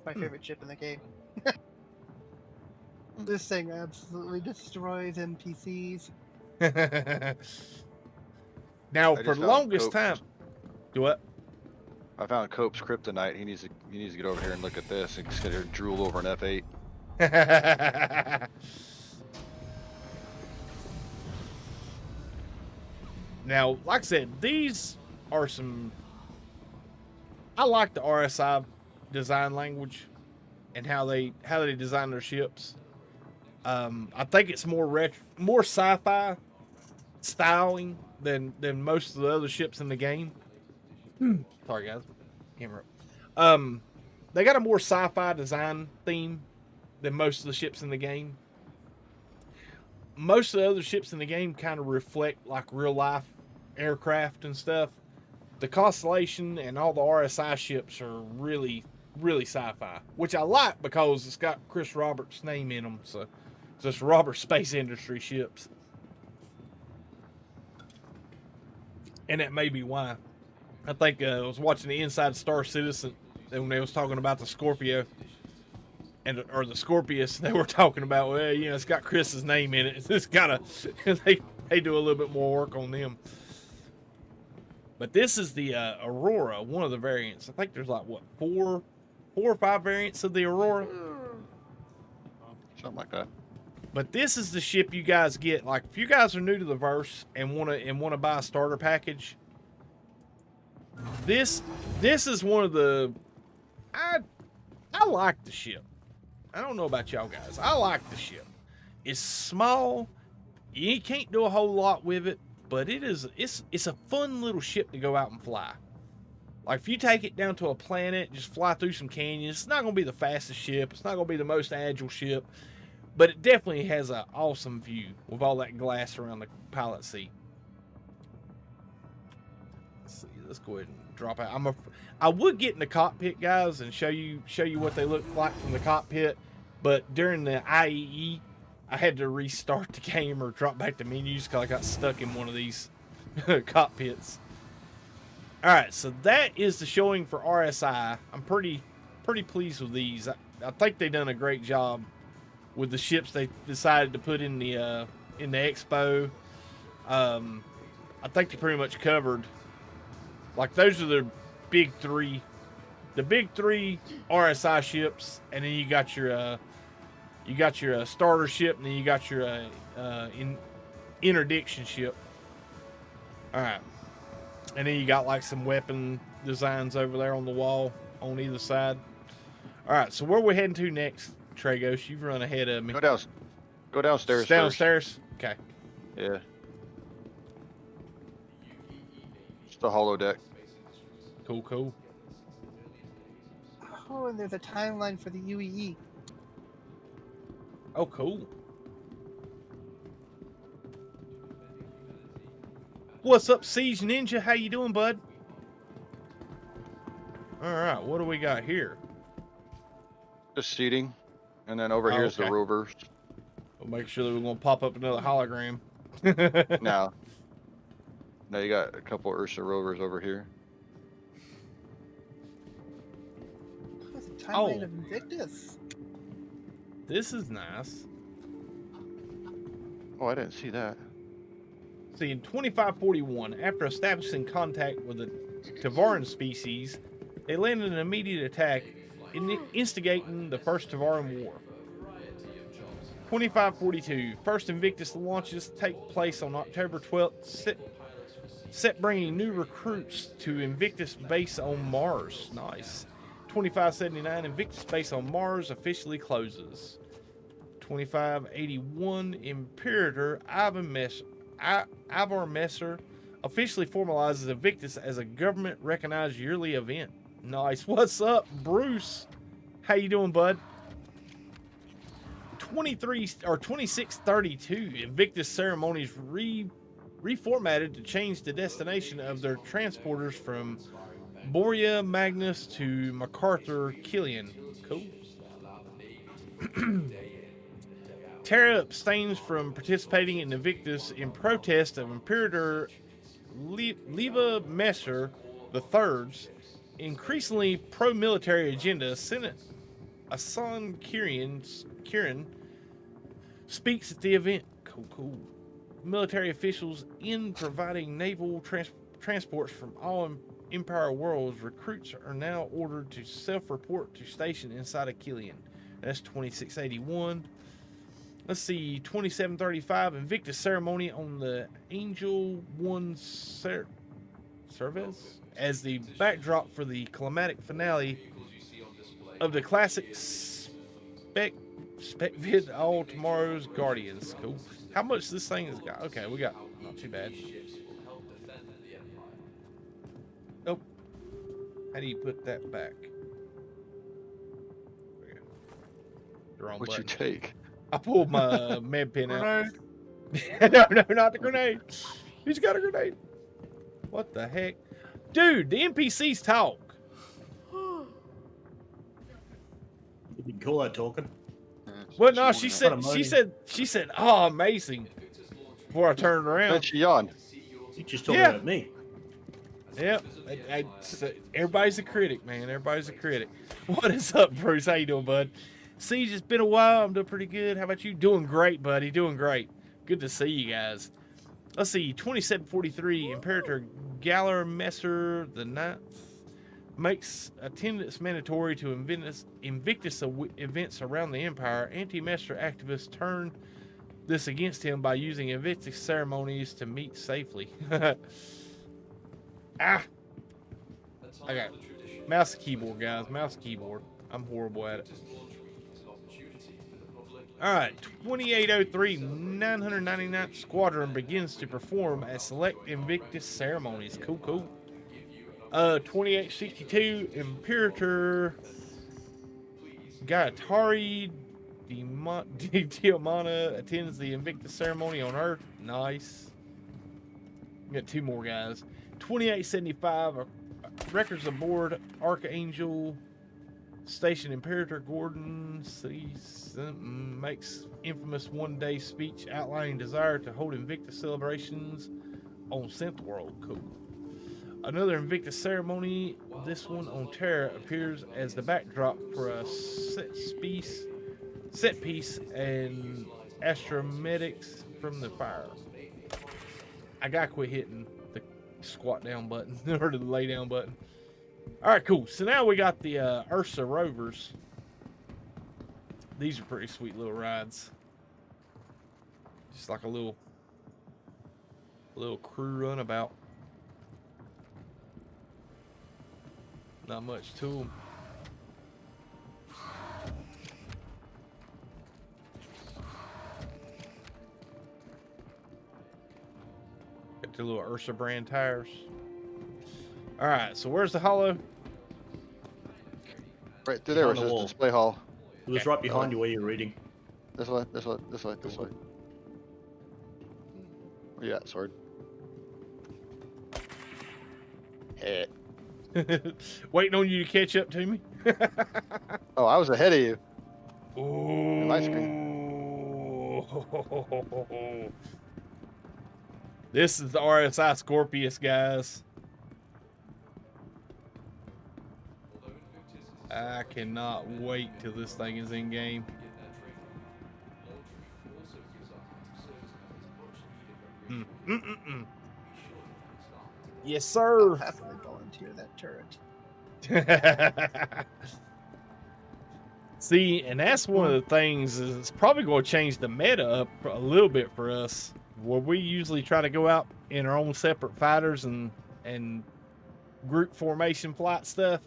Speaker 4: My favorite ship in the game. This thing absolutely destroys NPCs.
Speaker 1: Now,
Speaker 6: I
Speaker 1: for
Speaker 6: just
Speaker 1: the
Speaker 6: found
Speaker 1: longest time,
Speaker 6: Cope's-
Speaker 1: do what?
Speaker 6: I found Cope's kryptonite. He needs to get over here and look at this and just get here and drool over an F8.
Speaker 1: Now, like I said, these are some. I like the RSI design language and how they design their ships. I think it's more sci-fi styling than most of the other ships in the game. Sorry, guys. Camera up. They got a more sci-fi design theme than most of the ships in the game. Most of the other ships in the game kind of reflect like real life aircraft and stuff. The Constellation and all the RSI ships are really, really sci-fi, which I like because it's got Chris Roberts' name in them. So it's just Roberts Space Industry ships. And that may be why. I think I was watching the Inside Star Citizen and when they was talking about the Scorpio or the Scorpius, they were talking about, well, you know, it's got Chris's name in it. It's got they do a little bit more work on them. But this is the Aurora, one of the variants. I think there's like, what, four or five variants of the Aurora?
Speaker 6: Something like that.
Speaker 1: But this is the ship you guys get. Like, if you guys are new to the verse and wanna buy a starter package, this is one of the. I like the ship. I don't know about y'all guys. I like the ship. It's small. You can't do a whole lot with it, but it's a fun little ship to go out and fly. Like, if you take it down to a planet, just fly through some canyons, it's not going to be the fastest ship. It's not going to be the most agile ship, but it definitely has an awesome view with all that glass around the pilot seat. Let's see. Let's go ahead and drop out. I would get in the cockpit, guys, and show you what they look like from the cockpit, but during the IEE, I had to restart the game or drop back the menus because I got stuck in one of these cockpits. All right, so that is the showing for RSI. I'm pretty pleased with these. I think they've done a great job with the ships they decided to put in the expo. I think they pretty much covered. Like, those are the big three RSI ships, and then you got your starter ship, and then you got your interdiction ship. All right. And then you got like some weapon designs over there on the wall on either side. All right, so where we heading to next, Tragos? You've run ahead of me.
Speaker 6: Go downstairs.
Speaker 1: Downstairs? Okay.
Speaker 6: Yeah. It's the hollow deck.
Speaker 1: Cool.
Speaker 4: Oh, and there's a timeline for the UEE.
Speaker 1: Oh, cool. What's up, Siege Ninja? How you doing, bud? All right, what do we got here?
Speaker 6: Just seating, and then over here's the rovers.
Speaker 1: We'll make sure that we're gonna pop up another hologram.
Speaker 6: Now you got a couple Ursa rovers over here.
Speaker 4: There's a timeline of Invictus.
Speaker 1: This is nice.
Speaker 6: Oh, I didn't see that.
Speaker 1: See, in 2541, after establishing contact with the Tavaran species, they landed an immediate attack, instigating the First Tavaran War. 2542, first Invictus launches take place on October 12th, set bringing new recruits to Invictus base on Mars. Nice. 2579, Invictus base on Mars officially closes. 2581, Imperator Ivar Messer officially formalizes Invictus as a government-recognized yearly event. Nice. What's up, Bruce? How you doing, bud? 2632, Invictus ceremonies reformatted to change the destination of their transporters from Borea Magnus to MacArthur Killian. Cool. Terra abstains from participating in Invictus in protest of Imperator Leva Messer III's increasingly pro-military agenda. Senate Asan Kirin speaks at the event. Cool. Military officials in providing naval transports from all Empire worlds. Recruits are now ordered to self-report to station inside of Killian. That's 2681. Let's see, 2735, Invictus ceremony on the Angel 1 Cervez as the backdrop for the climatic finale of the classic Specvid All Tomorrow's Guardians. Cool. How much this thing has got? Okay, we got not too bad. Oh, how do you put that back? Wrong
Speaker 6: What'd you
Speaker 1: button.
Speaker 6: take?
Speaker 1: I pulled my med pin out. No, not the grenade. He's got a grenade. What the heck? Dude, the NPCs talk.
Speaker 5: You can call that talking.
Speaker 1: Well, no, she said, oh, amazing. Before I turned around.
Speaker 6: Then she yawned.
Speaker 5: You just talking about me.
Speaker 1: Yep. Everybody's a critic, man. Everybody's a critic. What is up, Bruce? How you doing, bud? Siege, it's been a while. I'm doing pretty good. How about you? Doing great, buddy. Doing great. Good to see you guys. let's see, 2743, Imperator Gallermesser the Ninth makes attendance mandatory to Invictus events around the Empire. Anti-Master activists turn this against him by using Invictus ceremonies to meet safely. Ah! Okay. Mouse and keyboard, guys. Mouse and keyboard. I'm horrible at it. Alright, 2803, 999th Squadron begins to perform at select Invictus ceremonies. Cool, cool. 2862, Imperator Gaetari Diamana attends the Invictus ceremony on Earth. Nice. We got two more guys. 2875, records aboard Archangel Station. Imperator Gordon makes infamous one-day speech outlining desire to hold Invictus celebrations on Synth World. Cool. Another Invictus ceremony, this one on Terra, appears as the backdrop for a set piece and astromedics from the fire. I gotta quit hitting the squat down button or the lay down button. All right, cool. So now we got the Ursa Rovers. These are pretty sweet little rides. Just like a little crew runabout. Not much to them. Got the little Ursa brand tires. All right, so where's the hollow?
Speaker 2: Right through there was the display hall.
Speaker 5: It was right behind you where you're reading.
Speaker 2: This way, this way, this way, this way. Where you at, sword? Hey.
Speaker 1: Waiting on you to catch up to me.
Speaker 2: Oh, I was ahead of you.
Speaker 1: Ooh.
Speaker 2: My screen.
Speaker 1: This is the RSI Scorpius, guys. I cannot wait till this thing is in game. Yes, sir.
Speaker 4: I'll happily volunteer that turret.
Speaker 1: See, and that's one of the things is it's probably going to change the meta up a little bit for us. Where we usually try to go out in our own separate fighters and group formation flight stuff.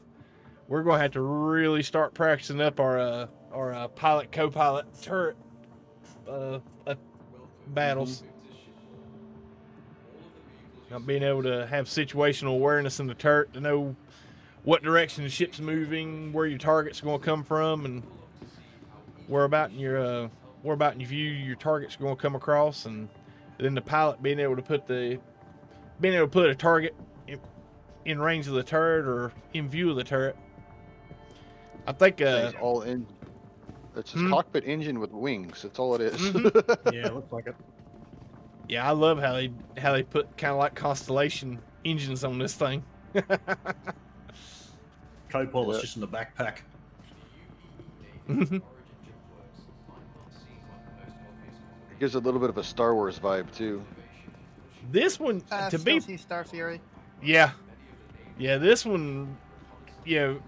Speaker 1: We're going to have to really start practicing up our pilot co-pilot turret battles. Not being able to have situational awareness in the turret to know what direction the ship's moving, where your target's going to come from, and where about in your view your target's going to come across, and then the pilot being able to put a target in range of the turret or in view of the turret. I think
Speaker 2: it's all in. It's a cockpit engine with wings. That's all it is.
Speaker 5: Yeah, it looks like it.
Speaker 1: Yeah, I love how they put kind of like Constellation engines on this thing.
Speaker 5: Co-pilot's just in the backpack.
Speaker 2: It gives a little bit of a Star Wars vibe too.
Speaker 1: This one to be
Speaker 4: Star Fury.
Speaker 1: Yeah, this one, I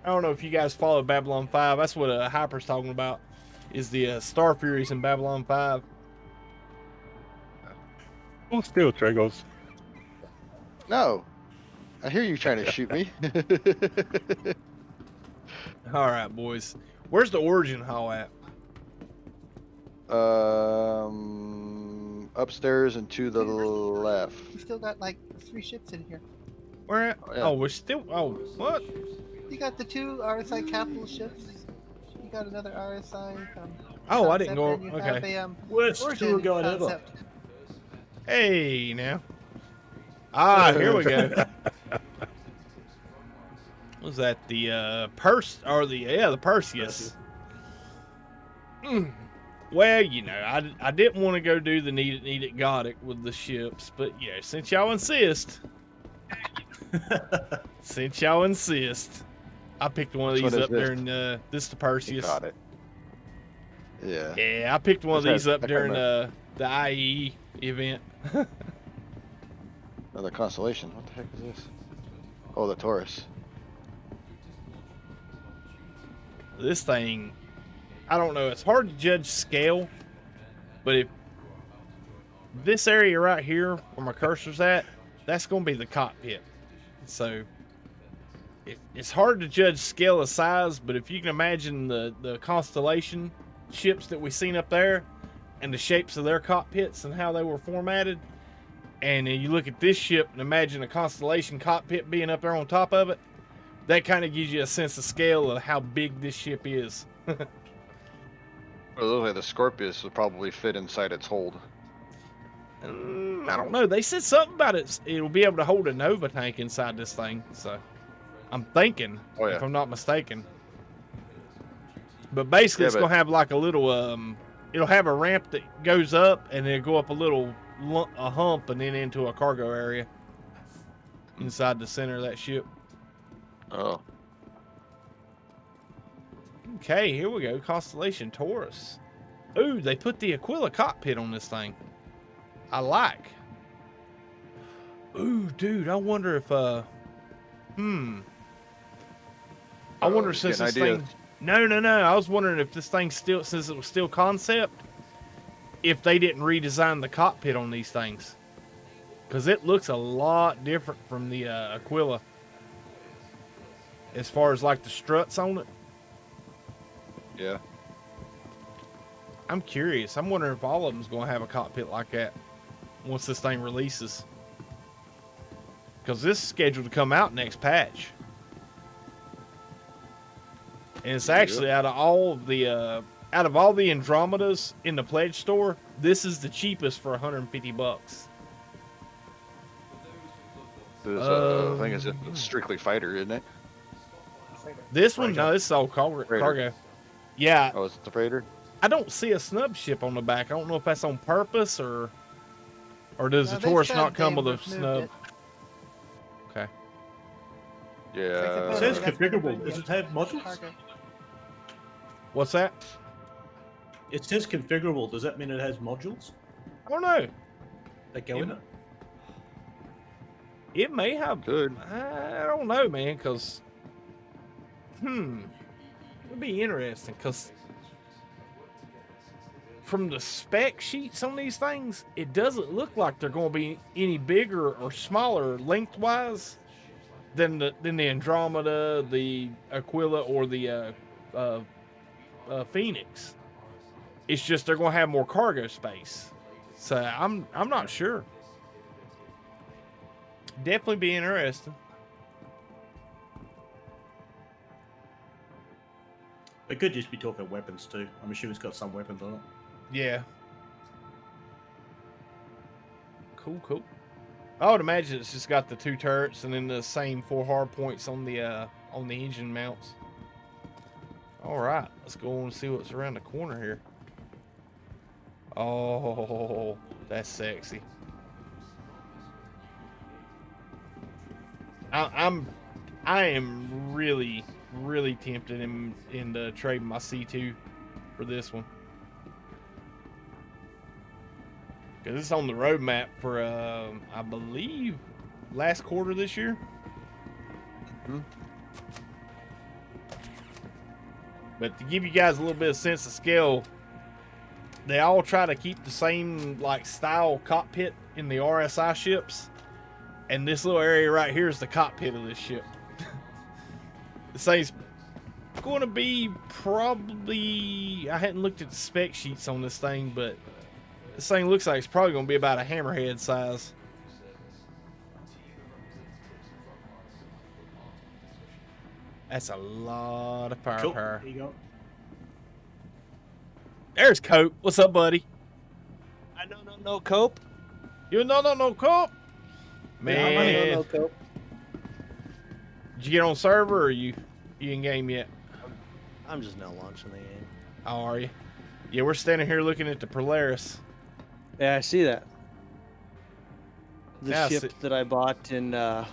Speaker 1: don't know if you guys follow Babylon 5. That's what Hyper's talking about, is the Star Furies in Babylon 5.
Speaker 3: Hold still, Tragos.
Speaker 2: No. I hear you trying to shoot me.
Speaker 1: All right, boys. Where's the origin hall at?
Speaker 2: Upstairs and to the left.
Speaker 4: We still got like 3 ships in here.
Speaker 1: Where at?
Speaker 2: Oh, yeah.
Speaker 1: Oh, we're still... Oh, what?
Speaker 4: You got the 2 RSI capital ships. You got another RSI.
Speaker 1: Oh, I didn't go...
Speaker 4: and you
Speaker 1: Okay.
Speaker 4: have a,
Speaker 5: Worst
Speaker 4: origin
Speaker 5: tour guide ever.
Speaker 4: concept.
Speaker 1: Hey, now. Ah, here we go. Was that the the Perseus? Well, I didn't want to go do the need it got it with the ships, but since y'all insist, I picked one of these up during this is the Perseus.
Speaker 2: Got it. Yeah.
Speaker 1: Yeah, I picked one of these up during the IE event.
Speaker 6: Another Constellation. What the heck is this? Oh, the Taurus.
Speaker 1: This thing, I don't know. It's hard to judge scale, but if this area right here where my cursor's at, that's going to be the cockpit. So it's hard to judge scale of size, but if you can imagine the Constellation ships that we've seen up there and the shapes of their cockpits and how they were formatted, and then you look at this ship and imagine a Constellation cockpit being up there on top of it, that kind of gives you a sense of scale of how big this ship is.
Speaker 6: Well, it looks like the Scorpius will probably fit inside its hold.
Speaker 1: I don't know. They said something about it'll be able to hold a Nova tank inside this thing. So I'm thinking, if I'm not mistaken. But basically, it's going to have like a little, it'll have a ramp that goes up and then go up a hump and then into a cargo area inside the center of that ship.
Speaker 6: Oh.
Speaker 1: Okay, here we go. Constellation Taurus. Ooh, they put the Aquila cockpit on this thing. I like. Ooh, dude, I wonder if, I wonder since this thing... No. I was wondering if this thing still, since it was still concept, if they didn't redesign the cockpit on these things. Because it looks a lot different from the Aquila. As far as like the struts on it.
Speaker 6: Yeah.
Speaker 1: I'm curious. I'm wondering if all of them's going to have a cockpit like that once this thing releases. Because this is scheduled to come out next patch. And it's actually out of all the Andromedas in the pledge store, this is the cheapest for $150.
Speaker 6: I think it's strictly fighter, isn't it?
Speaker 1: This one, no, this is all cargo. Yeah.
Speaker 6: Oh, it's the freighter?
Speaker 1: I don't see a snub ship on the back. I don't know if that's on purpose or does the Taurus not come with a snub? Okay.
Speaker 6: Yeah.
Speaker 5: It says configurable. Does it have modules?
Speaker 1: What's that?
Speaker 5: It says configurable. Does that mean it has modules?
Speaker 1: I don't know.
Speaker 5: They go in it?
Speaker 1: It may have.
Speaker 6: Good.
Speaker 1: I don't know, man, because... It'd be interesting, because... From the spec sheets on these things, it doesn't look like they're going to be any bigger or smaller lengthwise than the Andromeda, the Aquila, or the Phoenix. It's just they're going to have more cargo space. So I'm not sure. Definitely be interesting.
Speaker 5: It could just be talking weapons too. I'm assuming it's got some weapons on it.
Speaker 1: Yeah. Cool. I would imagine it's just got the 2 turrets and then the same 4 hard points on the engine mounts. All right, let's go and see what's around the corner here. Oh, that's sexy. I am really tempted in trading my C2 for this one. Because it's on the roadmap for, I believe, last quarter this year. But to give you guys a little bit of sense of scale, they all try to keep the same like style cockpit in the RSI ships. And this little area right here is the cockpit of this ship. This thing's going to be probably... I hadn't looked at the spec sheets on this thing, but this thing looks like it's probably going to be about a hammerhead size. That's a lot of firepower.
Speaker 5: There you go.
Speaker 1: There's Cope. What's up, buddy?
Speaker 12: I no Cope.
Speaker 1: You no Cope? Man.
Speaker 12: No Cope.
Speaker 1: Did you get on server or you in game yet?
Speaker 12: I'm just now launching the game.
Speaker 1: Oh, are you? Yeah, we're standing here looking at the Polaris.
Speaker 12: Yeah, I see that. The ship that I bought in, what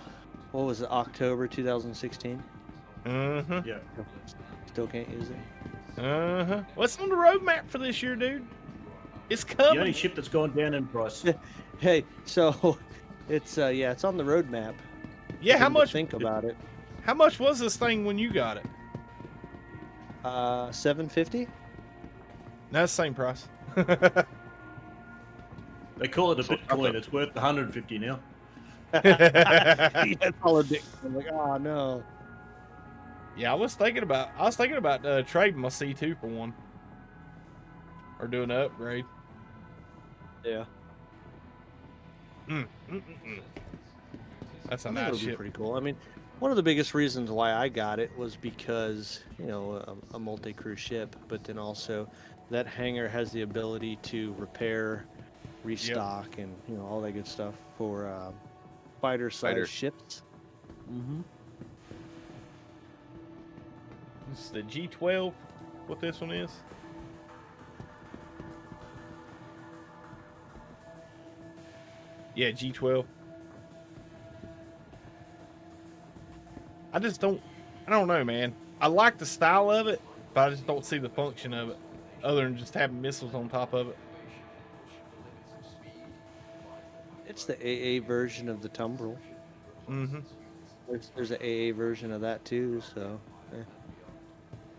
Speaker 12: was it, October 2016?
Speaker 5: Yeah.
Speaker 12: Still can't use it.
Speaker 1: What's on the roadmap for this year, dude? It's
Speaker 5: The
Speaker 1: coming.
Speaker 5: only ship that's gone down in price.
Speaker 12: Hey, so it's it's on the roadmap.
Speaker 1: Yeah, how
Speaker 12: Something to
Speaker 1: much?
Speaker 12: Think about it.
Speaker 1: How much was this thing when you got it?
Speaker 12: $750.
Speaker 1: No, it's the same price.
Speaker 5: They call it a Bitcoin. It's worth 150 now.
Speaker 12: That's all a dick. I'm like, oh no.
Speaker 1: Yeah, I was thinking about trading my C2 for one, or doing an upgrade.
Speaker 12: Yeah.
Speaker 1: That's a
Speaker 12: I think
Speaker 1: nice
Speaker 12: it'll be
Speaker 1: ship.
Speaker 12: pretty cool. I mean, one of the biggest reasons why I got it was because, a multi-crew ship, but then also that hangar has the ability to repair, restock, and, all that good stuff for fighter-sized ships. Mm-hmm.
Speaker 1: This is the G12, what this one is. Yeah, G12. I don't know, man. I like the style of it, but I just don't see the function of it, other than just having missiles on top of it.
Speaker 12: It's the AA version of the Tumbril.
Speaker 1: Mm-hmm.
Speaker 12: There's an AA version of that too, so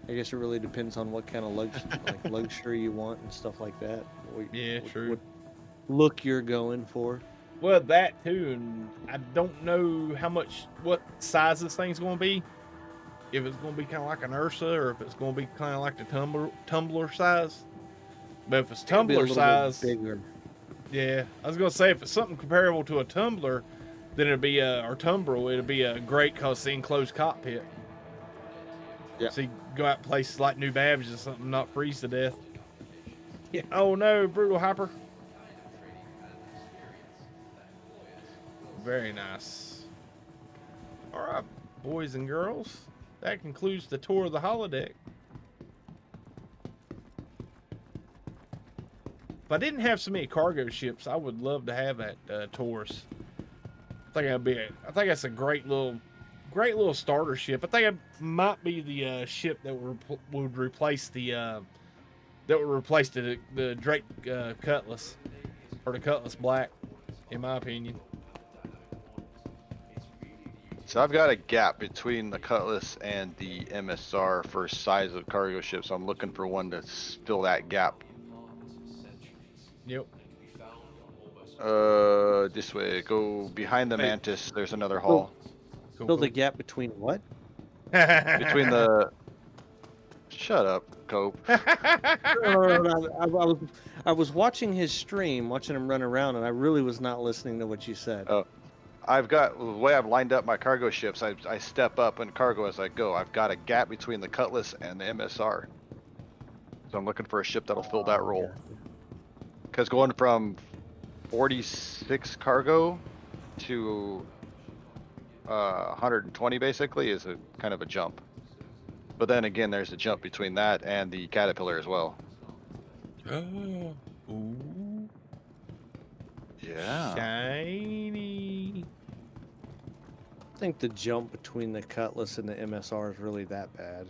Speaker 12: I guess it really depends on what kind of luxury you want and stuff like that.
Speaker 1: True.
Speaker 12: What look you're going for.
Speaker 1: Well, that too, and I don't know what size this thing's going to be. If it's going to be kind of like an Ursa, or if it's going to be kind of like the tumbler size. But if it's tumbler size,
Speaker 12: bigger.
Speaker 1: Yeah, I was going to say if it's something comparable to a tumbler, then it'd be or Tumbril, it'd be great because it's the enclosed cockpit.
Speaker 12: Yeah.
Speaker 1: So you go out places like New Babbage or something, not freeze to death. Yeah. Oh no, brutal hyper. Very nice. All right, boys and girls, that concludes the tour of the holodeck. If I didn't have so many cargo ships, I would love to have that Taurus. I think that's a great little starter ship. I think it might be the ship that would replace the Drake Cutlass, or the Cutlass Black, in my opinion.
Speaker 6: So I've got a gap between the Cutlass and the MSR for size of cargo ship, so I'm looking for one to fill that gap.
Speaker 1: Yep.
Speaker 6: This way. Go behind the Mantis. There's another hull.
Speaker 12: Fill the gap between what?
Speaker 6: Between the. Shut up, Cope.
Speaker 12: No, I was watching his stream, watching him run around, and I really was not listening to what you said.
Speaker 6: Oh, the way I've lined up my cargo ships, I step up in cargo as I go. I've got a gap between the Cutlass and the MSR. So I'm looking for a ship that'll fill that role. Because going from 46 cargo to 120 basically is a kind of a jump. But then again, there's a jump between that and the Caterpillar as well.
Speaker 1: Oh, ooh.
Speaker 6: Yeah.
Speaker 1: Shiny.
Speaker 12: I think the jump between the Cutlass and the MSR is really that bad.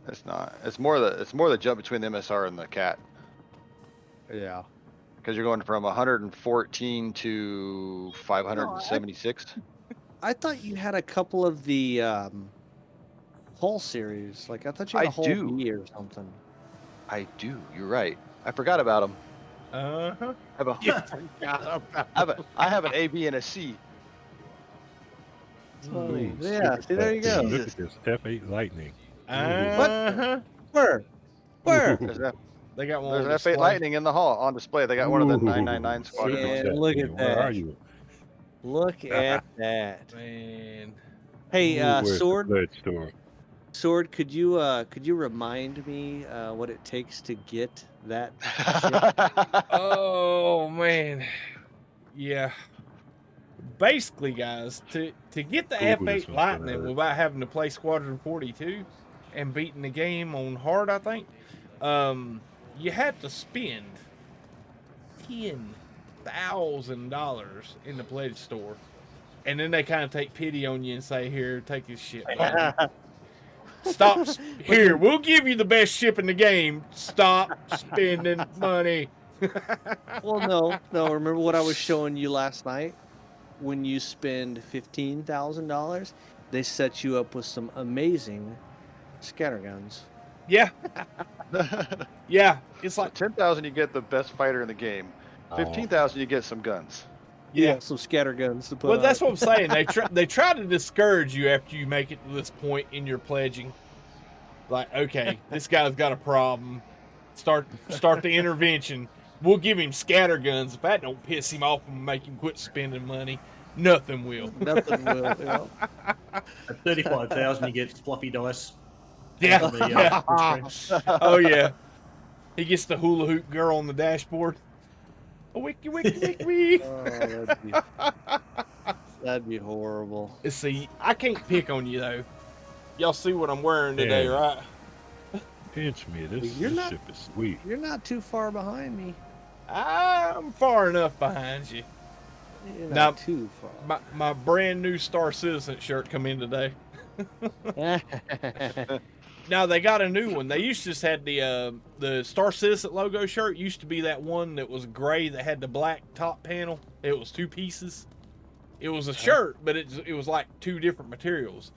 Speaker 6: It's not. It's more the jump between the MSR and the Cat.
Speaker 12: Yeah.
Speaker 6: Because you're going from 114 to 576.
Speaker 12: I thought you had a couple of the hull series. Like I thought you had a hull B or something.
Speaker 6: I do. You're right. I forgot about them.
Speaker 1: Uh-huh.
Speaker 6: I have an A, B, and a C.
Speaker 12: Oh, yeah. See, there you go.
Speaker 3: Look at this F8 Lightning.
Speaker 1: Uh-huh.
Speaker 12: Where?
Speaker 1: They got one.
Speaker 6: There's an F8 Lightning in the hall on display. They got one of the 999 squadron.
Speaker 12: Yeah, look at
Speaker 3: Where
Speaker 12: that.
Speaker 3: are you?
Speaker 12: Look at that.
Speaker 1: Man.
Speaker 12: Hey,
Speaker 3: Where's
Speaker 12: Sword.
Speaker 3: the blood store?
Speaker 12: Sword, could you remind me what it takes to get that ship?
Speaker 1: Oh man. Yeah. Basically, guys, to get the
Speaker 3: Google this
Speaker 1: F8
Speaker 3: one
Speaker 1: Lightning
Speaker 3: first.
Speaker 1: without having to play Squadron 42 and beating the game on hard, I think, you had to spend $10,000 in the pledge store, and then they kind of take pity on you and say, "Here, take this shit. Stop. Here, we'll give you the best ship in the game. Stop spending money."
Speaker 12: Well, no. Remember what I was showing you last night? When you spend $15,000, they set you up with some amazing scatterguns.
Speaker 1: Yeah, yeah. It's
Speaker 6: So
Speaker 1: like
Speaker 6: 10,000, you get the best fighter in the game.
Speaker 3: Oh.
Speaker 6: 15,000, you get some guns.
Speaker 1: yeah.
Speaker 12: Some scatterguns to put.
Speaker 1: Well,
Speaker 12: on
Speaker 1: that's
Speaker 12: it.
Speaker 1: what I'm saying. They try to discourage you after you make it to this point in your pledging. Like, okay, this guy's got a problem. Start the intervention. We'll give him scatterguns. If that don't piss him off and make him quit spending money, nothing will.
Speaker 12: Nothing will. Yeah.
Speaker 5: At 35,000, you get fluffy dice.
Speaker 1: Yeah.
Speaker 5: on the,
Speaker 1: Yeah.
Speaker 5: screen.
Speaker 1: Oh yeah. He gets the hula hoop girl on the dashboard. A wiki wiki wiki wiki.
Speaker 12: Oh, that'd be horrible.
Speaker 1: See, I can't pick on you though. Y'all see what I'm wearing today,
Speaker 3: Yeah.
Speaker 1: right?
Speaker 3: Pinch me. This
Speaker 12: You're not-
Speaker 3: ship is sweet.
Speaker 12: You're not too far behind me.
Speaker 1: I'm far enough behind you.
Speaker 12: You're
Speaker 1: Now-
Speaker 12: not too far.
Speaker 1: My brand new Star Citizen shirt come in today. Now they got a new one. They used to just had the Star Citizen logo shirt. Used to be that one that was gray that had the black top panel. It was 2 pieces. It was a shirt, but it was like 2 different materials.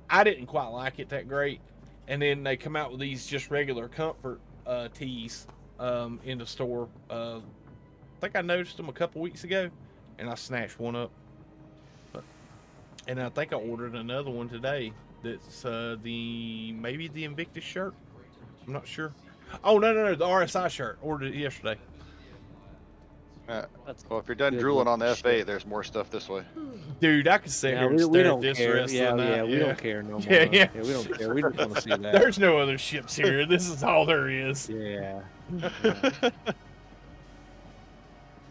Speaker 1: I didn't quite like it that great. And then they come out with these just regular comfort tees in the store. I think I noticed them a couple weeks ago, and I snatched one up. And I think I ordered another one today. That's maybe the Invictus shirt. I'm not sure. Oh no, the RSI shirt. Ordered it yesterday.
Speaker 6: Well, if you're done
Speaker 12: good
Speaker 6: drooling on the
Speaker 12: looking
Speaker 6: F8, there's more stuff this way.
Speaker 1: Dude, I could sit
Speaker 12: Yeah,
Speaker 1: here and
Speaker 12: we
Speaker 1: stare at
Speaker 12: don't
Speaker 1: this
Speaker 12: care.
Speaker 1: rest
Speaker 12: Yeah,
Speaker 1: of the night.
Speaker 12: yeah, we don't care no more.
Speaker 1: Yeah.
Speaker 12: We don't care. We just want to see that.
Speaker 1: There's no other ships here. This is all there is.
Speaker 12: Yeah.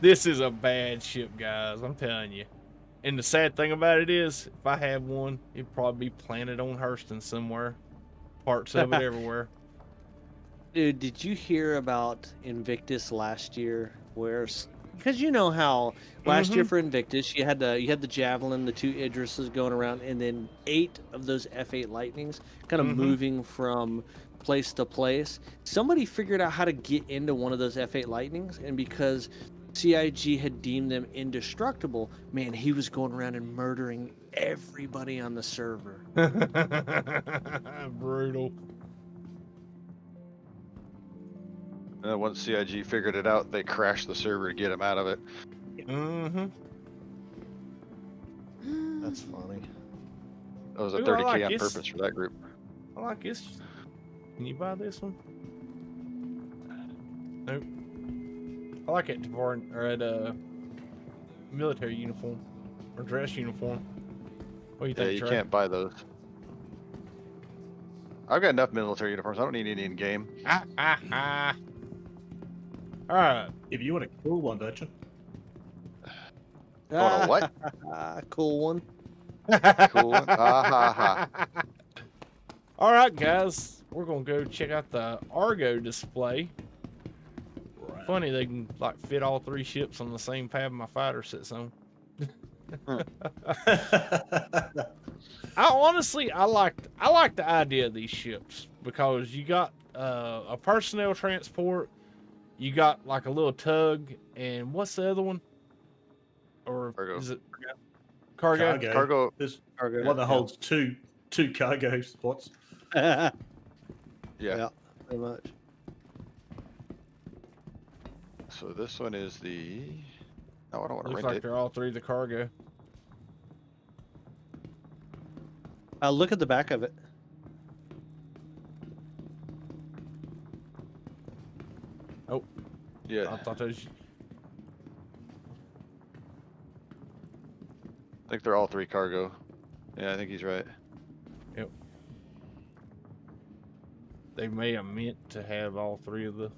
Speaker 1: This is a bad ship, guys. I'm telling you. And the sad thing about it is, if I had one, it'd probably be planted on Hurston somewhere. Parts of it everywhere.
Speaker 12: Dude, did you hear about Invictus last year? Because you know how last year for Invictus you had the Javelin, the 2 Idrises going around, and then 8 of those F8 Lightnings kind of moving from place to place. Somebody figured out how to get into one of those F8 Lightnings, and because CIG had deemed them indestructible, man, he was going around and murdering everybody on the server.
Speaker 1: Brutal.
Speaker 6: And then once CIG figured it out, they crashed the server to get him out of it.
Speaker 12: That's funny.
Speaker 6: That was a
Speaker 1: Ooh, I
Speaker 6: 30K
Speaker 1: like
Speaker 6: on
Speaker 1: this.
Speaker 6: purpose for that group.
Speaker 1: I like this. Can you buy this one? Nope. I like it at a military uniform or dress uniform. What do you
Speaker 6: Yeah,
Speaker 1: think,
Speaker 6: you
Speaker 1: Trey?
Speaker 6: can't buy those. I've got enough military uniforms. I don't need any in game.
Speaker 1: All right.
Speaker 5: If you want a cool one, don't you?
Speaker 6: Oh, what?
Speaker 12: Cool one.
Speaker 6: Cool one.
Speaker 1: All right, guys. We're gonna go check out the Argo display. Funny, they can like fit all 3 ships on the same pad my fighter sits on. I like the idea of these ships because you got a personnel transport, you got like a little tug, and what's the other one? Or
Speaker 6: Cargo.
Speaker 1: is it cargo?
Speaker 6: Cargo.
Speaker 5: There's
Speaker 12: Cargo.
Speaker 5: one that holds two cargo spots.
Speaker 6: Yeah.
Speaker 12: Yeah, pretty much.
Speaker 6: So this one is the. No, I don't want to
Speaker 1: Looks
Speaker 6: rent
Speaker 1: like
Speaker 6: it.
Speaker 1: they're all 3 the cargo.
Speaker 12: Look at the back of it.
Speaker 1: Oh,
Speaker 6: Yeah.
Speaker 1: I thought those.
Speaker 6: I think they're all 3 cargo. Yeah, I think he's right.
Speaker 1: Yep. They may have meant to have all 3 of the.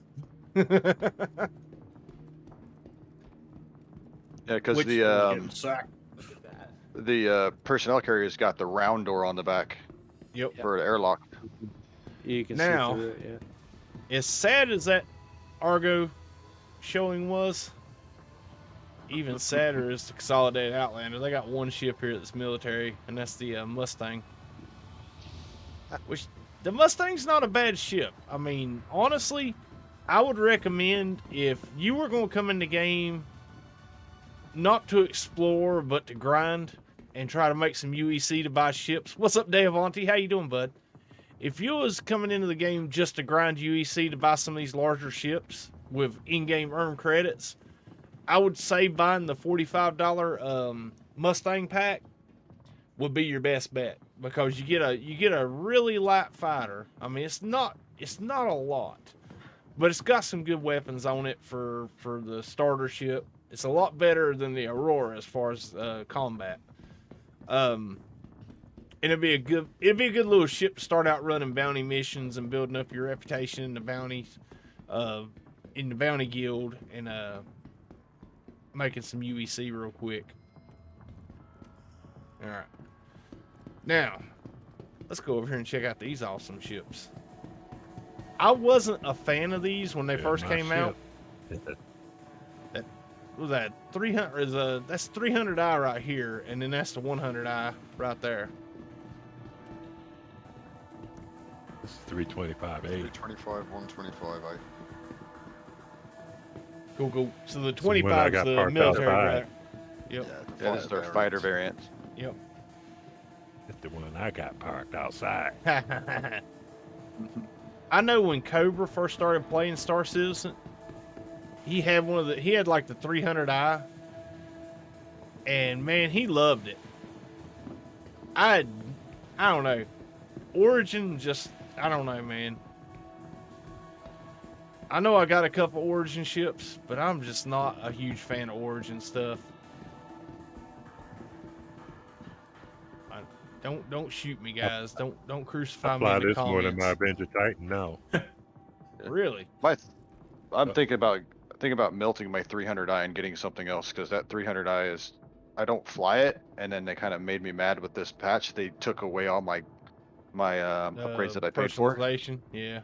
Speaker 6: Yeah, because
Speaker 5: Which
Speaker 6: the
Speaker 5: one's getting sacked?
Speaker 6: personnel carrier's got the round door on the back.
Speaker 1: Yep.
Speaker 6: For the airlock.
Speaker 12: You can
Speaker 1: Now-
Speaker 12: see through it, yeah.
Speaker 1: As sad as that Argo showing was, even sadder is the Consolidated Outlander. They got one ship here that's military, and that's the Mustang. Which, the Mustang's not a bad ship. I mean, honestly, I would recommend if you were going to come in the game not to explore but to grind and try to make some UEC to buy ships. What's up, Dave Avanti? How you doing, bud? If you was coming into the game just to grind UEC to buy some of these larger ships with in-game earned credits, I would say buying the $45 Mustang pack would be your best bet, because you get a really light fighter. I mean, it's not a lot, but it's got some good weapons on it for the starter ship. It's a lot better than the Aurora as far as combat. And it'd be a good little ship to start out running bounty missions and building up your reputation in the bounties, in the bounty guild, and making some UEC real quick. All right, now let's go over here and check out these awesome ships. I wasn't a fan of these when they first came out. That was that 300 that's 300i right here, and then that's the 100i right there.
Speaker 3: This is 325A.
Speaker 2: 325, 125A.
Speaker 1: Go. So the
Speaker 3: So when I
Speaker 1: 25 is
Speaker 3: got
Speaker 1: the
Speaker 3: parked
Speaker 1: military.
Speaker 3: outside.
Speaker 1: Right? Yep.
Speaker 6: Yeah, this is their fighter variants.
Speaker 1: Yep.
Speaker 3: That's the one I got parked outside.
Speaker 1: I know when Cobra first started playing Star Citizen, he had like the 300i, and man, he loved it. I don't know. Origin just, I don't know, man. I know I got a couple Origin ships, but I'm just not a huge fan of Origin stuff. Don't shoot me, guys. Don't crucify me
Speaker 3: Fly
Speaker 1: in the
Speaker 3: this one in
Speaker 1: comments.
Speaker 3: my Avenger Titan. No.
Speaker 1: Really?
Speaker 6: I'm thinking about melting my 300i and getting something else, because that 300i is, I don't fly it, and then they kind of made me mad with this patch. They took away all my upgrades that I paid for.
Speaker 1: Personalization, yeah.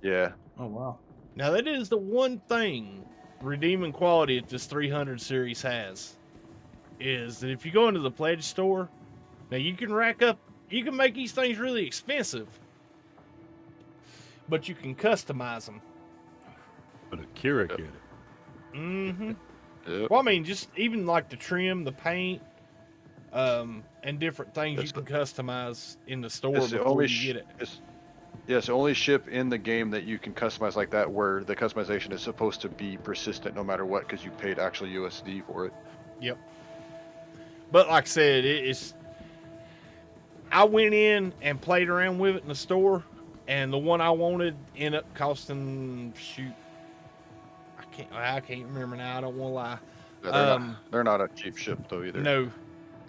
Speaker 6: Yeah.
Speaker 5: Oh wow.
Speaker 1: Now that is the one thing redeeming quality that this 300 series has, is that if you go into the pledge store, now you can make these things really expensive, but you can customize them.
Speaker 3: But a Kira get it.
Speaker 1: Mm-hmm.
Speaker 6: Yep.
Speaker 1: Well, I mean, just even like the trim, the paint, and different things you can customize in the store
Speaker 6: It's the
Speaker 1: before
Speaker 6: only
Speaker 1: you get it.
Speaker 6: It's the only ship in the game that you can customize like that, where the customization is supposed to be persistent no matter what, because you paid actual USD for it.
Speaker 1: Yep. But like I said, I went in and played around with it in the store, and the one I wanted ended up costing, shoot, I can't remember now. I don't want to lie.
Speaker 6: Yeah, they're not a cheap ship though either.
Speaker 1: No,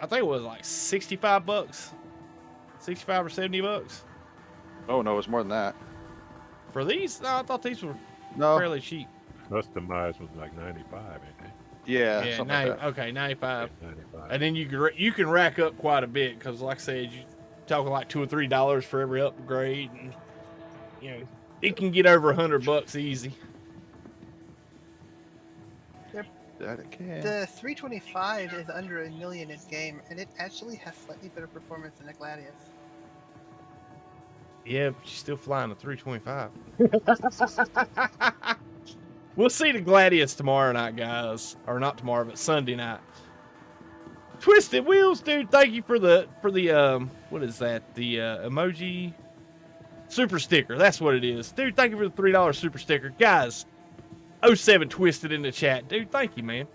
Speaker 1: I think it was like $65, 65 or $70.
Speaker 6: Oh no, it's more than that.
Speaker 1: For these, no, I thought these were
Speaker 6: No.
Speaker 1: fairly cheap.
Speaker 3: Customized was like 95, ain't they?
Speaker 6: Yeah.
Speaker 1: Yeah,
Speaker 6: Something like that.
Speaker 1: okay, 95.
Speaker 3: 95.
Speaker 1: And then you can rack up quite a bit, because like I said, you talking like $2 or $3 for every upgrade, and you know it can get over $100 easy.
Speaker 6: That it can.
Speaker 4: The 325 is under $1 million in game, and it actually has slightly better performance than the Gladius.
Speaker 1: Yeah, but she's still flying a 325. We'll see the Gladius tomorrow night, guys. Or not tomorrow, but Sunday night. Twisted Wheels, dude, thank you for the what is that? The emoji super sticker. That's what it is. Dude, thank you for the $3 super sticker. Guys, 07 Twisted in the chat. Dude, thank you, man.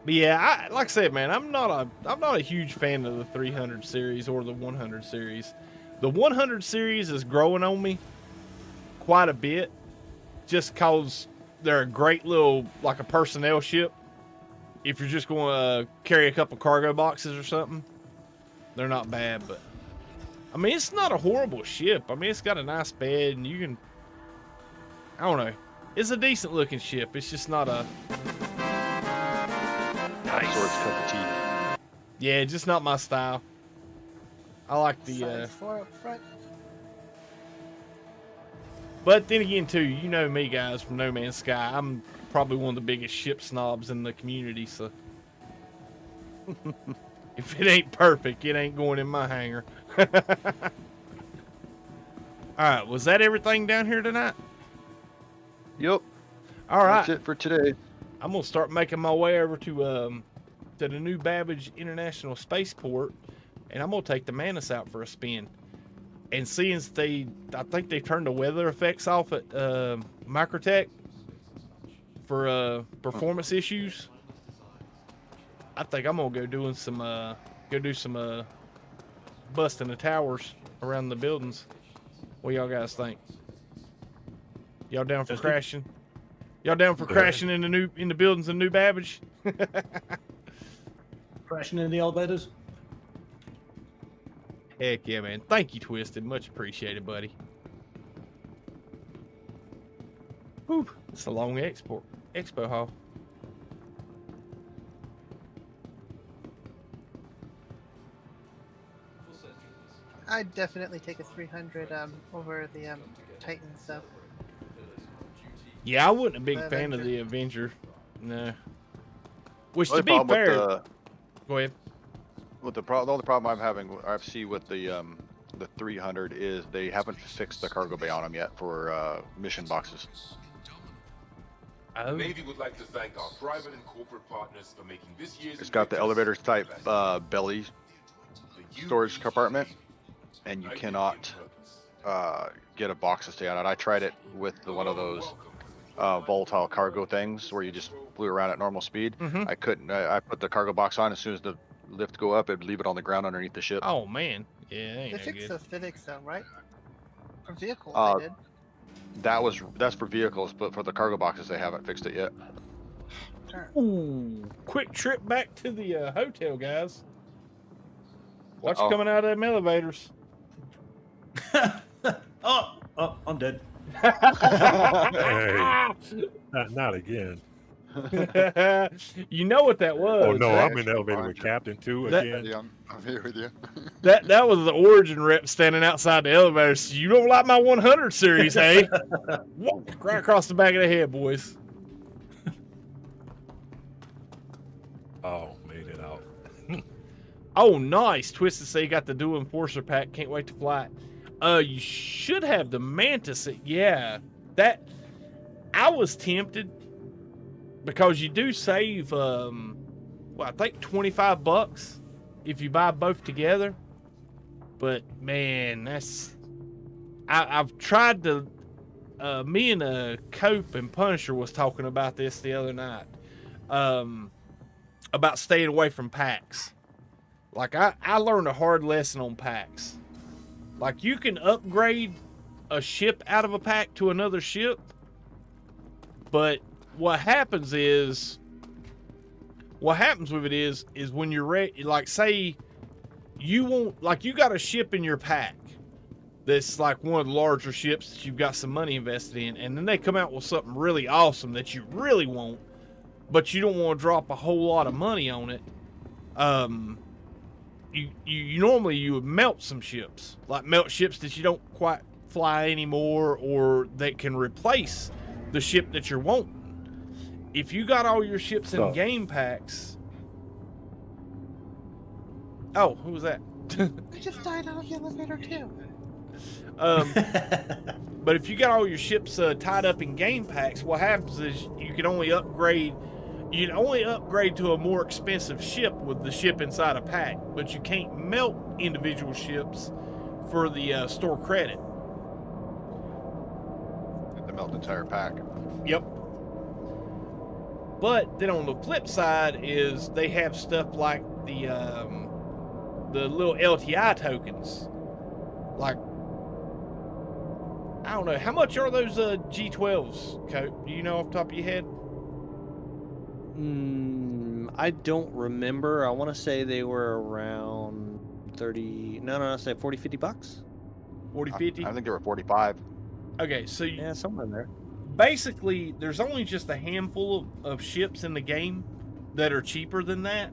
Speaker 1: But yeah, like I said, man, I'm not a huge fan of the 300 series or the 100 series. The 100 series is growing on me quite a bit, just cause they're a great little, like a personnel ship. If you're just going to carry a couple cargo boxes or something, they're not bad. But I mean, it's not a horrible ship. I mean, it's got a nice bed, and you can, I don't know, it's a decent looking ship. It's just not a
Speaker 6: Sorts cup of tea.
Speaker 1: Yeah, just not my style. I like the
Speaker 4: Size 4 up front.
Speaker 1: but then again too, you know me, guys, from No Man's Sky, I'm probably one of the biggest ship snobs in the community, so if it ain't perfect, it ain't going in my hangar. Alright, was that everything down here tonight?
Speaker 6: Yep.
Speaker 1: All right.
Speaker 6: That's it for today.
Speaker 1: I'm gonna start making my way over to the new Babbage International Spaceport, and I'm gonna take the Manus out for a spin. And seeing I think they turned the weather effects off at Microtech for performance issues. I think I'm gonna go do some busting the towers around the buildings. What y'all guys think? Y'all down for crashing? Y'all down for crashing in the buildings of New Babbage?
Speaker 5: Crashing in the elevators?
Speaker 1: Heck yeah, man. Thank you, Twisted. Much appreciated, buddy. Whew. It's a long expo haul.
Speaker 4: I'd definitely take a 300 over the Titan stuff.
Speaker 1: Yeah, I wasn't a big fan of the Avenger. No. Which, to be fair, go ahead.
Speaker 6: The only problem I see with the 300 is they haven't fixed the cargo bay on them yet for mission boxes.
Speaker 11: The Navy would like to thank our private and corporate partners for making this year's.
Speaker 6: It's got the elevator type belly storage compartment, and you cannot get a box to stay on it. I tried it with one of those volatile cargo things where you just flew around at normal speed. I couldn't. I put the cargo box on. As soon as the lift go up, it'd leave it on the ground underneath the ship.
Speaker 1: Oh man, yeah.
Speaker 4: They fixed those physics though, right? For vehicles, they did.
Speaker 6: That's for vehicles, but for the cargo boxes, they haven't fixed it yet.
Speaker 1: Ooh, quick trip back to the hotel, guys. Watch coming out of them elevators.
Speaker 5: Oh, I'm dead.
Speaker 3: Hey, not again.
Speaker 1: You know what that was?
Speaker 3: Oh no, I'm in the elevator with Captain too again.
Speaker 2: Yeah, I'm here with you.
Speaker 1: That was the Origin rep standing outside the elevator. So you don't like my 100 series, hey? Right across the back of the head, boys.
Speaker 3: Oh, made it out.
Speaker 1: Oh, nice. Twisted say you got the dual enforcer pack. Can't wait to fly it. You should have the Mantis. Yeah, that I was tempted because you do save, I think $25 if you buy both together. But man, I've tried to. Me and Cope and Punisher was talking about this the other night. About staying away from packs. Like I learned a hard lesson on packs. Like you can upgrade a ship out of a pack to another ship, but what happens with it is when you're ready, like say you got a ship in your pack that's like one of the larger ships that you've got some money invested in, and then they come out with something really awesome that you really want, but you don't want to drop a whole lot of money on it. You normally would melt some ships, like melt ships that you don't quite fly anymore, or that can replace the ship that you're wanting. If you got all your ships in game packs, who was that?
Speaker 4: I just died out of the elevator too.
Speaker 1: But if you got all your ships tied up in game packs, what happens is you can only upgrade. You can only upgrade to a more expensive ship with the ship inside a pack, but you can't melt individual ships for the store credit.
Speaker 6: They melt the entire pack.
Speaker 1: Yep. But then on the flip side is they have stuff like the little LTI tokens. Like, I don't know, how much are those G12s, Cope? Do you know off the top of your head?
Speaker 12: I don't remember. I want to say they were around 30. No, say 40, 50 bucks.
Speaker 1: 40, 50?
Speaker 6: I think they were 45.
Speaker 1: Okay, so
Speaker 12: yeah, somewhere in there.
Speaker 1: Basically, there's only just a handful of ships in the game that are cheaper than that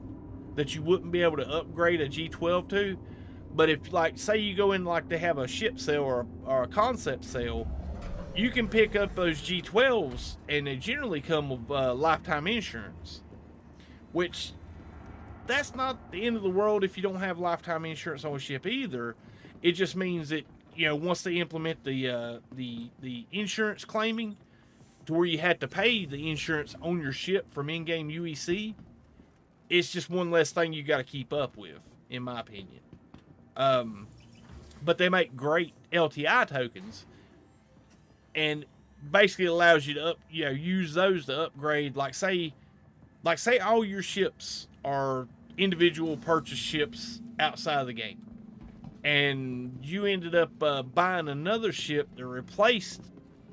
Speaker 1: you wouldn't be able to upgrade a G12 to. But if, like, say you go in, like, they have a ship sale or a concept sale, you can pick up those G12s, and they generally come with lifetime insurance. Which, that's not the end of the world if you don't have lifetime insurance on a ship either. It just means that, once they implement the insurance claiming, to where you had to pay the insurance on your ship from in-game UEC, it's just one less thing you got to keep up with, in my opinion. But they make great LTI tokens, and basically allows you to use those to upgrade. Like say all your ships are individual purchase ships outside of the game, and you ended up buying another ship that replaced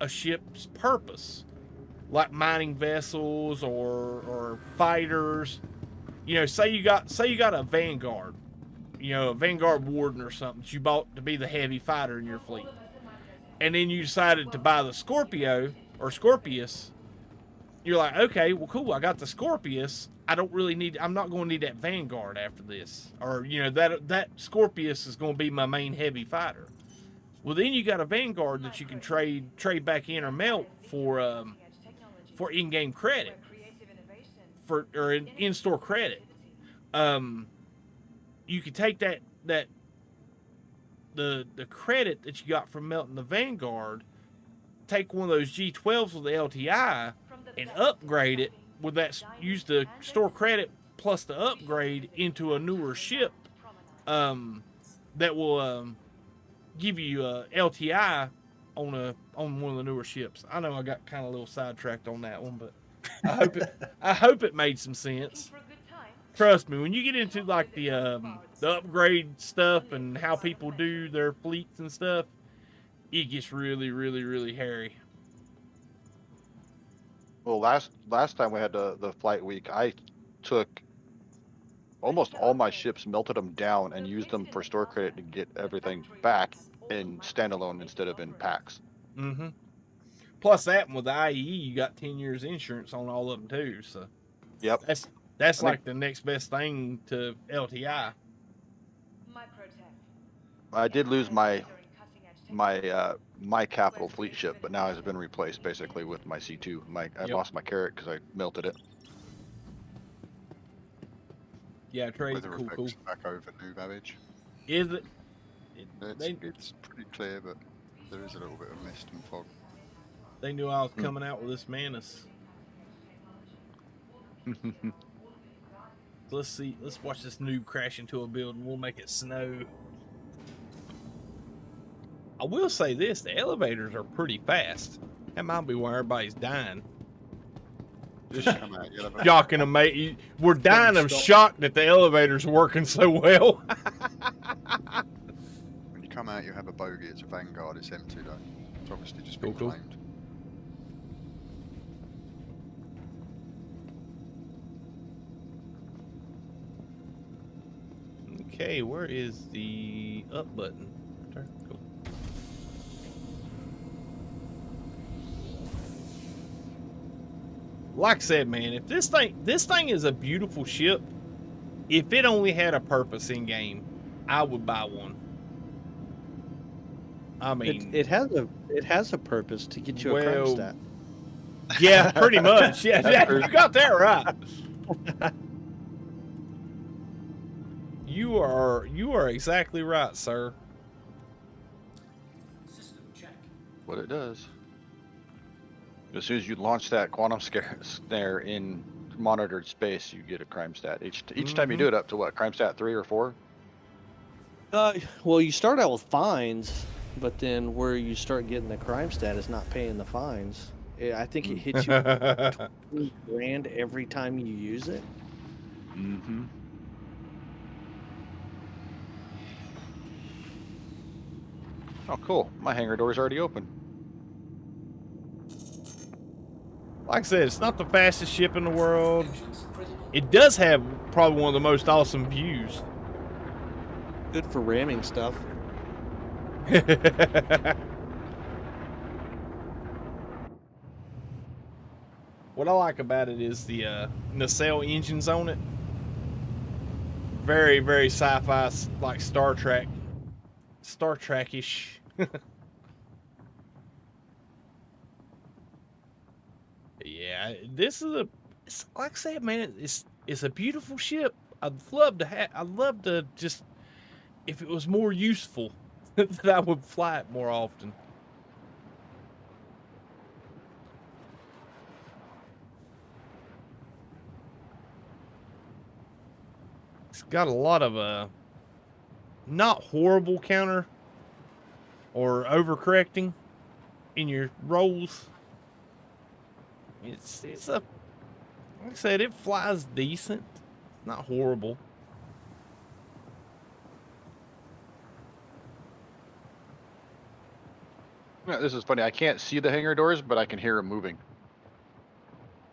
Speaker 1: a ship's purpose, like mining vessels or fighters. Say you got a Vanguard, a Vanguard Warden or something that you bought to be the heavy fighter in your fleet, and then you decided to buy the Scorpio or Scorpius. You're like, okay, well, cool. I got the Scorpius. I'm not going to need that Vanguard after this, or that Scorpius is going to be my main heavy fighter. Well, then you got a Vanguard that you can trade back in or melt for in-game credit, or in-store credit. You could take the credit that you got from melting the Vanguard, take one of those G12s with the LTI, and upgrade it with that. Use the store credit plus the upgrade into a newer ship that will give you LTI on one of the newer ships. I know I got kind of a little sidetracked on that one, but I hope it made some sense. Trust me, when you get into like the upgrade stuff and how people do their fleets and stuff, it gets really, really, really hairy.
Speaker 6: Well, last time we had the flight week, I took almost all my ships, melted them down, and used them for store credit to get everything back in standalone instead of in packs.
Speaker 1: Mm-hmm. Plus that one with the IEE, you got 10 years insurance on all of them too. So
Speaker 6: yep,
Speaker 1: that's like the next best thing to LTI.
Speaker 6: I did lose my capital fleet ship, but now has been replaced basically with my C2. I lost my Carrot because I melted it.
Speaker 1: Yeah, trade
Speaker 2: Weather
Speaker 1: cool.
Speaker 2: effects back over new Babbage.
Speaker 1: Is it?
Speaker 2: It's pretty clear, but there is a little bit of mist and fog.
Speaker 1: They knew I was coming out with this Manus. Let's see. Let's watch this noob crash into a building. We'll make it snow. I will say this: the elevators are pretty fast. That might be why everybody's dying. Just shocking them, mate. We're dying of shock that the elevator's working so well.
Speaker 2: When you come out, you have a bogey. It's a Vanguard. It's M2 though. It's obviously just been
Speaker 1: Cool.
Speaker 2: claimed.
Speaker 1: Okay, where is the up button? There, cool. Like I said, man, if this thing is a beautiful ship, if it only had a purpose in game, I would buy one. I mean,
Speaker 12: it has a purpose to get you a crime stat.
Speaker 1: Yeah, pretty much. Yeah, you got that right. You are exactly right, sir.
Speaker 7: System check.
Speaker 6: What it does. As soon as you launch that quantum snare in monitored space, you get a crime stat. Each time you do it up to what? Crime stat 3 or 4?
Speaker 12: Well, you start out with fines, but then where you start getting the crime stat is not paying the fines. I think it hits you $20,000 every time you use it.
Speaker 6: Mm-hmm. Oh, cool. My hangar door's already open.
Speaker 1: Like I said, it's not the fastest ship in the world. It does have probably one of the most awesome views.
Speaker 12: Good for ramming stuff.
Speaker 1: What I like about it is the nacelle engines on it. Very, very sci-fi, like Star Trek-ish. Yeah, this is it's, like I said, man, it's a beautiful ship. I'd love to just, if it was more useful, that I would fly it more often. got a lot of not horrible counter or overcorrecting in your rolls. It's a, like I said, it flies decent. It's not horrible.
Speaker 6: Yeah, this is funny. I can't see the hangar doors, but I can hear them moving.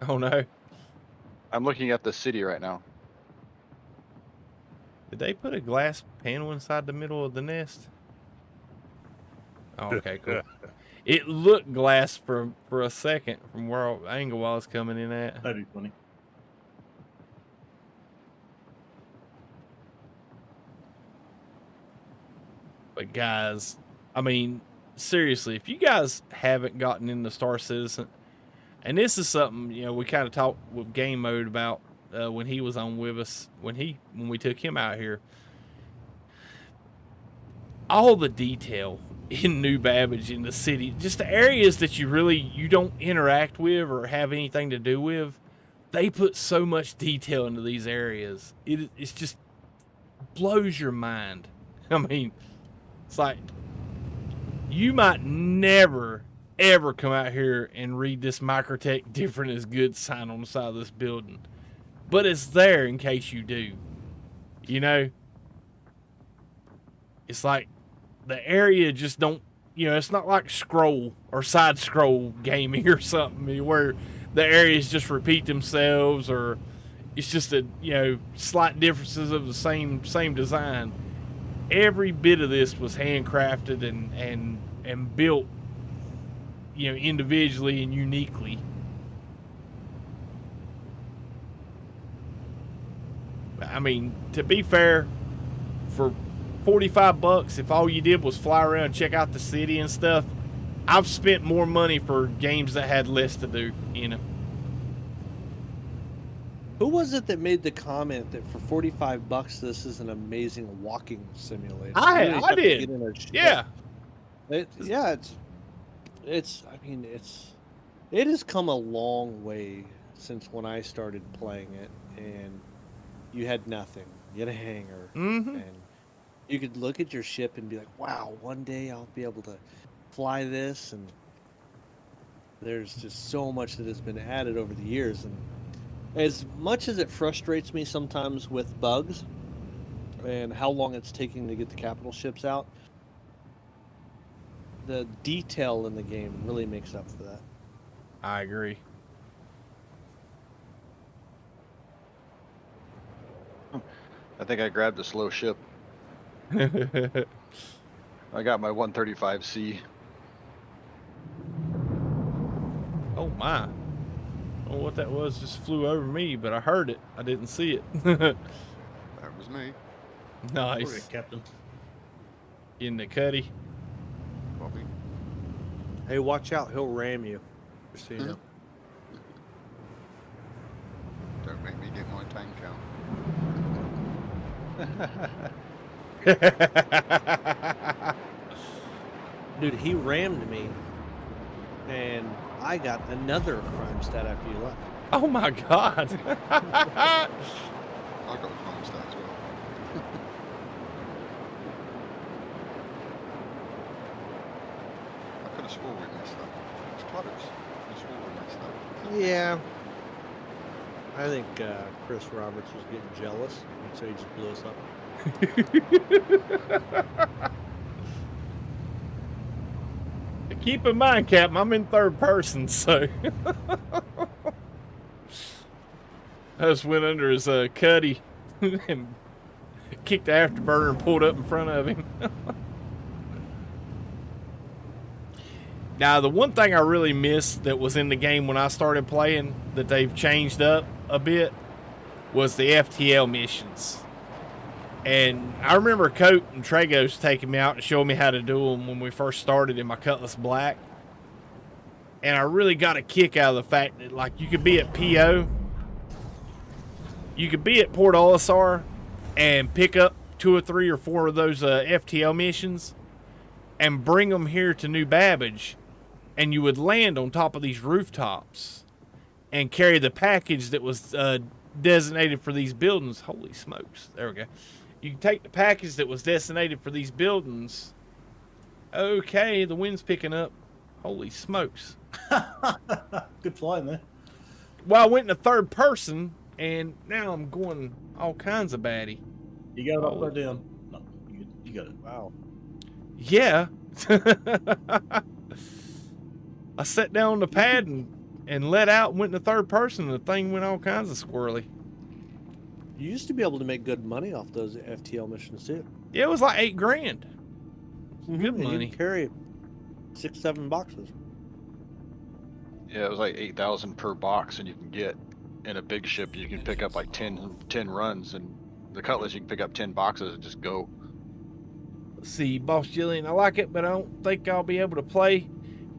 Speaker 1: Oh no.
Speaker 6: I'm looking at the city right now.
Speaker 1: Did they put a glass panel inside the middle of the nest? Oh, okay, cool. It looked glass for a second from where angle I was coming in at.
Speaker 5: That'd be funny.
Speaker 1: But guys, I mean, seriously, if you guys haven't gotten into Star Citizen, and this is something, you know, we kind of talked with Game Mode about when he was on with us, when we took him out here. All the detail in New Babbage, in the city, just the areas that you don't interact with or have anything to do with, they put so much detail into these areas. It's just blows your mind. I mean, it's like you might never ever come out here and read this Microtech different is good sign on the side of this building, but it's there in case you do. You know, it's like the area just don't, you know, it's not like scroll or side scroll gaming or something where the areas just repeat themselves, or it's just a, you know, slight differences of the same design. Every bit of this was handcrafted and built, you know, individually and uniquely. I mean, to be fair, for $45, if all you did was fly around and check out the city and stuff, I've spent more money for games that had less to do, you know.
Speaker 12: Who was it that made the comment that for $45 this is an amazing walking simulator?
Speaker 1: I did. Yeah.
Speaker 12: It has come a long way since when I started playing it, and you had nothing. You had a hangar, and you could look at your ship and be like, wow, one day I'll be able to fly this, and there's just so much that has been added over the years. And as much as it frustrates me sometimes with bugs and how long it's taking to get the capital ships out, the detail in the game really makes up for that.
Speaker 1: I agree.
Speaker 6: I think I grabbed a slow ship. I got my 135C.
Speaker 1: Oh my. I don't know what that was, just flew over me, but I heard it. I didn't see it.
Speaker 2: That was me.
Speaker 1: Nice.
Speaker 5: Sorry, Captain.
Speaker 1: In the cuddy.
Speaker 2: Bobby.
Speaker 12: Hey, watch out, he'll ram you. Just so you know.
Speaker 2: Don't make me get my tank out.
Speaker 12: Dude, he rammed me, and I got another crime stat after you left.
Speaker 1: Oh my god.
Speaker 2: I got a crime stat as well. I could have swore we missed that. It's close. I swore we missed that.
Speaker 12: Yeah. I think Chris Roberts was getting jealous, and so he just blew us up.
Speaker 1: Keep in mind, Captain, I'm in third person, so I just went under his cuddy and kicked the afterburner and pulled up in front of him. Now, the one thing I really missed that was in the game when I started playing that they've changed up a bit was the FTL missions. And I remember Coat and Tragos taking me out and showing me how to do them when we first started in my Cutlass Black. And I really got a kick out of the fact that, like, you could be at PO, you could be at Port Olisar and pick up 2 or 3 or 4 of those FTL missions and bring them here to New Babbage, and you would land on top of these rooftops and carry the package that was designated for these buildings. Holy smokes. There we go. You can take the package that was designated for these buildings. Okay, the wind's picking up. Holy smokes.
Speaker 5: Good flying there.
Speaker 1: Well, I went in the third person, and now I'm going all kinds of baddie.
Speaker 5: You got it up or down? No, you got it.
Speaker 12: Wow.
Speaker 1: Yeah. I sat down on the pad and let out and went in the third person, and the thing went all kinds of squirrely.
Speaker 12: You used to be able to make good money off those FTL missions too.
Speaker 1: Yeah, it was like $8,000. Good
Speaker 12: And
Speaker 1: money.
Speaker 12: you carry 6-7 boxes.
Speaker 6: Yeah, it was like 8,000 per box, and you can get in a big ship. You can pick up like 10 runs, and the Cutlass you can pick up 10 boxes and just go.
Speaker 1: See, Boss Jillian, I like it, but I don't think I'll be able to play.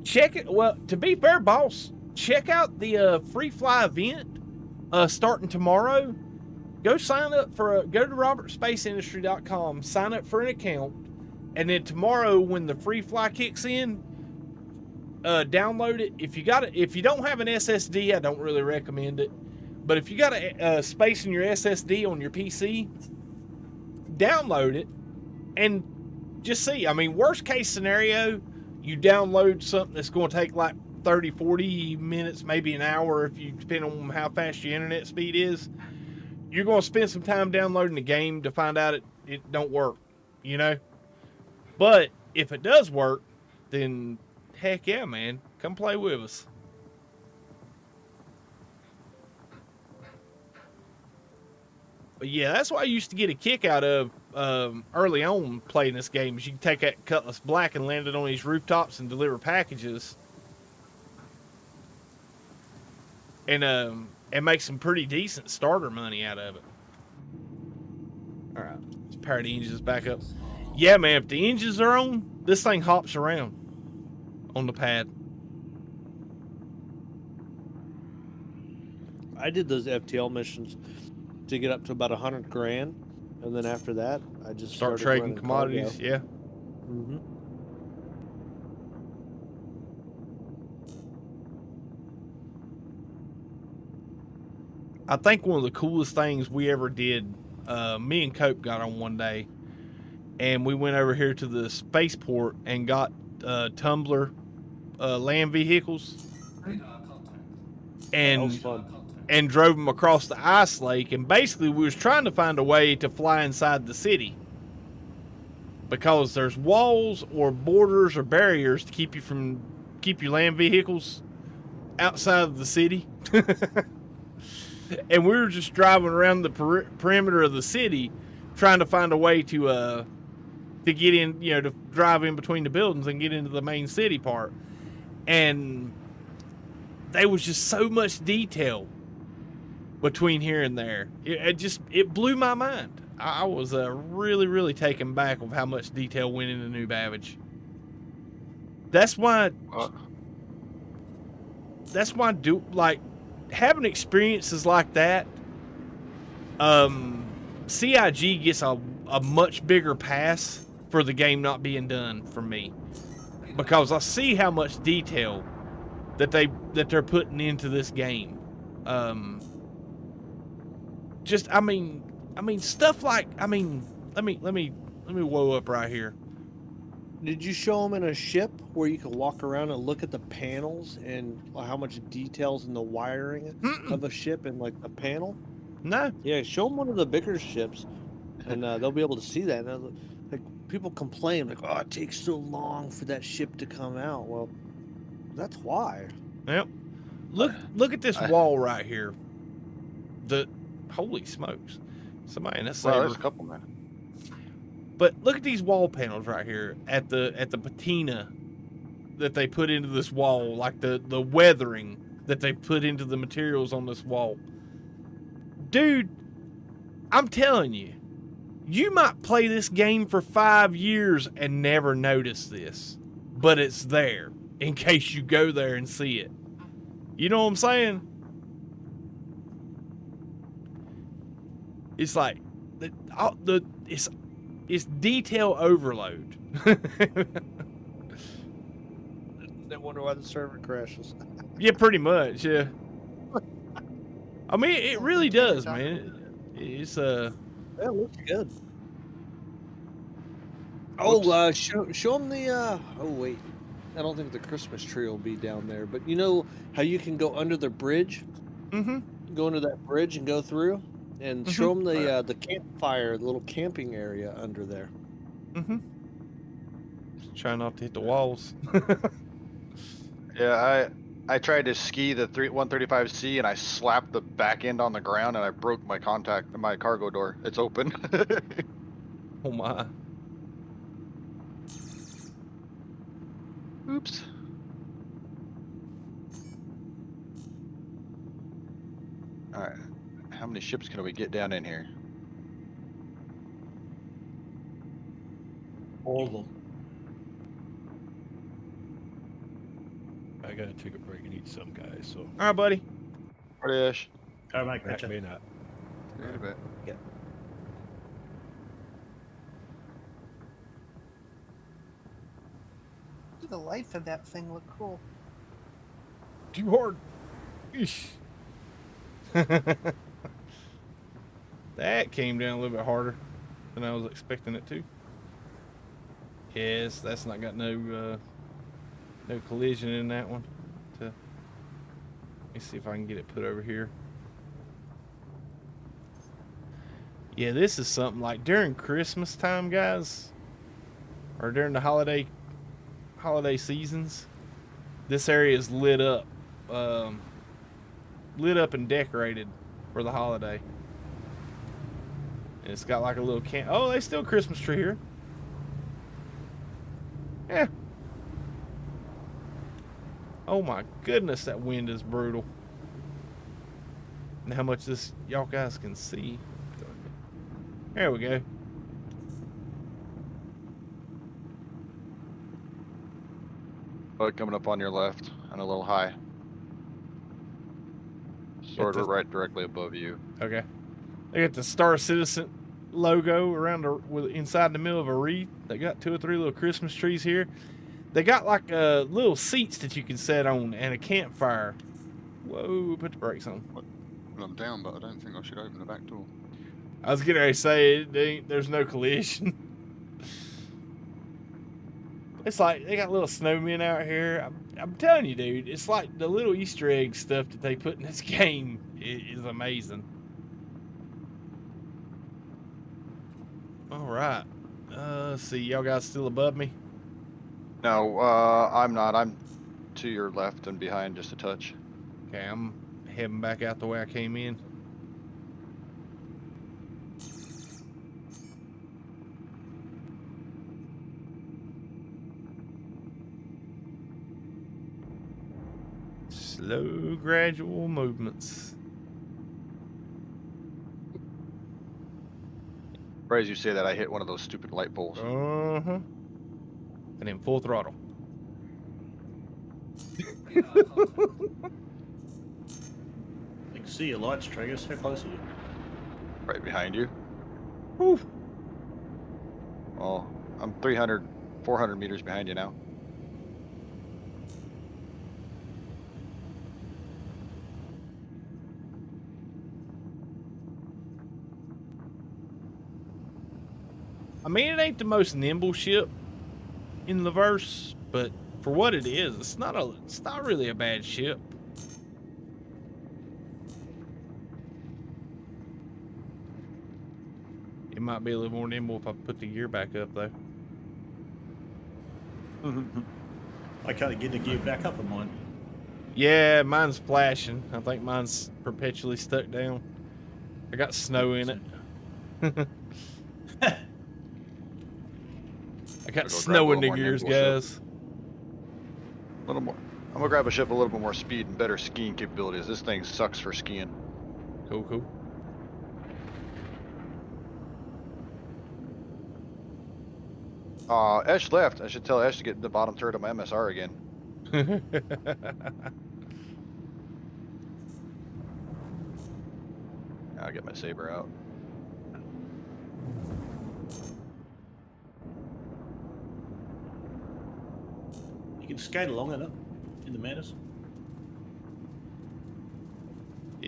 Speaker 1: Check it. Well, to be fair, Boss, check out the free fly event starting tomorrow. Go sign up for go to robertspaceindustry.com, sign up for an account, and then tomorrow when the free fly kicks in, download it. If you got it, if you don't have an SSD, I don't really recommend it. But if you got a space in your SSD on your PC, download it and just see. I mean, worst case scenario, you download something that's going to take like 30, 40 minutes, maybe an hour, if you depend on how fast your internet speed is. You're going to spend some time downloading the game to find out it don't work, you know? But if it does work, then heck yeah, man. Come play with us. But yeah, that's what I used to get a kick out of early on playing this game. Is you can take that Cutlass Black and land it on these rooftops and deliver packages. And make some pretty decent starter money out of it. All right, let's power the engines back up. Yeah, man, if the engines are on, this thing hops around on the pad.
Speaker 12: I did those FTL missions to get up to about $100,000, and then after that, I just
Speaker 1: Start
Speaker 12: started
Speaker 1: trading
Speaker 12: running
Speaker 1: commodities.
Speaker 12: cargo.
Speaker 1: Yeah.
Speaker 12: Mm-hmm.
Speaker 1: I think one of the coolest things we ever did, me and Cope got on one day, and we went over here to the spaceport and got tumbler land vehicles and drove them across the ice lake. And basically we was trying to find a way to fly inside the city, because there's walls or borders or barriers to keep your land vehicles outside of the city. And we were just driving around the perimeter of the city, trying to find a way to get in, you know, to drive in between the buildings and get into the main city part. And there was just so much detail between here and there. It blew my mind. I was really, really taken back with how much detail went into New Babbage. That's why having experiences like that, CIG gets a much bigger pass for the game not being done for me, because I see how much detail that they're putting into this game. I mean stuff like, let me whoa up right here.
Speaker 12: Did you show them in a ship where you could walk around and look at the panels and how much details in the wiring of a ship and like the panel?
Speaker 1: No.
Speaker 12: Yeah, show them one of the bigger ships, and they'll be able to see that. And, like, people complain, like, "Oh, it takes so long for that ship to come out." Well, that's why.
Speaker 1: Yep. Look at this wall right here. Holy smokes! Somebody in that saber.
Speaker 6: Well, there's a couple, man.
Speaker 1: But look at these wall panels right here at the patina that they put into this wall, like the weathering that they put into the materials on this wall. Dude, I'm telling you, you might play this game for 5 years and never notice this, but it's there in case you go there and see it. You know what I'm saying? It's like it's detail overload.
Speaker 12: They wonder why the server crashes.
Speaker 1: Yeah, pretty much, yeah. I mean, it really does, man. It's
Speaker 12: Yeah, it looks good. Oh, show them the. Oh wait, I don't think the Christmas tree will be down there. But you know how you can go under the bridge?
Speaker 1: Mm-hmm.
Speaker 12: Go under that bridge and go through, and
Speaker 1: Mhm.
Speaker 12: show them the campfire, the little camping area under there.
Speaker 1: Mm-hmm. Try not to hit the walls.
Speaker 6: Yeah, I tried to ski the 135C and I slapped the back end on the ground and I broke my cargo door. It's open.
Speaker 1: Oh my.
Speaker 6: Oops. All right. How many ships can we get down in here?
Speaker 5: All of them.
Speaker 3: I gotta take a break and eat some, guys. So.
Speaker 1: All right, buddy.
Speaker 6: British.
Speaker 5: All right, mate.
Speaker 3: That
Speaker 5: Gotcha.
Speaker 3: may not.
Speaker 2: See you in a bit.
Speaker 5: Yeah.
Speaker 4: The lights of that thing look cool.
Speaker 1: Too hard. Eesh. That came down a little bit harder than I was expecting it to. Yes, that's not got no collision in that one. Let me see if I can get it put over here. Yeah, this is something like during Christmas time, guys, or during the holiday seasons. This area is lit up and decorated for the holiday. And it's got like a little oh, they still Christmas tree here. Yeah. Oh my goodness, that wind is brutal. And how much this y'all guys can see. There we go.
Speaker 6: Oh, coming up on your left and a little high. Sort of right directly above you.
Speaker 1: Okay. They got the Star Citizen logo around inside the middle of a wreath. They got 2 or 3 little Christmas trees here. They got like little seats that you can sit on and a campfire. Whoa, put the brakes on.
Speaker 2: Well, I'm down, but I don't think I should open the back door.
Speaker 1: I was getting ready to say there's no collision. It's like they got little snowmen out here. I'm telling you, dude, it's like the little Easter egg stuff that they put in this game is amazing. All right. Let's see. Y'all guys still above me?
Speaker 6: No, I'm not. I'm to your left and behind just a touch.
Speaker 1: Okay, I'm heading back out the way I came in. Slow, gradual movements.
Speaker 6: Right as you say that, I hit one of those stupid light poles.
Speaker 1: Uh-huh. And in full throttle.
Speaker 5: You can see your lights, Tragus. How close are you?
Speaker 6: Right behind you.
Speaker 1: Whew.
Speaker 6: Oh, I'm 300, 400 meters behind you now.
Speaker 1: I mean, it ain't the most nimble ship in the verse, but for what it is, it's not really a bad ship. It might be a little more nimble if I put the gear back up, though.
Speaker 5: I can't get the gear back up on mine.
Speaker 1: Yeah, mine's flashing. I think mine's perpetually stuck down. I got snow in it. I got snow in the gears, guys.
Speaker 6: A little more. I'm gonna grab a ship with a little bit more speed and better skiing capabilities. This thing sucks for skiing.
Speaker 1: Cool, cool.
Speaker 6: Esh left. I should tell Esh to get the bottom third of my MSR again. I'll get my saber out.
Speaker 5: You can skate along in it, in the Manus.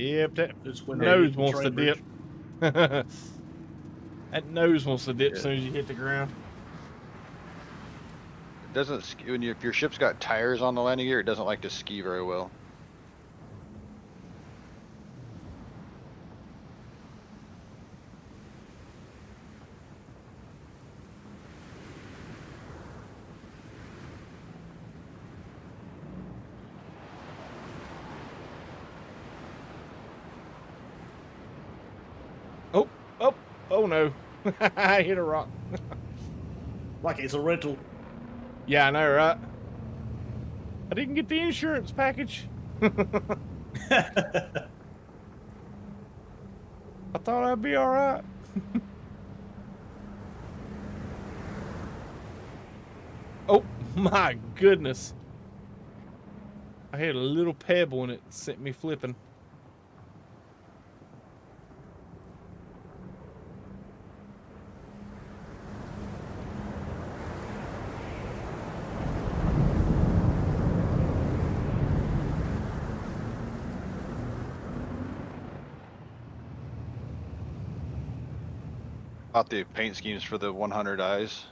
Speaker 1: Yep, that
Speaker 5: It's when
Speaker 1: nose
Speaker 5: they
Speaker 1: wants to
Speaker 5: train
Speaker 1: dip.
Speaker 5: bridge.
Speaker 1: That nose wants to dip
Speaker 6: Yeah.
Speaker 1: as soon as you hit the ground.
Speaker 6: It doesn't ski when if your ship's got tires on the landing gear, it doesn't like to ski very well.
Speaker 1: Oh no. I hit a rock.
Speaker 5: Like it's a rental.
Speaker 1: Yeah, I know, right? I didn't get the insurance package. I thought I'd be alright. Oh my goodness. I hit a little pebble and it sent me flipping.
Speaker 6: Bought the paint schemes for the 100 eyes.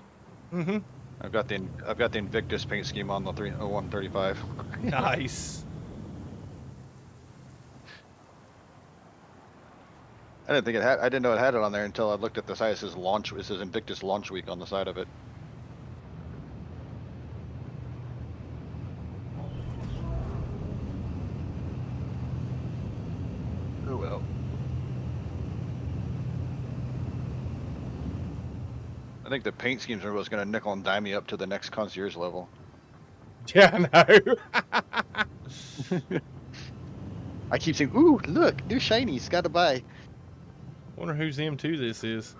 Speaker 1: Mm-hmm.
Speaker 6: I've got the Invictus paint scheme on the 135.
Speaker 1: Nice.
Speaker 6: I didn't think it had. I didn't know it had it on there until I looked at the side. It says launch. It says Invictus Launch Week on the side of it. Oh well. I think the paint schemes are what's going to nickel and dime me up to the next concierge level.
Speaker 1: Yeah, I know.
Speaker 6: I keep saying, "Ooh, look, new shinies, gotta buy."
Speaker 1: Wonder whose M2 this is.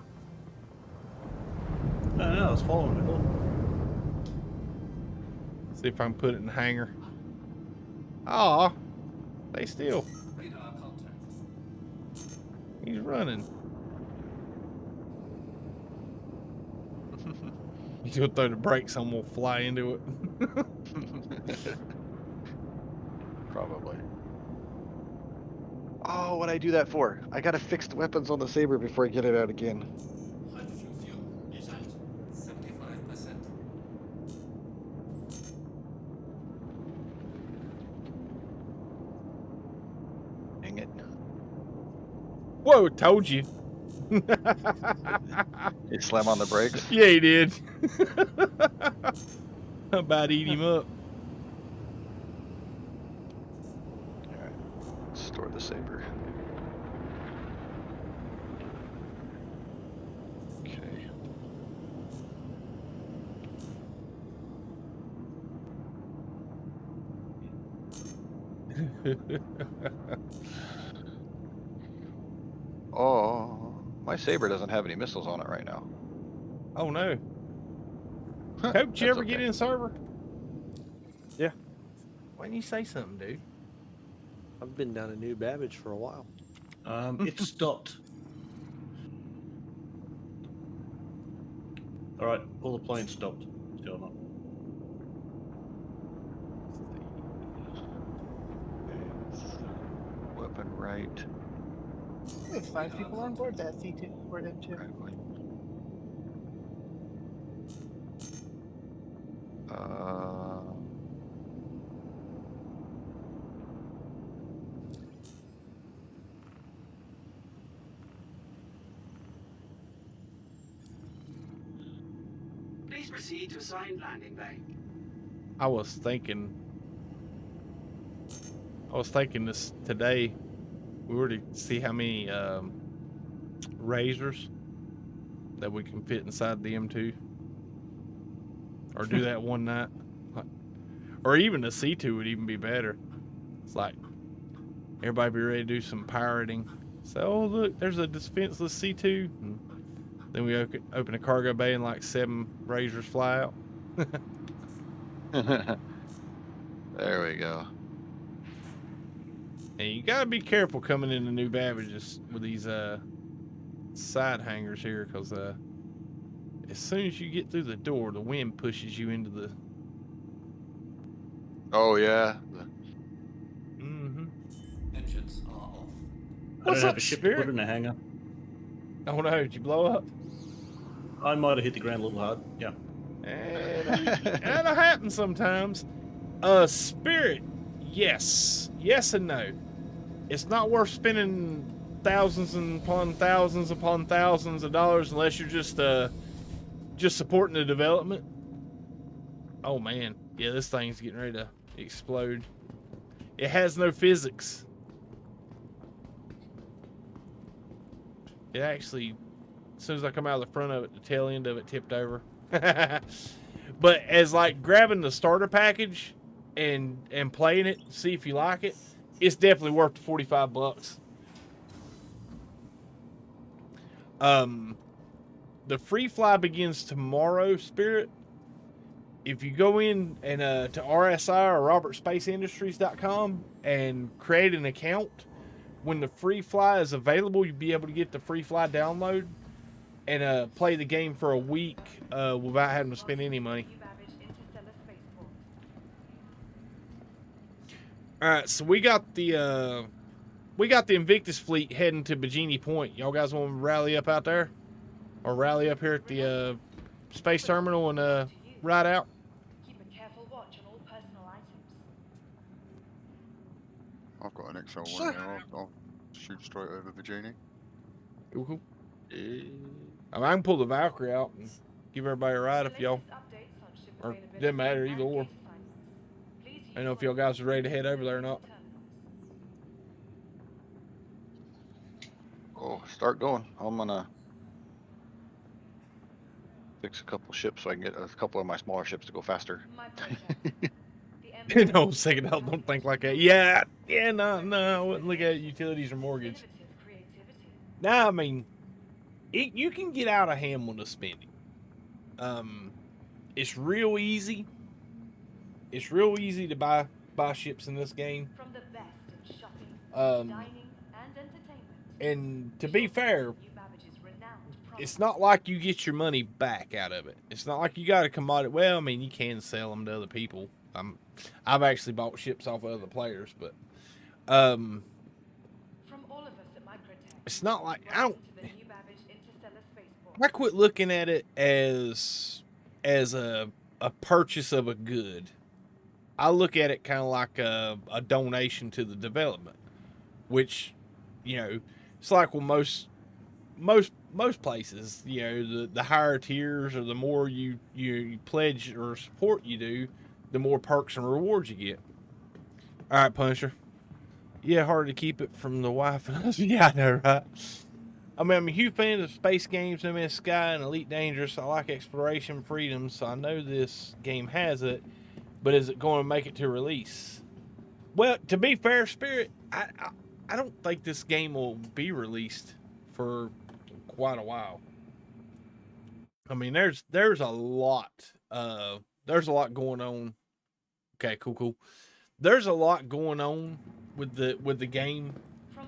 Speaker 5: I don't know, I was following before.
Speaker 1: See if I can put it in the hangar. Aw, stay still.
Speaker 10: Radar contact.
Speaker 1: He's running. He's gonna throw the brakes on, we'll fly into it.
Speaker 6: Probably. Oh, what'd I do that for? I gotta fix the weapons on the Saber before I get it out again.
Speaker 10: Hydrogen fuel is at 75%.
Speaker 6: Dang it.
Speaker 1: Whoa, told you.
Speaker 6: You slam on the brakes?
Speaker 1: Yeah, he did. I'm about to eat him up.
Speaker 6: Alright, let's store the Saber. Okay. Oh, my Saber doesn't have any missiles on it right now.
Speaker 1: Oh no. Coach, you
Speaker 6: That's
Speaker 1: ever get
Speaker 6: okay.
Speaker 1: in server?
Speaker 12: Yeah.
Speaker 1: Why didn't you say something, dude?
Speaker 12: I've been down a new Babbage for a while.
Speaker 5: It stopped. Alright, all the planes stopped. Still not.
Speaker 6: Weapon right.
Speaker 4: There's 5 people on board that C2 or M2.
Speaker 7: Please proceed to assigned landing bay.
Speaker 1: I was thinking this today. We were to see how many razors that we can fit inside the M2, or do that one night, or even the C2 would even be better. It's like everybody be ready to do some pirating. So, oh look, there's a defenseless C2. And then we open a cargo bay and like 7 razors fly out.
Speaker 6: There we go.
Speaker 1: And you gotta be careful coming into new Babbages with these side hangers here, because as soon as you get through the door, the wind pushes you into the.
Speaker 6: Oh yeah.
Speaker 10: Engines are off.
Speaker 5: I
Speaker 1: What's
Speaker 5: don't
Speaker 1: up,
Speaker 5: have a ship
Speaker 1: Spirit?
Speaker 5: to put in a hangar.
Speaker 1: Oh no, did you blow up?
Speaker 5: I might have hit the ground a little hard. Yeah.
Speaker 1: That'll happen sometimes. Spirit, yes. Yes and no. It's not worth spending thousands upon thousands of dollars unless you're just supporting the development. Oh man, yeah, this thing's getting ready to explode. It has no physics. It actually, as soon as I come out of the front of it, the tail end of it tipped over. But as like grabbing the starter package and playing it, see if you like it, it's definitely worth the $45. The free fly begins tomorrow, Spirit. If you go in and to RSI or robertspaceindustries.com and create an account, when the free fly is available, you'll be able to get the free fly download and play the game for a week without having to spend any money. All right, so we got the Invictus Fleet heading to Bikini Point. Y'all guys want to rally up out there, or rally up here at the space terminal and ride out?
Speaker 13: Keep a careful watch on all personal items.
Speaker 2: I've got an XL1
Speaker 4: Sure.
Speaker 2: here. I'll shoot straight over Virginia.
Speaker 1: Cool. I mean, I can pull the Valkyrie out and give everybody a ride if y'all, or doesn't matter, either or. I don't know if y'all guys are ready to head over there or not.
Speaker 6: Oh, start going. I'm gonna fix a couple ships so I can get a couple of my smaller ships to go faster.
Speaker 1: No, second out, don't think like that. Yeah, no, I wouldn't look at utilities or mortgage. Nah, I mean, you can get out of hand with the spending. It's real easy. It's real easy to buy ships in this game.
Speaker 13: From the best in shopping,
Speaker 1: dining, and entertainment. And to be fair, it's not like you get your money back out of it. It's not like you got a commodity. Well, I mean, you can sell them to other people. I've actually bought ships off of other players, but
Speaker 13: From all of us at Microtech,
Speaker 1: it's not like
Speaker 13: to the new Babbage interstellar spaceport.
Speaker 1: I quit looking at it as a purchase of a good. I look at it kind of like a donation to the development, which, you know, it's like with most places, you know, the higher tiers or the more you pledge or support you do, the more perks and rewards you get. All right, Punisher. Yeah, hard to keep it from the wife and us. Yeah, I know, right? I mean, I'm a huge fan of space games, No Man's Sky, and Elite Dangerous. I like exploration freedom, so I know this game has it. But is it going to make it to release? Well, to be fair, Spirit, I don't think this game will be released for quite a while. I mean, there's a lot going on. Okay, cool. There's a lot going on with the game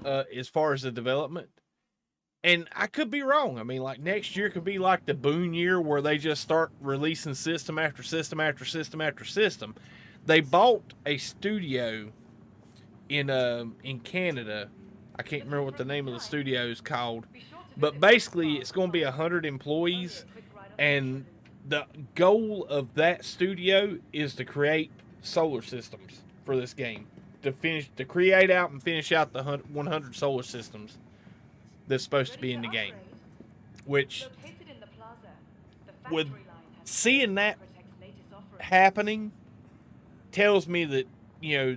Speaker 1: as far as the development. And I could be wrong. I mean, like next year could be like the boon year where they just start releasing system after system after system after system. They bought a studio in Canada. I can't remember what the name of the studio is called, but basically it's going to be 100 employees, and the goal of that studio is to create solar systems for this game, to create out and finish out the 100 solar systems that's supposed to be in the game, which with seeing that happening tells me that, you know,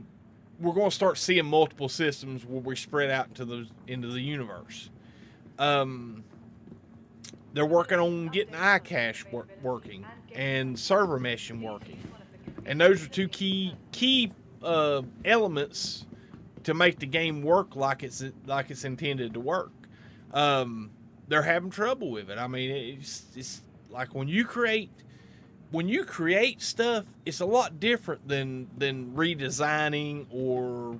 Speaker 1: we're going to start seeing multiple systems where we spread out into the universe. They're working on getting iCache working and server meshing working, and those are two key elements to make the game work like it's intended to work. They're having trouble with it. I mean, it's like when you create stuff, it's a lot different than redesigning or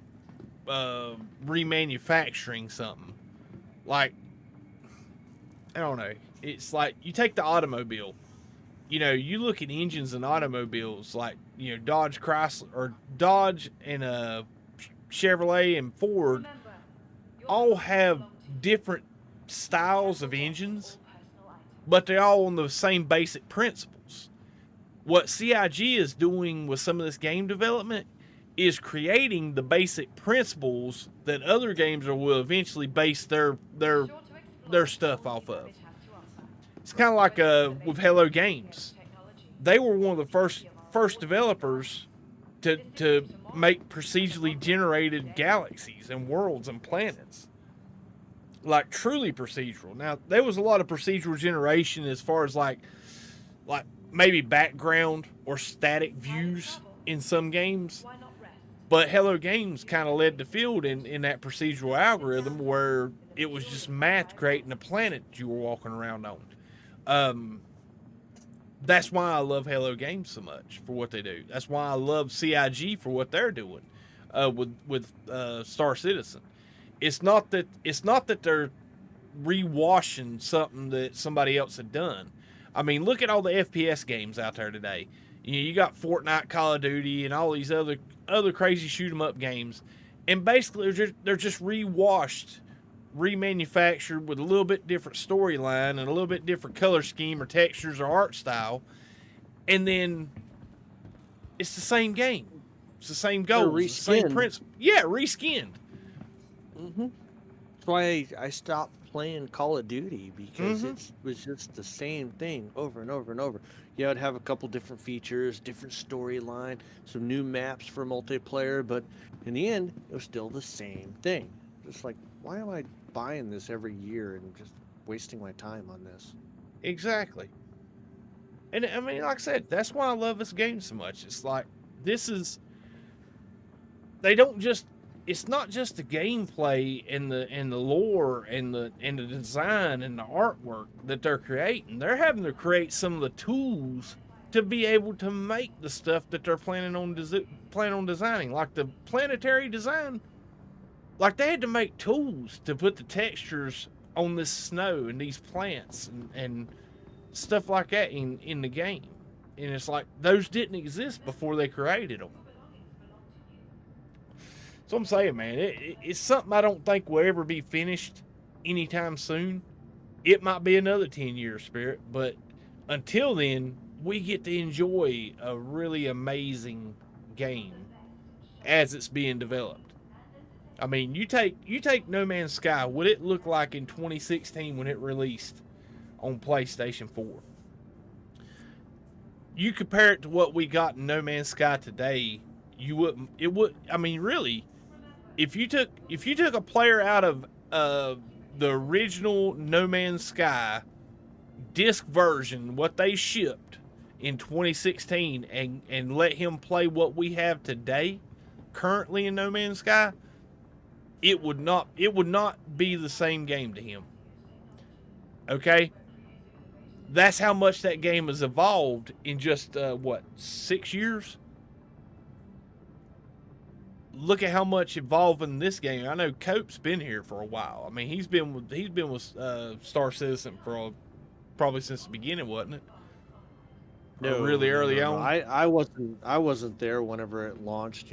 Speaker 1: remanufacturing something. Like, I don't know. It's like you take the automobile. You know, you look at engines and automobiles like, you know, Dodge and Chevrolet and Ford all have different styles of engines, but they're all on the same basic principles. What CIG is doing with some of this game development is creating the basic principles that other games will eventually base their stuff off of. It's kind of like with Hello Games. They were one of the first developers to make procedurally generated galaxies and worlds and planets. Like truly procedural. Now, there was a lot of procedural generation as far as like maybe background or static views in some games. But Hello Games kind of led the field in that procedural algorithm where it was just math creating a planet you were walking around on. That's why I love Hello Games so much for what they do. That's why I love CIG for what they're doing with Star Citizen. It's not that they're rewashing something that somebody else had done. I mean, look at all the FPS games out there today. You got Fortnite, Call of Duty, and all these other crazy shoot 'em up games, and basically they're just rewashed, remanufactured with a little bit different storyline and a little bit different color scheme or textures or art style, and then it's the same game. It's the same goals, the same principle. Yeah, reskinned.
Speaker 12: Mm-hmm. That's why I stopped playing Call of Duty, because it was just the same thing over and over and over. Yeah, it'd have a couple different features, different storyline, some new maps for multiplayer, but in the end, it was still the same thing. Just like, why am I buying this every year and just wasting my time on this?
Speaker 1: Exactly. And I mean, like I said, that's why I love this game so much. It's like, it's not just the gameplay and the lore and the design and the artwork that they're creating. They're having to create some of the tools to be able to make the stuff that they're planning on designing, like the planetary design. Like, they had to make tools to put the textures on this snow and these plants and stuff like that in the game. And it's like, those didn't exist before they created them. So I'm saying, man, it's something I don't think will ever be finished anytime soon. It might be another 10 years, Spirit, but until then, we get to enjoy a really amazing game as it's being developed. I mean, you take No Man's Sky, what it looked like in 2016 when it released on PlayStation 4. You compare it to what we got in No Man's Sky today, I mean, really, if you took a player out of the original No Man's Sky disc version, what they shipped in 2016, and let him play what we have today, currently in No Man's Sky, it would not be the same game to him. Okay? That's how much that game has evolved in just 6 years? Look at how much evolving this game. I know Cope's been here for a while. I mean, he's been with Star Citizen for probably since the beginning, wasn't it? No, really early on.
Speaker 12: I wasn't there whenever it launched.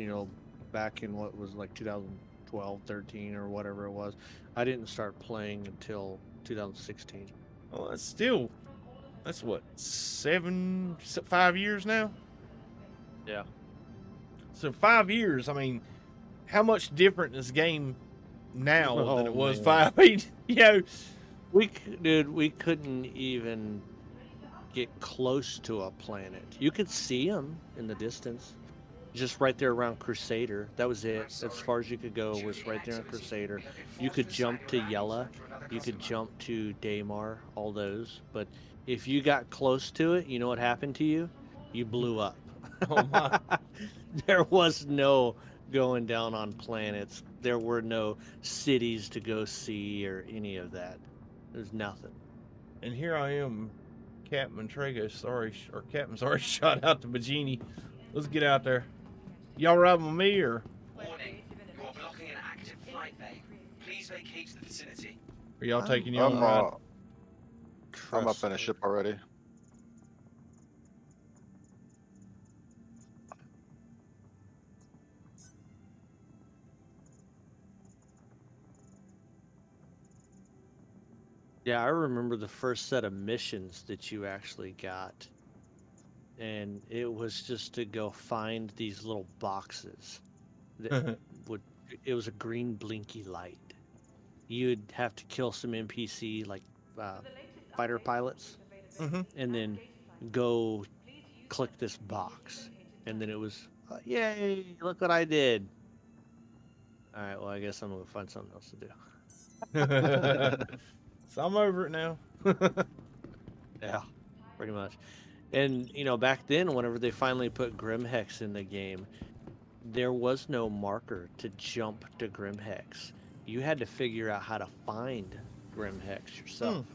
Speaker 12: Back in what was like 2012, 13, or whatever it was. I didn't start playing until 2016.
Speaker 1: Well, that's what, 5 years now.
Speaker 12: Yeah.
Speaker 1: So 5 years. I mean, how much different is this game now than it was 5?
Speaker 12: We couldn't even get close to a planet. You could see them in the distance, just right there around Crusader. That was it. As far as you could go was right there on Crusader. You could jump to Yella, you could jump to Daymar, all those. But if you got close to it, you know what happened to you? You blew up.
Speaker 1: Oh my.
Speaker 12: There was no going down on planets. There were no cities to go see or any of that. There's nothing.
Speaker 1: And here I am, Captain Trago. Captain sorry, shot out to Bagini. Let's get out there. Y'all riding with me or?
Speaker 7: Warning, you're blocking an active flight bay. Please vacate the vicinity.
Speaker 1: Are y'all taking your own ride?
Speaker 6: I'm up in a ship already.
Speaker 12: Yeah, I remember the first set of missions that you actually got. And it was just to go find these little boxes that would, it was a green blinky light. You'd have to kill some NPC, like fighter pilots, and then go click this box. And then it was, yay, look what I did. All right, well, I guess I'm going to find something else to do.
Speaker 1: So I'm over it now.
Speaker 12: Yeah, pretty much. And, you know, back then, whenever they finally put Grimhex in the game, there was no marker to jump to Grimhex. You had to figure out how to find Grimhex yourself.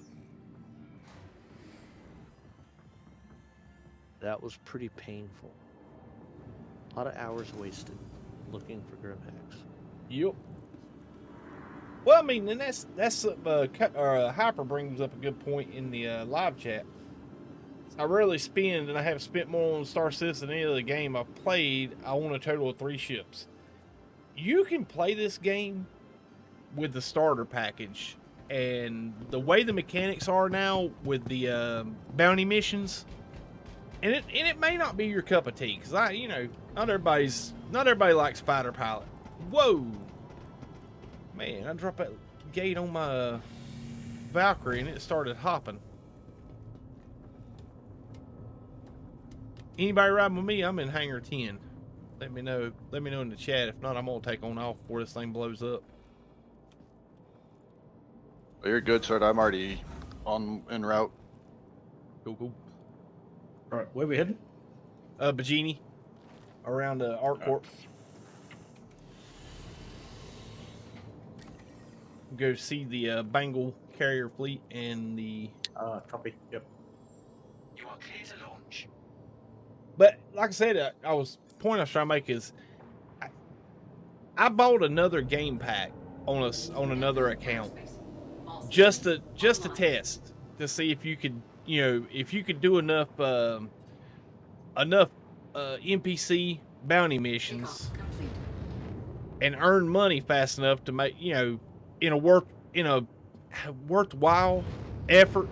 Speaker 12: That was pretty painful. A lot of hours wasted looking for Grimhex.
Speaker 1: Yep. Well, I mean, and that's Hyper brings up a good point in the live chat. I rarely spend, and I have spent more on Star Citizen than any other game I've played. I own a total of 3 ships. You can play this game with the starter package, and the way the mechanics are now with the bounty missions, and it may not be your cup of tea, because not everybody likes fighter pilot. Whoa, man! I dropped that gate on my Valkyrie, and it started hopping. Anybody riding with me? I'm in hangar 10. Let me know. Let me know in the chat. If not, I'm gonna take on off before this thing blows up.
Speaker 6: Well, you're good, sir. I'm already en route.
Speaker 1: Cool.
Speaker 5: All right, where we heading?
Speaker 1: Bajini, around ArcCorp. Go see the Bengal carrier fleet and the.
Speaker 5: Copy. Yep.
Speaker 7: You are clear to launch.
Speaker 1: But like I said, point I was trying to make is, I bought another game pack on another account just to test to see if you could do enough NPC bounty missions and earn money fast enough to make in a worthwhile effort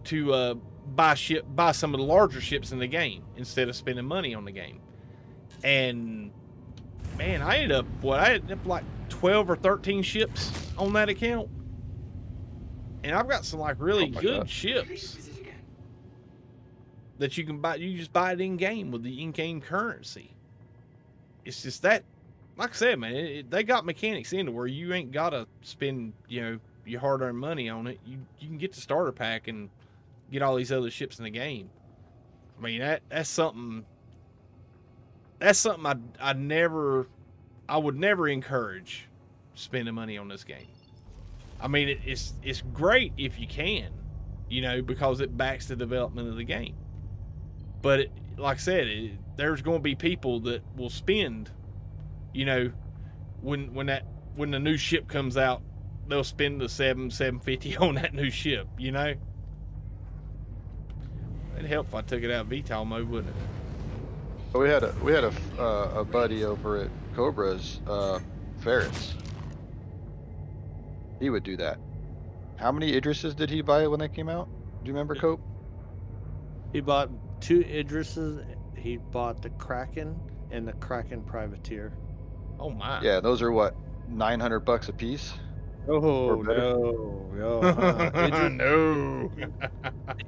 Speaker 1: to buy some of the larger ships in the game instead of spending money on the game. And man, I ended up like 12 or 13 ships on that account, and I've got some like really good ships that you can buy. You just buy it in game with the in-game currency. It's just that, like I said, man, they got mechanics in where you ain't gotta spend your hard-earned money on it. You can get the starter pack and get all these other ships in the game. I mean, that's something I would never encourage spending money on this game. I mean, it's great if you can, because it backs the development of the game. But like I said, there's going to be people that will spend, when the new ship comes out, they'll spend the $750 on that new ship, It'd help if I took it out of VTOL mode, wouldn't it?
Speaker 6: We had a buddy over at Cobra's, Ferrets. He would do that. How many Idrises did he buy when they came out? Do you remember, Cope?
Speaker 12: He bought 2 Idrises. He bought the Kraken and the Kraken Privateer.
Speaker 1: Oh my!
Speaker 6: Yeah, those are what, $900 a piece?
Speaker 12: Oh no!
Speaker 1: No.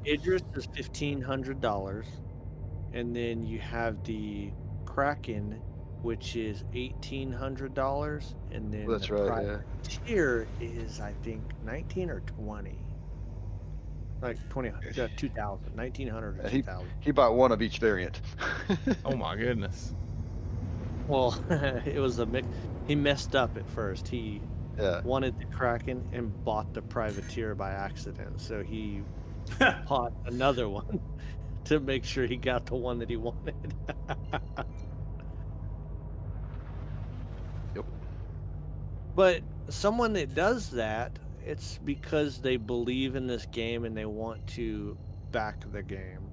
Speaker 12: Idris is $1,500, and then you have the Kraken, which is $1,800, and then
Speaker 6: That's
Speaker 12: the
Speaker 6: right. Yeah.
Speaker 12: Privateer is, I think, 19 or 20. Like 20, 2,000, 1,900 or 2,000.
Speaker 6: He bought one of each variant.
Speaker 1: Oh my goodness.
Speaker 12: Well, it was a mix. He messed up at first. He wanted the Kraken and bought the Privateer by accident. So he bought another one to make sure he got the one that he wanted.
Speaker 6: Yep.
Speaker 12: But someone that does that, it's because they believe in this game and they want to back the game.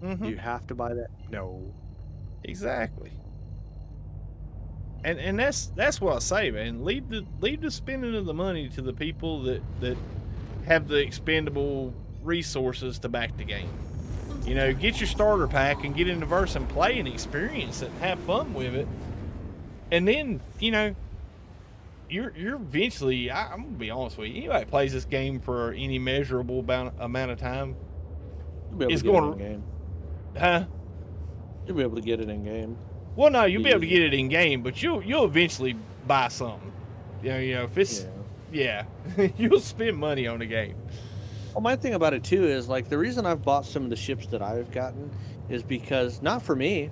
Speaker 1: Mm-hmm.
Speaker 12: Do you have to buy that? No.
Speaker 1: Exactly. And that's what I say, man. Leave the spending of the money to the people that have the expendable resources to back the game. You know, get your starter pack and get into Verse and play and experience it and have fun with it. And then, you know, you're eventually, I'm gonna be honest with you, anybody that plays this game for any measurable amount of time is going to
Speaker 12: game.
Speaker 1: Huh?
Speaker 12: You'll be able to get it in game.
Speaker 1: Well, no, you'll be able to get it in game, but you'll eventually buy something. You know, if it's you'll spend money on the game.
Speaker 12: Well, my thing about it too is like the reason I've bought some of the ships that I've gotten is because not for me.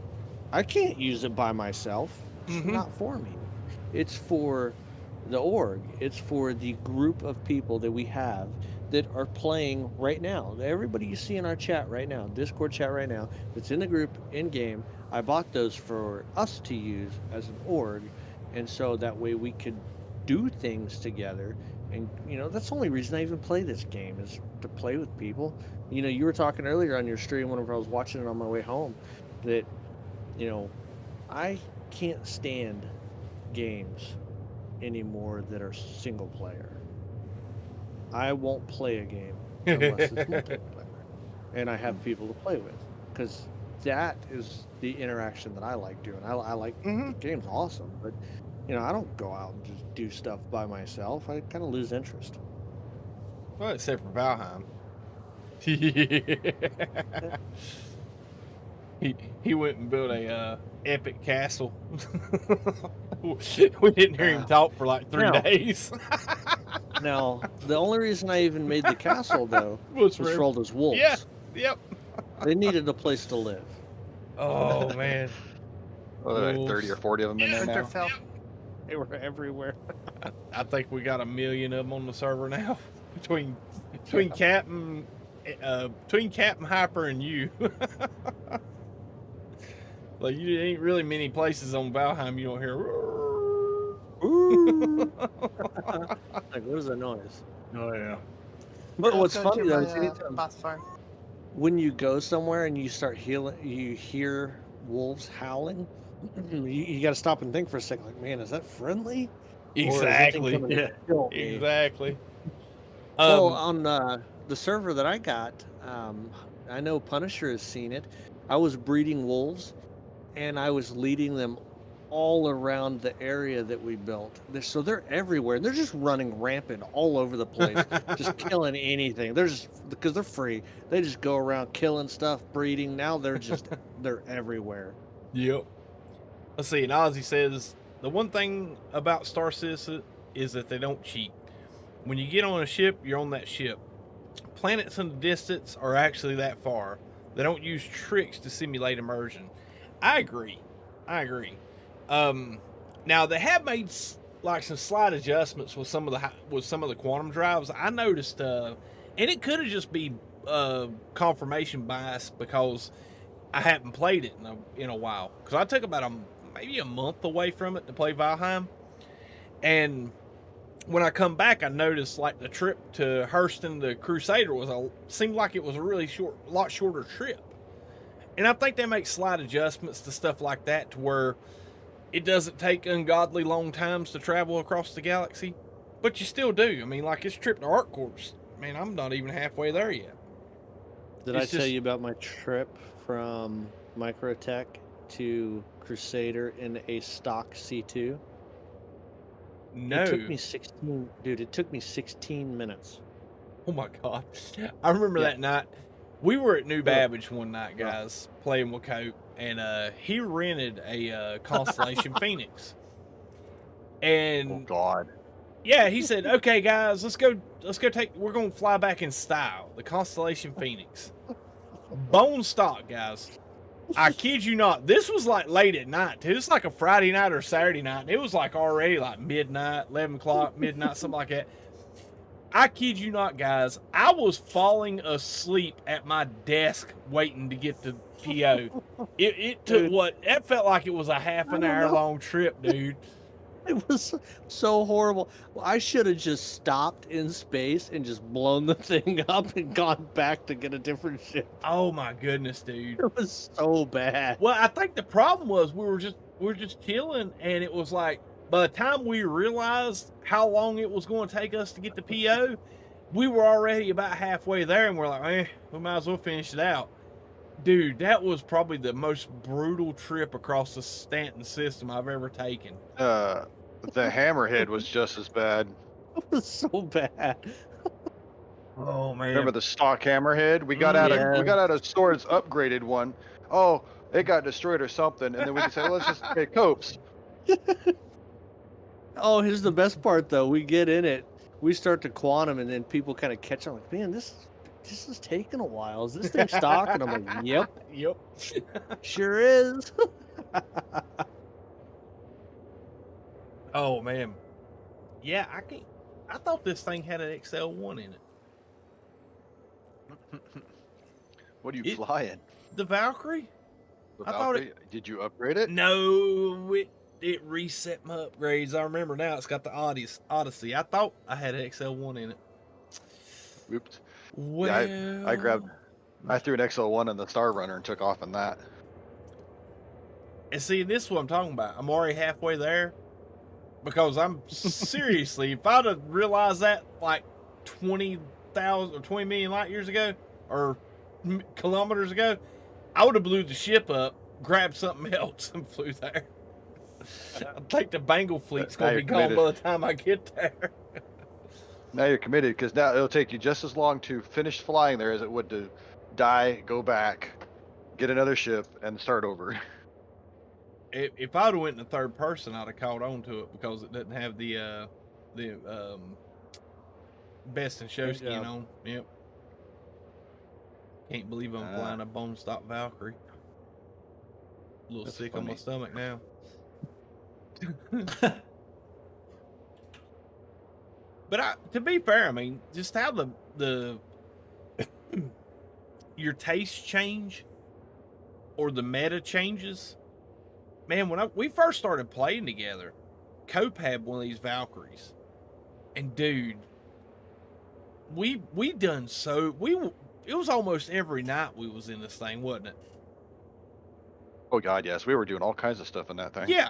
Speaker 12: I can't use it by myself. It's not for me. It's for the org. It's for the group of people that we have that are playing right now. Everybody you see in our chat right now, Discord chat right now, that's in the group in game. I bought those for us to use as an org, and so that way we could do things together. And you know, that's the only reason I even play this game, is to play with people. You know, you were talking earlier on your stream whenever I was watching it on my way home that, you know, I can't stand games anymore that are single player. I won't play a game unless it's multiplayer and I have people to play with, because that is the interaction that I like doing. I like the game's awesome, but you know, I don't go out and just do stuff by myself. I kind of lose interest.
Speaker 1: Well, except for Valheim. He went and built a epic castle. We didn't hear him talk for like 3 days.
Speaker 12: Now, the only reason I even made the castle though was for all those wolves.
Speaker 1: Yeah. Yep.
Speaker 12: They needed a place to live.
Speaker 1: Oh man.
Speaker 2: Like 30 or 40 of them in there now.
Speaker 12: They were everywhere.
Speaker 1: I think we got 1 million of them on the server now, between Captain Hyper and you. Like, you ain't really many places on Valheim you don't hear.
Speaker 12: Like, what is that noise?
Speaker 5: Oh yeah.
Speaker 12: But what's funny though is
Speaker 4: boss farm.
Speaker 12: when you go somewhere and you start healing, you hear wolves howling. You got to stop and think for a second. Like, man, is that friendly?
Speaker 1: Exactly.
Speaker 12: Yeah.
Speaker 1: Exactly.
Speaker 12: Well, on the server that I got, I know Punisher has seen it. I was breeding wolves, and I was leading them all around the area that we built. So they're everywhere. They're just running rampant all over the place, just killing anything. They're just, because they're free. They just go around killing stuff, breeding. Now they're everywhere.
Speaker 1: Yep. Let's see. And Ozzy says the one thing about Star Citizen is that they don't cheat. When you get on a ship, you're on that ship. Planets in the distance are actually that far. They don't use tricks to simulate immersion. I agree. Now they have made like some slight adjustments with some of the quantum drives. I noticed, and it could have just been confirmation bias because I haven't played it in a while. Because I took about maybe a month away from it to play Valheim, and when I come back, I noticed like the trip to Hurston the Crusader seemed like it was a really lot shorter trip. And I think they make slight adjustments to stuff like that to where it doesn't take ungodly long times to travel across the galaxy, but you still do. I mean, like this trip to Arc Corps, man, I'm not even halfway there yet.
Speaker 12: Did I tell you about my trip from Microtech to Crusader in a stock C2?
Speaker 1: No.
Speaker 12: It took me 16, dude, it took me 16 minutes.
Speaker 1: Oh my God. I remember that night. We were at New Babbage one night, guys, playing with Cope, and he rented a Constellation Phoenix. And
Speaker 2: oh God.
Speaker 1: Yeah, he said, "Okay, guys, we're going to fly back in style, the Constellation Phoenix. Bone stock, guys. I kid you not. This was like late at night, too. It's like a Friday night or Saturday night. And it was like already like midnight, 11 o'clock, midnight, something like that. I kid you not, guys. I was falling asleep at my desk waiting to get the PO. It took it felt like it was a half an hour long trip, dude.
Speaker 12: It was so horrible. Well, I should have just stopped in space and just blown the thing up and gone back to get a different ship.
Speaker 1: Oh my goodness, dude.
Speaker 12: It was so bad.
Speaker 1: Well, I think the problem was we were just we're just chilling, and it was like, by the time we realized how long it was going to take us to get the PO, we were already about halfway there, and we're like, we might as well finish it out. Dude, that was probably the most brutal trip across the Stanton system I've ever taken.
Speaker 6: The Hammerhead was just as bad.
Speaker 12: It was so bad.
Speaker 1: Oh man!
Speaker 6: Remember the stock Hammerhead? We got out of Sword's upgraded one. Oh, it got destroyed or something, and then we just said, let's just make copes.
Speaker 12: Oh, here's the best part though. We get in it, we start to quantum, and then people kind of catch on like, man, this is taking a while. Is this thing stock? And I'm like, yep. Sure is.
Speaker 1: Oh man. Yeah, I thought this thing had an XL1 in it.
Speaker 6: What are you flying?
Speaker 1: The Valkyrie?
Speaker 6: The Valkyrie? Did you upgrade it?
Speaker 1: No, it reset my upgrades. I remember now it's got the Odyssey. I thought I had an XL1 in it.
Speaker 6: Oops.
Speaker 1: Well,
Speaker 6: yeah, I threw an XL1 in the Star Runner and took off in that.
Speaker 1: And see, this is what I'm talking about. I'm already halfway there. Because I'm seriously, if I'd have realized that like 20,000 or 20 million light years ago, or kilometers ago, I would have blew the ship up, grabbed something else, and flew there. I think the Bengal fleet's going to be gone by the time I get there.
Speaker 6: Now you're committed, because now it'll take you just as long to finish flying there as it would to die, go back, get another ship, and start over.
Speaker 1: If I'd have went in the third person, I'd have caught on to it because it doesn't have the best in show skin on. Yep. Can't believe I'm flying a bone stock Valkyrie. A little sick on my stomach now. But to be fair, I mean, just how the your taste change or the meta changes. Man, when we first started playing together, Cope had one of these Valkyries, and dude, it was almost every night we was in this thing, wasn't it?
Speaker 6: Oh god, yes, we were doing all kinds of stuff in that thing.
Speaker 1: Yeah,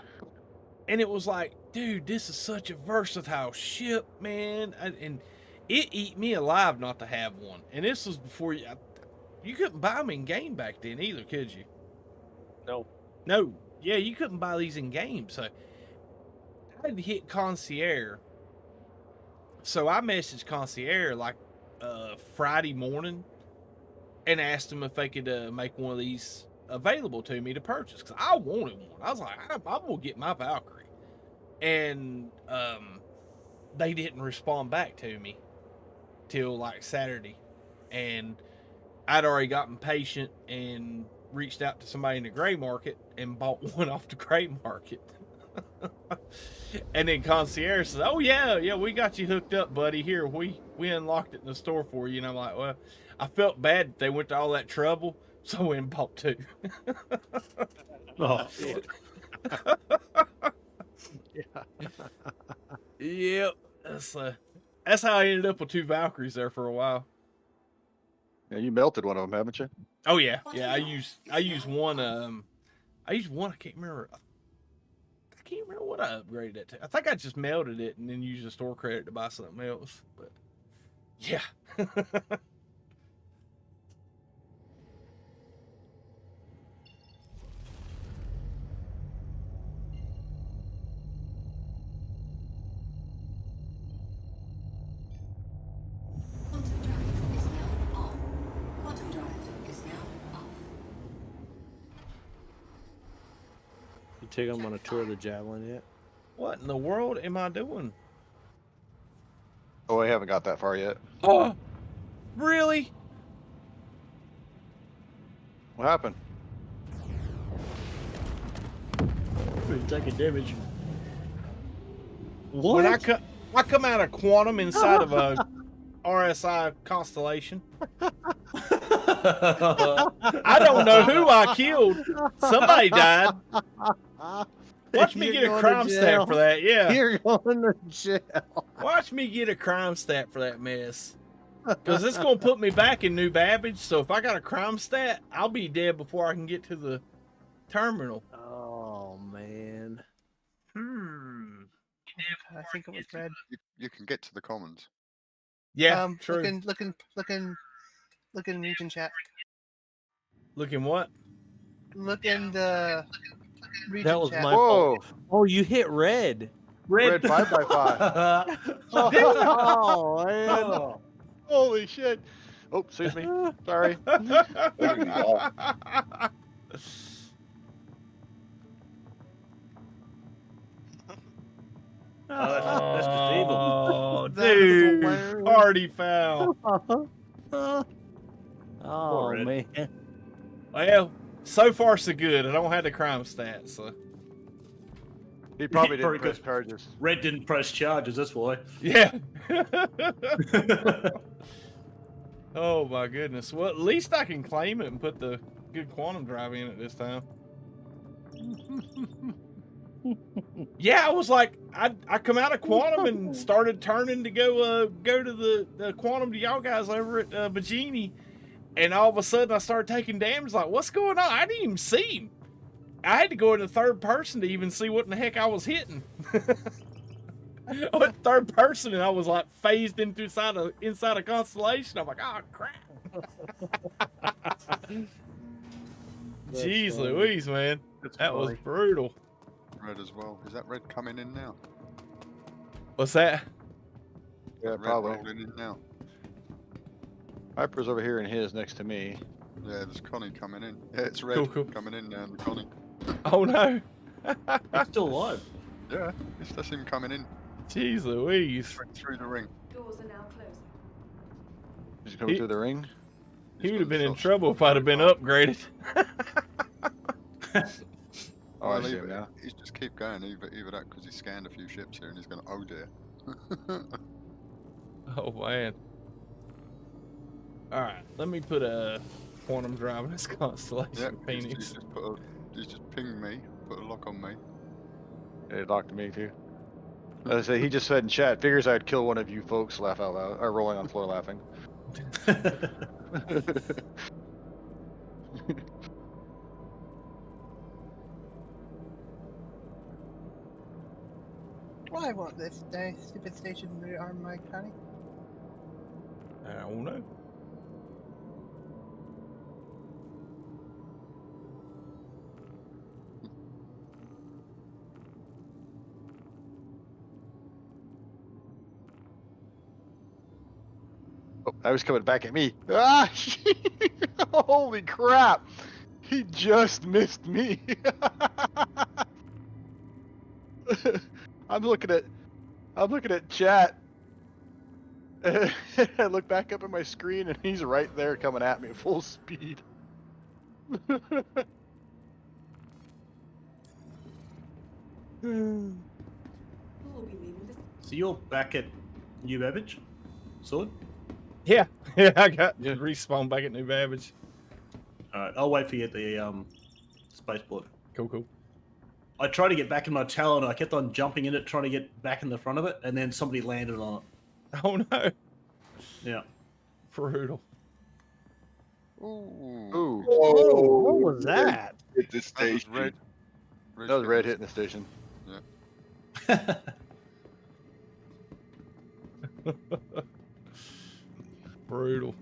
Speaker 1: and it was like, dude, this is such a versatile ship, man, and it eat me alive not to have one. And this was before you couldn't buy them in game back then either, could you? No. Yeah, you couldn't buy these in game, so I had to hit Concierge. So I messaged Concierge like Friday morning and asked them if they could make one of these available to me to purchase, because I wanted one. I was like, I'm gonna get my Valkyrie, and they didn't respond back to me till like Saturday, and I'd already gotten patient and reached out to somebody in the gray market and bought one off the gray market. And then Concierge says, oh yeah, we got you hooked up, buddy. Here, we unlocked it in the store for you. And I'm like, well, I felt bad that they went to all that trouble, so I went and bought two.
Speaker 5: Oh,
Speaker 1: Yep. That's how I ended up with two Valkyries there for a while.
Speaker 6: Yeah, you melted one of them, haven't you?
Speaker 1: Oh yeah. I used one. I can't remember. I can't remember what I upgraded it to. I think I just melted it and then used a store credit to buy something else. But yeah.
Speaker 12: Take them on a tour of the Javelin yet?
Speaker 1: What in the world am I doing?
Speaker 6: Oh, I haven't got that far yet.
Speaker 1: Oh, really?
Speaker 6: What happened?
Speaker 5: We're taking damage.
Speaker 1: What? When I come out of quantum inside of a RSI constellation. I don't know who I killed. Somebody died. Watch me get a crime stat for that. Yeah.
Speaker 12: You're going to jail.
Speaker 1: Watch me get a crime stat for that mess. Because it's going to put me back in New Babbage. So if I got a crime stat, I'll be dead before I can get to the terminal.
Speaker 12: Oh, man.
Speaker 4: I think it was red.
Speaker 2: You can get to the commons.
Speaker 1: Yeah, true.
Speaker 4: Look in region chat.
Speaker 1: Looking what?
Speaker 4: Look in the region
Speaker 12: That was
Speaker 4: chat.
Speaker 12: my
Speaker 6: Whoa!
Speaker 12: fault. Oh, you hit red.
Speaker 6: Red 5x5.
Speaker 12: Oh man.
Speaker 5: Oh.
Speaker 6: Holy shit! Oh, excuse me. Sorry.
Speaker 5: That's just evil.
Speaker 1: Oh,
Speaker 12: That is
Speaker 1: dude,
Speaker 12: hilarious.
Speaker 1: party foul.
Speaker 12: Oh
Speaker 5: Red.
Speaker 12: man.
Speaker 1: Well, so far so good. I don't have the crime stats, so
Speaker 6: He probably
Speaker 5: Very
Speaker 6: didn't press
Speaker 5: good.
Speaker 6: charges.
Speaker 5: Red didn't press charges, that's why.
Speaker 1: yeah. Oh my goodness. Well, at least I can claim it and put the good quantum drive in it this time. Yeah, I was like, I come out of quantum and started turning to go to the quantum to y'all guys over at Bajini, and all of a sudden I started taking damage. Like, what's going on? I didn't even see him. I had to go into third person to even see what in the heck I was hitting. I went third person and I was like phased inside a constellation. I'm like, oh crap. Jeez
Speaker 12: funny.
Speaker 1: Louise, man. That was brutal.
Speaker 2: Red as well. Is that red coming in now?
Speaker 1: What's that?
Speaker 6: Yeah,
Speaker 2: Red
Speaker 6: probably.
Speaker 2: rolling in now.
Speaker 6: Hyper's over here and his next to me.
Speaker 2: Yeah, there's Connie coming in. Yeah, it's red
Speaker 1: Cool.
Speaker 2: coming in now. The Connie.
Speaker 1: Oh no.
Speaker 5: It's still alive.
Speaker 2: Yeah, that's him coming in
Speaker 1: Jeez Louise.
Speaker 2: through the ring.
Speaker 13: Doors are now closing.
Speaker 6: He's coming
Speaker 1: He-
Speaker 6: through the ring.
Speaker 1: He would have been in trouble if I'd have been upgraded.
Speaker 6: Oh, I
Speaker 2: Well,
Speaker 6: see him now.
Speaker 2: He's just keep going. Either that because he scanned a few ships here and he's going, oh dear.
Speaker 1: Oh man. Alright, let me put a quantum drive in this constellation,
Speaker 2: Yep,
Speaker 1: Phoenix.
Speaker 2: he's just pinged me, put a lock on me.
Speaker 6: Yeah, he talked to me too. As I say, he just said in chat, figures I'd kill one of you folks. Laugh out loud, or rolling on the floor laughing.
Speaker 4: Why won't this stupid station rearm my Connie?
Speaker 1: I don't know.
Speaker 6: Oh, now he's coming back at me. Ah! Holy crap! He just missed me. I'm looking at chat. I look back up at my screen and he's right there coming at me full speed.
Speaker 5: So you're back at New Babbage? Sword?
Speaker 1: Yeah, yeah, I got respawn back at New Babbage.
Speaker 5: Alright, I'll wait for you at the spaceport.
Speaker 1: Cool.
Speaker 5: I tried to get back in my Talon, I kept on jumping in it, trying to get back in the front of it, and then somebody landed on it.
Speaker 1: Oh no.
Speaker 5: Yeah.
Speaker 1: Brutal.
Speaker 6: Ooh.
Speaker 12: Whoa, what was that?
Speaker 14: Hit the station.
Speaker 2: Red.
Speaker 6: That was red hitting the station.
Speaker 2: Yeah.
Speaker 1: Brutal.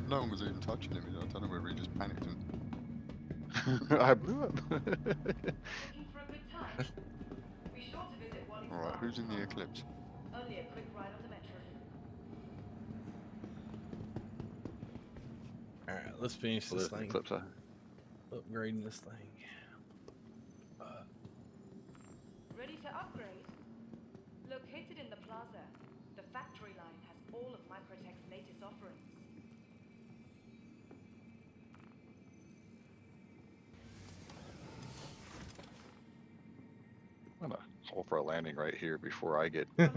Speaker 2: No one was even touching him. I don't know whether he just panicked and...
Speaker 6: I blew up.
Speaker 2: Alright, who's in the eclipse?
Speaker 13: Only a quick ride on the metro.
Speaker 1: Alright, let's finish this thing. Upgrading this thing.
Speaker 13: Ready to upgrade? Located in the plaza, the factory line has all of Microtech's latest offerings.
Speaker 6: I'm gonna call for a landing right here before I get run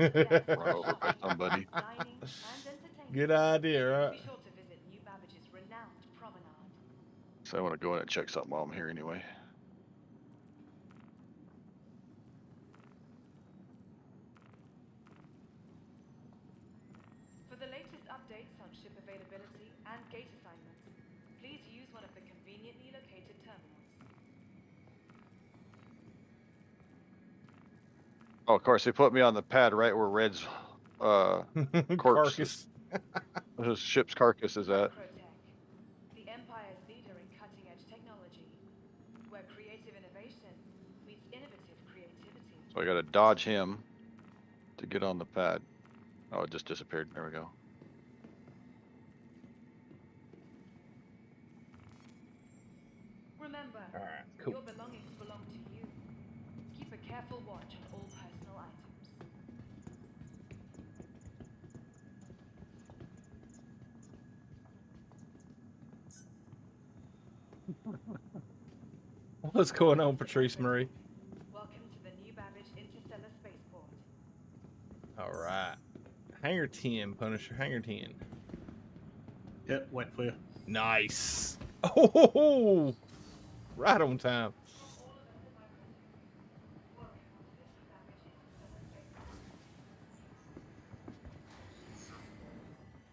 Speaker 6: over by somebody.
Speaker 1: Good idea, right?
Speaker 13: Be sure to visit New Babbage's renowned promenade.
Speaker 6: So I want to go in and check something while I'm here anyway.
Speaker 13: For the latest updates on ship availability and gate assignments, please use one of the conveniently located terminals.
Speaker 6: Oh, of course, they put me on the pad right where Red's corpse,
Speaker 1: Carcass.
Speaker 6: his ship's carcass is at.
Speaker 13: The Empire's leader in cutting-edge technology, where creative innovation meets innovative creativity.
Speaker 6: So I got to dodge him to get on the pad. Oh, it just disappeared. There we go.
Speaker 13: Remember,
Speaker 1: All right, cool.
Speaker 13: your belongings belong to you. Keep a careful watch on all personal items.
Speaker 1: What's going on, Patrice Marie?
Speaker 13: Welcome to the new Babbage Interstellar Spaceport.
Speaker 1: All right. Hangar 10, Punisher. Hangar 10.
Speaker 5: Yep, wait for you.
Speaker 1: Nice. Oh, right on time.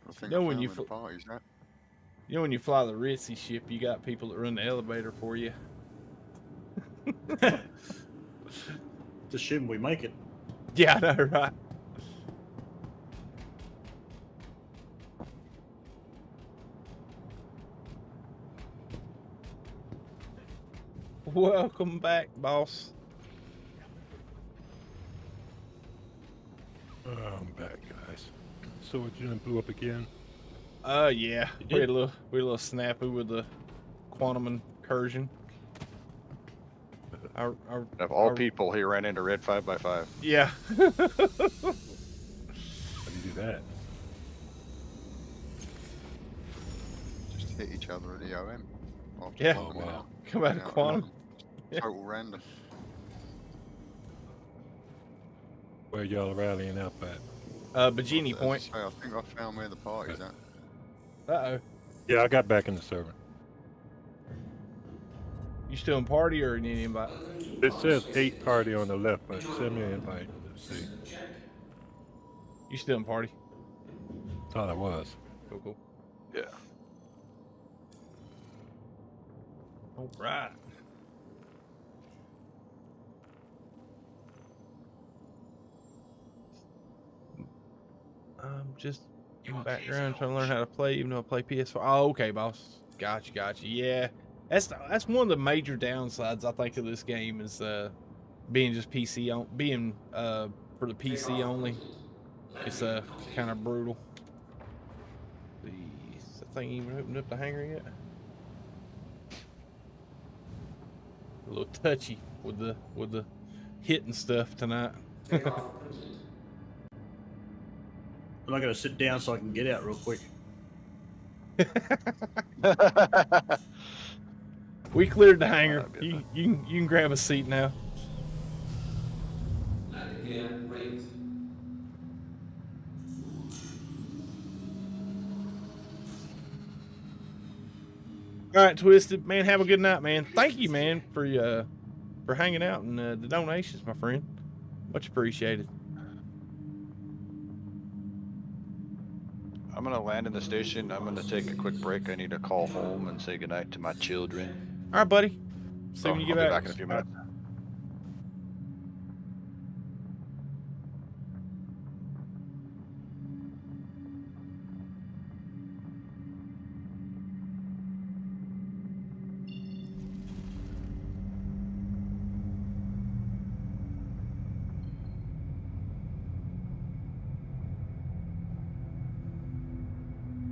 Speaker 2: I think
Speaker 1: know
Speaker 2: I
Speaker 1: when
Speaker 2: found
Speaker 1: you
Speaker 2: where the party's at.
Speaker 1: You know when you fly the Ritzy ship, you got people that run the elevator for you.
Speaker 5: Just assume we make it.
Speaker 1: Yeah, I know, right? Welcome back, boss.
Speaker 3: I'm back, guys. So it didn't blew up again?
Speaker 1: Yeah. We had a little snafu with the quantum incursion.
Speaker 6: Of all people, he ran into Red 5x5.
Speaker 1: Yeah.
Speaker 3: How do you do that?
Speaker 2: Just hit each other at the OM. After
Speaker 1: Yeah.
Speaker 2: quantum
Speaker 3: wow.
Speaker 2: out.
Speaker 1: Come out of
Speaker 2: Out,
Speaker 1: quantum. Yeah.
Speaker 2: Total random.
Speaker 3: Where y'all rallying up at?
Speaker 1: Bajini
Speaker 2: As I
Speaker 1: Point.
Speaker 2: say, I think I found where the party's at.
Speaker 1: Uh-oh.
Speaker 3: Yeah, I got back in the server.
Speaker 1: You still in party or need anybody?
Speaker 3: It says 8 party on the left, but send me an invite. Let's see.
Speaker 1: You still in party?
Speaker 3: Thought I was.
Speaker 1: Cool, cool.
Speaker 6: Yeah.
Speaker 1: All right. Just in the background trying to learn how to play, even though I play PS4. Oh, okay, boss. Gotcha. Yeah, that's one of the major downsides I think of this game is being just PC on being for the PC only. It's kind of brutal. Is that thing even opened up the hangar yet? A little touchy with the hitting stuff tonight.
Speaker 5: I'm not going to sit down so I can get out real quick.
Speaker 1: We cleared the hangar. You can grab a seat now. All right, Twisted man, have a good night, man. Thank you, man, for hanging out and the donations, my friend. Much appreciated.
Speaker 6: I'm gonna land in the station. I'm gonna take a quick break. I need to call home and say goodnight to my children.
Speaker 1: All right, buddy. See when you get
Speaker 6: I'll be
Speaker 1: back.
Speaker 6: back in a few minutes.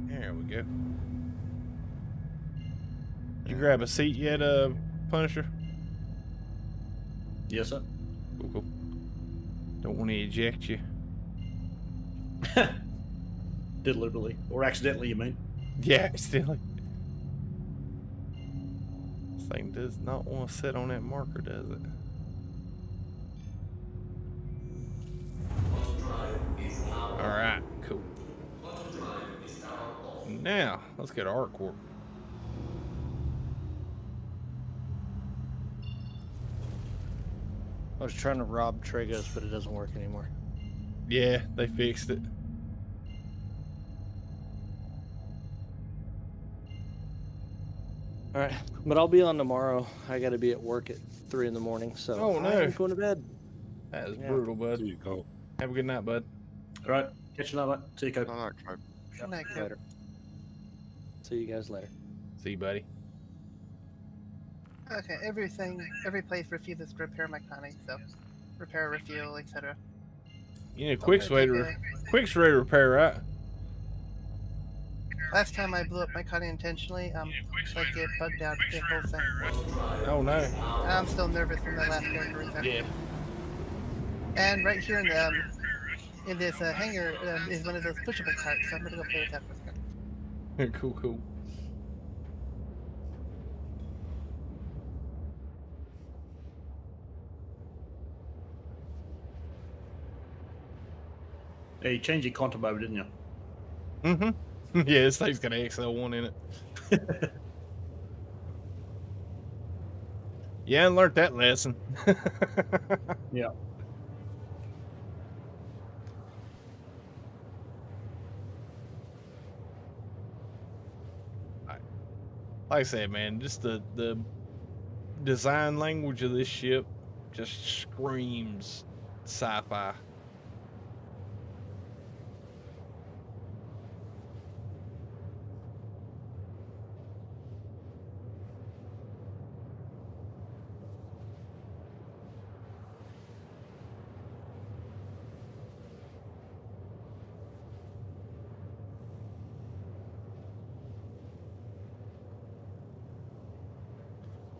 Speaker 1: There we go. Did you grab a seat yet, Punisher?
Speaker 5: Yes, sir.
Speaker 1: Cool, cool. Don't want to eject you.
Speaker 5: Deliberately. Or accidentally, you mean?
Speaker 1: Yeah, accidentally. This thing does not want to sit on that marker, does it? Alright, cool. Now, let's get our ArcCorp.
Speaker 12: I was trying to rob Tragos, but it doesn't work anymore.
Speaker 1: Yeah, they fixed it.
Speaker 12: All right, but I'll be on tomorrow. I got to be at work at 3 in the morning, so
Speaker 1: Oh, no.
Speaker 12: I'm going to bed.
Speaker 1: That is
Speaker 12: Yeah.
Speaker 1: brutal, bud.
Speaker 3: See you, Cole.
Speaker 1: Have a good night, bud.
Speaker 5: All right, catch you later, mate. See you, Cope.
Speaker 2: No, no,
Speaker 4: Good night, Coop.
Speaker 12: Later. See you guys later.
Speaker 1: See you, buddy.
Speaker 4: Okay, every place refuses to repair mechanics, so repair, refuel, etc.
Speaker 1: You know, Quick's ready to repair, right?
Speaker 4: Last time I blew up my Connie intentionally, like it bugged out the whole thing.
Speaker 1: Oh no.
Speaker 4: I'm still nervous from that last character reset.
Speaker 1: Yeah.
Speaker 4: And right here in this hangar is one of those pushable carts, so I'm gonna go play with that for a second.
Speaker 1: Cool, cool.
Speaker 5: Yeah, you changed your content mode, didn't you?
Speaker 1: Mm-hmm. Yeah, this thing's got an XL1 in it. Yeah, I learned that lesson.
Speaker 5: Yeah.
Speaker 1: Like I said, man, just the design language of this ship just screams sci-fi.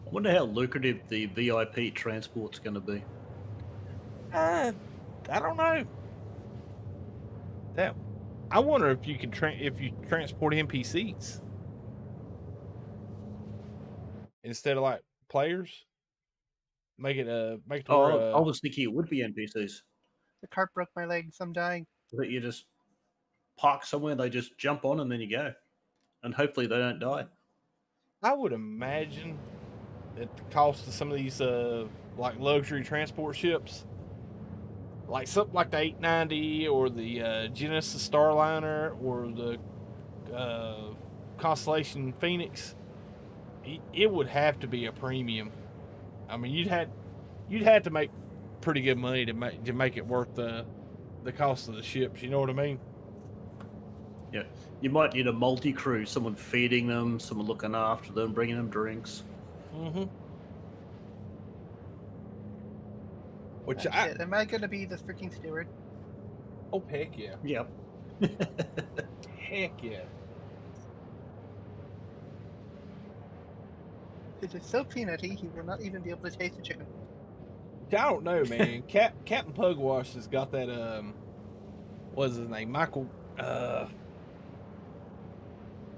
Speaker 5: I wonder how lucrative the VIP transport's going to be.
Speaker 1: I don't know. That I wonder if you can if you transport NPCs instead of like players. Make it make it.
Speaker 5: Oh, I was thinking it would be NPCs.
Speaker 4: The cart broke my leg, so I'm dying.
Speaker 5: That you just park somewhere, they just jump on, and then you go, and hopefully they don't die.
Speaker 1: I would imagine that the cost of some of these like luxury transport ships, like something like the 890 or the Genesis Starliner or the Constellation Phoenix, it would have to be a premium. I mean, you'd have to make pretty good money to make it worth the cost of the ships. You know what I mean?
Speaker 5: Yeah, you might need a multi-crew, someone feeding them, someone looking after them, bringing them drinks.
Speaker 1: Mm-hmm. Which
Speaker 4: Shit, am I gonna be the freaking steward?
Speaker 1: Oh heck yeah!
Speaker 5: Yep.
Speaker 1: Heck yeah!
Speaker 4: It is so peanutty, he will not even be able to taste the chicken.
Speaker 1: I don't know, man. Captain Pugwash has got that. What is his name? Michael.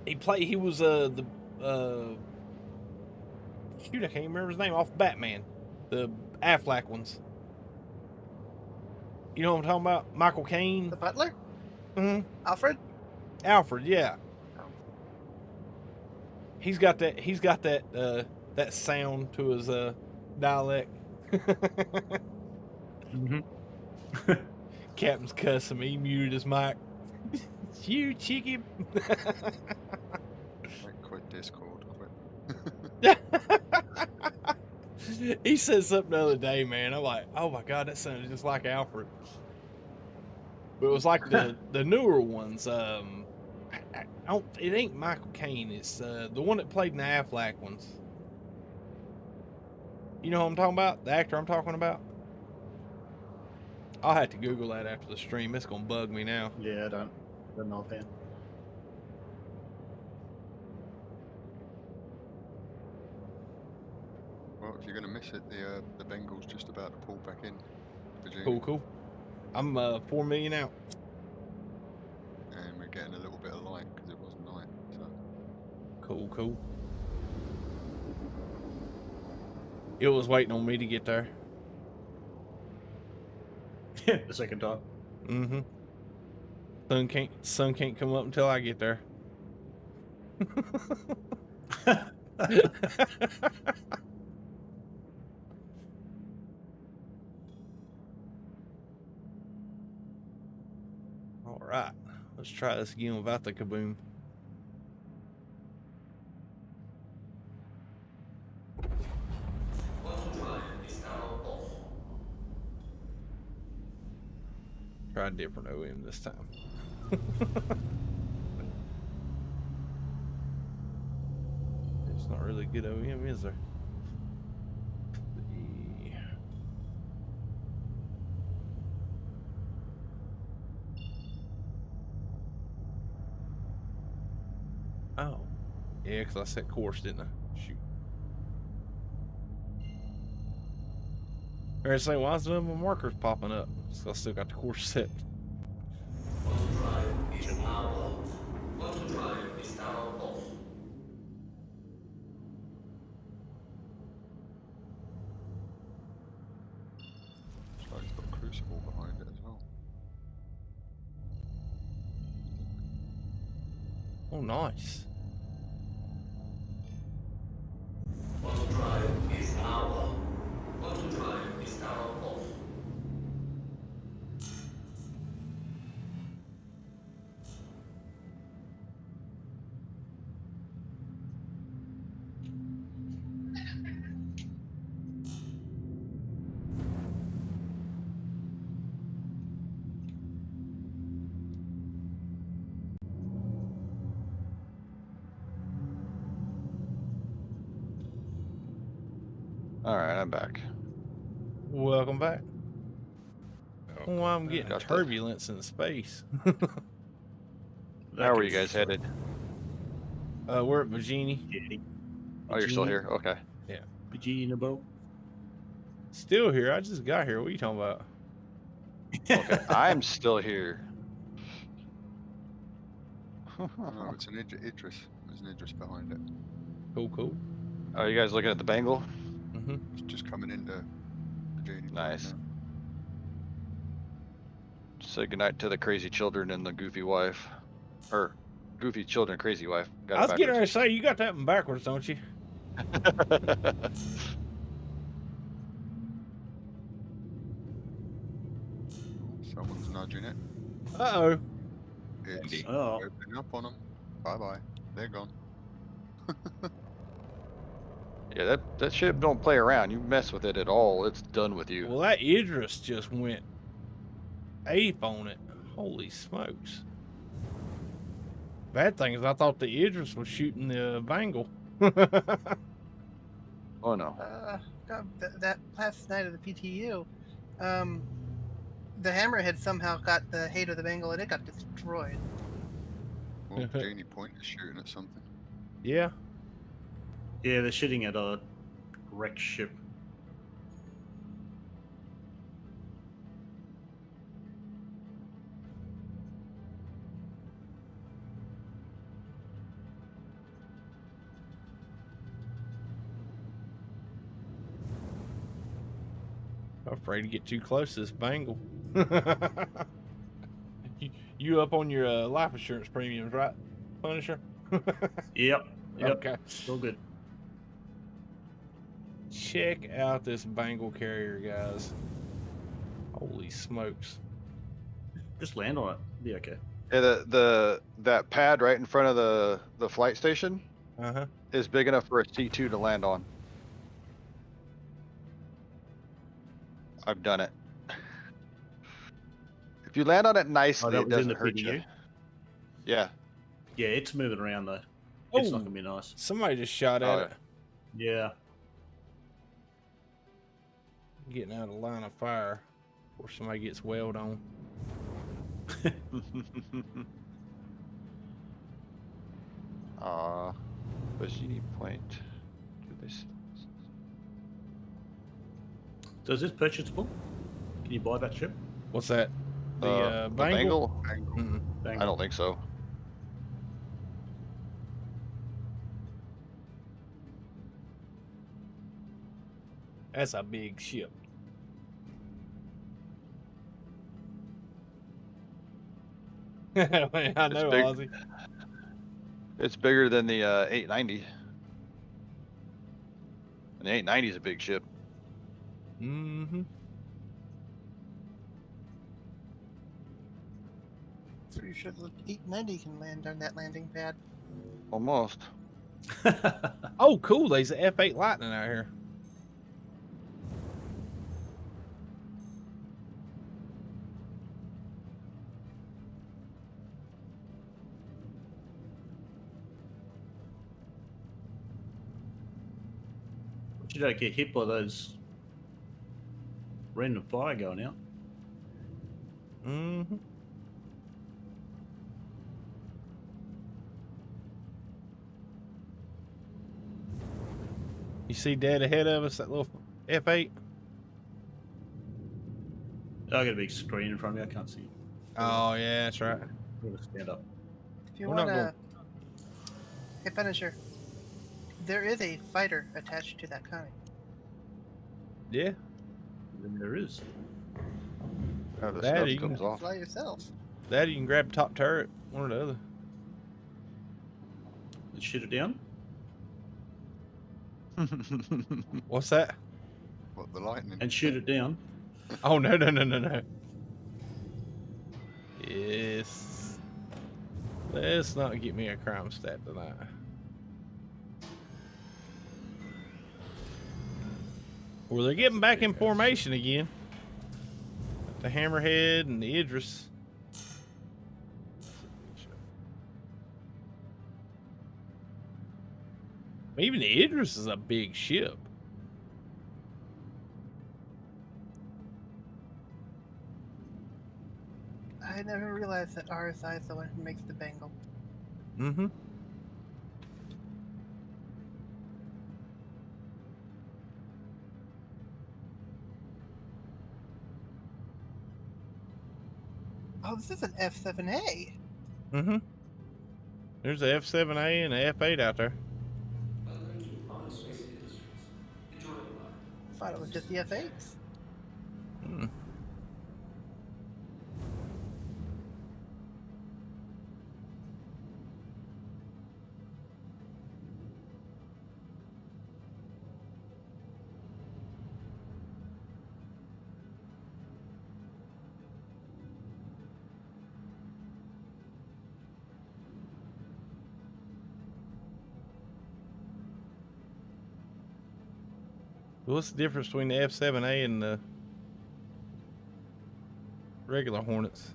Speaker 1: He was the shoot, I can't remember his name off Batman, the Affleck ones. You know what I'm talking about? Michael Caine.
Speaker 4: The butler?
Speaker 1: Mm-hmm.
Speaker 4: Alfred,
Speaker 1: yeah. He's got that that sound to his dialect.
Speaker 5: Mm-hmm.
Speaker 1: Captain's cussing me. He muted his mic. You chicken.
Speaker 2: Quit Discord.
Speaker 1: Quit. He said something the other day, man. I'm like, oh my god, that sounded just like Alfred. But it was like the newer ones. I don't. It ain't Michael Caine. It's the one that played in the Affleck ones. You know who I'm talking about? The actor I'm talking about? I'll have to Google that after the stream. It's gonna bug me now.
Speaker 5: Yeah, I don't know offhand.
Speaker 2: Well, if you're going to miss it, the Bengal's just about to pull back in. Virginia.
Speaker 1: Cool. I'm 4 million out.
Speaker 2: And we're getting a little bit of light because it was night. So.
Speaker 1: Cool. It was waiting on me to get there.
Speaker 5: The second time.
Speaker 1: Mm-hmm. Sun can't come up until I get there. All right, let's try this again without the kaboom. Try a different OM this time. It's not really a good OM, is there? Oh. Yeah, because I set course, didn't I? Shoot. I was saying, why is none of my markers popping up? So I still got the course set.
Speaker 2: Looks like it's got a crucible behind it as well.
Speaker 1: Oh, nice.
Speaker 6: All right, I'm back.
Speaker 1: Welcome back. Oh, I'm getting
Speaker 6: Got the-
Speaker 1: turbulence in space.
Speaker 6: How are you guys headed?
Speaker 1: We're at Virginia.
Speaker 6: Oh, you're still here? Okay.
Speaker 1: Yeah.
Speaker 5: Virginia in the boat.
Speaker 1: Still here. I just got here. What are you talking about?
Speaker 6: Okay, I'm still here.
Speaker 2: No, it's an Idris. There's an Idris behind it.
Speaker 1: Cool, cool.
Speaker 6: Oh, you guys looking at the Bengal?
Speaker 1: Mm-hmm.
Speaker 2: It's just coming into Virginia.
Speaker 6: Nice. Say goodnight to the crazy children and the goofy wife. Or, goofy children, crazy wife. Got
Speaker 1: I was
Speaker 6: it
Speaker 1: getting ready
Speaker 6: backwards.
Speaker 1: to say, you got that one backwards, don't you?
Speaker 2: Someone's nudging it.
Speaker 1: Uh-oh.
Speaker 2: It's
Speaker 5: Oh.
Speaker 2: opening up on them. Bye-bye. They're gone.
Speaker 6: Yeah, that ship don't play around. You mess with it at all, it's done with you.
Speaker 1: Well, that Idris just went ape on it. Holy smokes. Bad thing is I thought the Idris was shooting the Bengal.
Speaker 6: Oh, no.
Speaker 4: That last night of the PTU, the Hammerhead somehow got the hate of the Bengal and it got destroyed.
Speaker 2: Well, Virginia Point is shooting at something.
Speaker 1: Yeah.
Speaker 5: Yeah, they're shooting at a wrecked ship.
Speaker 1: I'm afraid to get too close to this Bengal. You up on your life insurance premiums, right, Punisher?
Speaker 5: Yep.
Speaker 1: Okay.
Speaker 5: Still good.
Speaker 1: Check out this Bengal carrier, guys. Holy smokes.
Speaker 5: Just land on it. Be okay.
Speaker 6: Yeah, that pad right in front of the flight station is big enough for a C2 to land on. I've done it. If you land on it nicely,
Speaker 5: that
Speaker 6: it
Speaker 5: was in
Speaker 6: doesn't
Speaker 5: the
Speaker 6: hurt you.
Speaker 5: PDU?
Speaker 6: Yeah.
Speaker 5: Yeah, it's moving around though. It's not
Speaker 1: Oh,
Speaker 5: gonna be nice.
Speaker 1: somebody just shot at it.
Speaker 5: Yeah.
Speaker 1: Getting out of line of fire before somebody gets welled on.
Speaker 6: Virginia Point. Do this.
Speaker 5: So is this purchasable? Can you buy that ship?
Speaker 1: What's that? The Bengal?
Speaker 6: Bengal?
Speaker 5: Bengal.
Speaker 6: I don't think so.
Speaker 1: That's a big ship. Man, I know,
Speaker 6: big.
Speaker 1: Ozzy.
Speaker 6: It's bigger than the 890. And the 890 is a big ship.
Speaker 1: Mm-hmm.
Speaker 4: Pretty sure the 890 can land on that landing pad.
Speaker 6: Almost.
Speaker 1: Oh, cool. There's an F8 Lightning out here.
Speaker 5: You don't get hit by those random fire going out.
Speaker 1: Mm-hmm. You see dead ahead of us, that little F8?
Speaker 5: I got a big screen in front of me. I can't see.
Speaker 1: Oh, yeah, that's right.
Speaker 5: I'm gonna stand up.
Speaker 4: If you
Speaker 1: We're
Speaker 4: want
Speaker 1: not
Speaker 4: to... Hey, Punisher. There is a fighter attached to that conning.
Speaker 1: Yeah.
Speaker 5: Then there is.
Speaker 6: Oh, the
Speaker 1: That
Speaker 6: stuff
Speaker 1: you
Speaker 6: comes
Speaker 1: can-
Speaker 6: off.
Speaker 4: Fly yourself.
Speaker 1: That, you can grab top turret, one or the other.
Speaker 5: Let's shoot it down.
Speaker 1: What's that?
Speaker 2: What, the lightning?
Speaker 5: And shoot it down.
Speaker 1: Oh, no, no, no, no, no. Yes. Let's not get me a crime stat tonight. Well, they're getting back in formation again. The Hammerhead and the Idris. Even the Idris is a big ship.
Speaker 4: I never realized that RSI is the one who makes the bangle.
Speaker 1: Mm-hmm.
Speaker 4: Oh, this is an F7A.
Speaker 1: Mm-hmm. There's a F7A and a F8 out there.
Speaker 4: Thought it was just the F8s.
Speaker 1: Hmm. What's the difference between the F7A and the regular Hornets?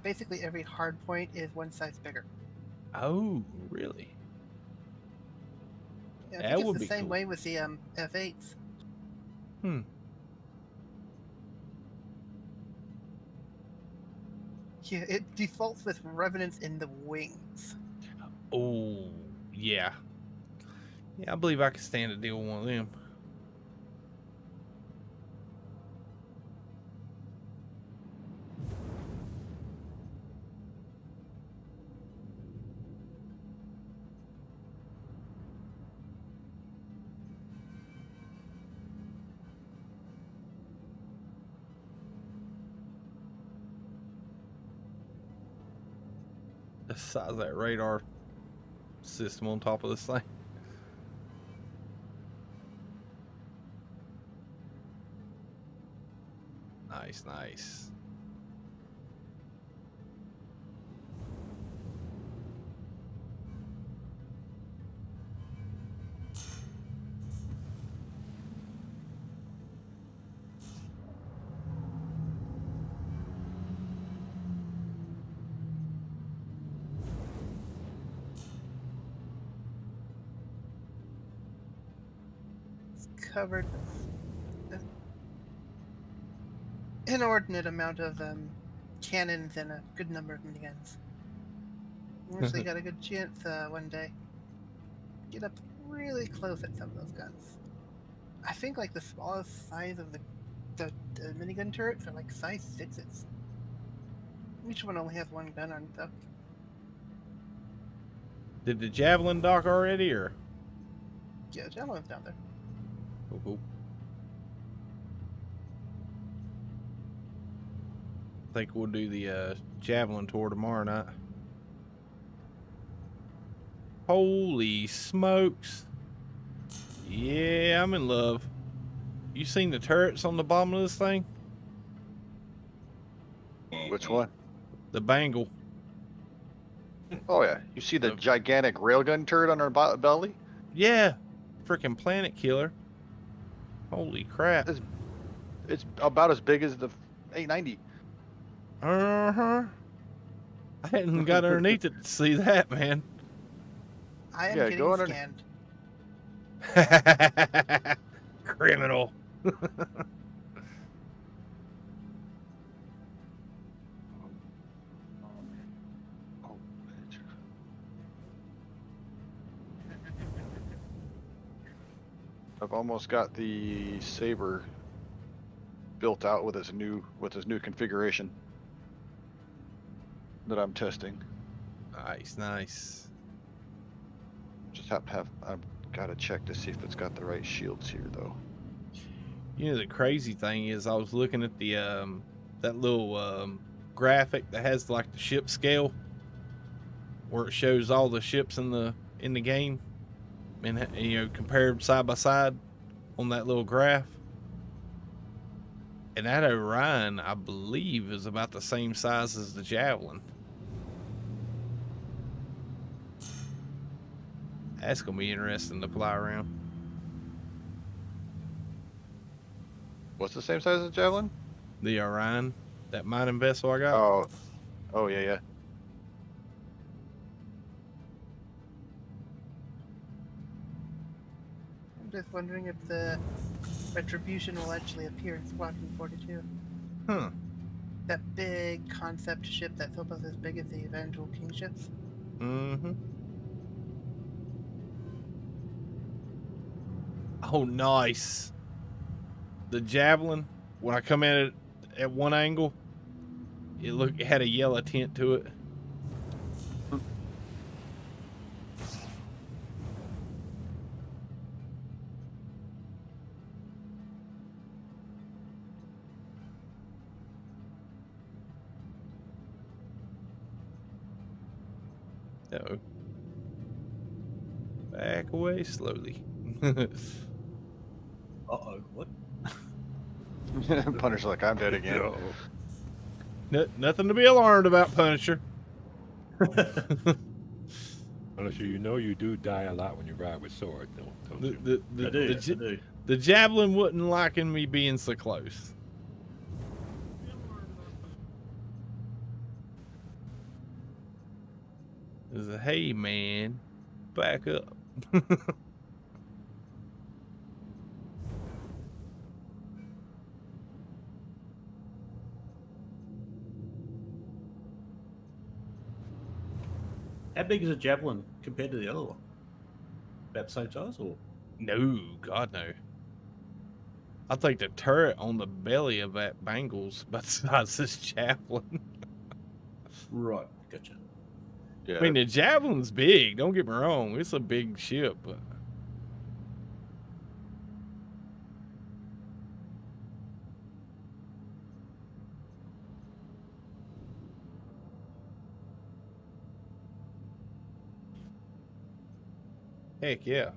Speaker 4: Basically, every hard point is one size bigger.
Speaker 1: Oh, really?
Speaker 4: Yeah, I
Speaker 1: That
Speaker 4: think it's
Speaker 1: would
Speaker 4: the
Speaker 1: be
Speaker 4: same
Speaker 1: cool.
Speaker 4: way with the F8s.
Speaker 1: Hmm.
Speaker 4: Yeah, it defaults with revenants in the wings.
Speaker 1: Oh, yeah. Yeah, I believe I could stand to deal with one of them. The size of that radar system on top of this thing. Nice, nice.
Speaker 4: It's covered with an inordinate amount of cannons and a good number of miniguns. We actually got a good chance one day get up really close at some of those guns. I think like the smallest size of the minigun turrets are like size 6s. Each one only has one gun on it though.
Speaker 1: Did the Javelin dock already, or?
Speaker 4: Yeah, Javelin's down there.
Speaker 1: Cool, cool. I think we'll do the Javelin tour tomorrow night. Holy smokes. Yeah, I'm in love. You seen the turrets on the bottom of this thing?
Speaker 6: Which one?
Speaker 1: The Bangle.
Speaker 6: Oh yeah, you see the gigantic railgun turret on our belly?
Speaker 1: Yeah, freaking planet killer. Holy crap.
Speaker 6: It's about as big as the 890.
Speaker 1: Uh-huh. I hadn't got underneath it to see that, man.
Speaker 4: I am
Speaker 6: Yeah,
Speaker 4: getting
Speaker 6: go under-
Speaker 4: scanned.
Speaker 1: Criminal.
Speaker 6: I've almost got the Saber built out with his new configuration that I'm testing.
Speaker 1: Nice.
Speaker 6: Just I've got to check to see if it's got the right shields here though.
Speaker 1: You know, the crazy thing is I was looking at the that little graphic that has like the ship scale where it shows all the ships in the game and, you know, compared side by side on that little graph. And that Orion, I believe, is about the same size as the Javelin. That's gonna be interesting to fly around.
Speaker 6: What's the same size as the Javelin?
Speaker 1: The Orion, that mining vessel I got.
Speaker 6: Oh yeah.
Speaker 4: I'm just wondering if the Retribution will actually appear in Squadron 42.
Speaker 1: Huh.
Speaker 4: That big concept ship that's almost as big as the Evangel King ships.
Speaker 1: Mm-hmm. Oh, nice. The Javelin, when I come at it at one angle, it had a yellow tint to it. Uh-oh. Back away slowly.
Speaker 5: Uh-oh, what?
Speaker 6: Punisher's like, I'm dead again.
Speaker 1: Nothing to be alarmed about, Punisher.
Speaker 3: Punisher, you know you do die a lot when you ride with sword, don't you?
Speaker 5: I do.
Speaker 1: The Javelin wouldn't liking me being so close. There's a, hey man, back up.
Speaker 5: How big is a Javelin compared to the other one? About the same size, or?
Speaker 1: No, God no. I think the turret on the belly of that Bangle's about the size of this Javelin.
Speaker 5: Right, gotcha.
Speaker 6: Yeah.
Speaker 1: I mean, the Javelin's big. Don't get me wrong. It's a big ship, but heck yeah.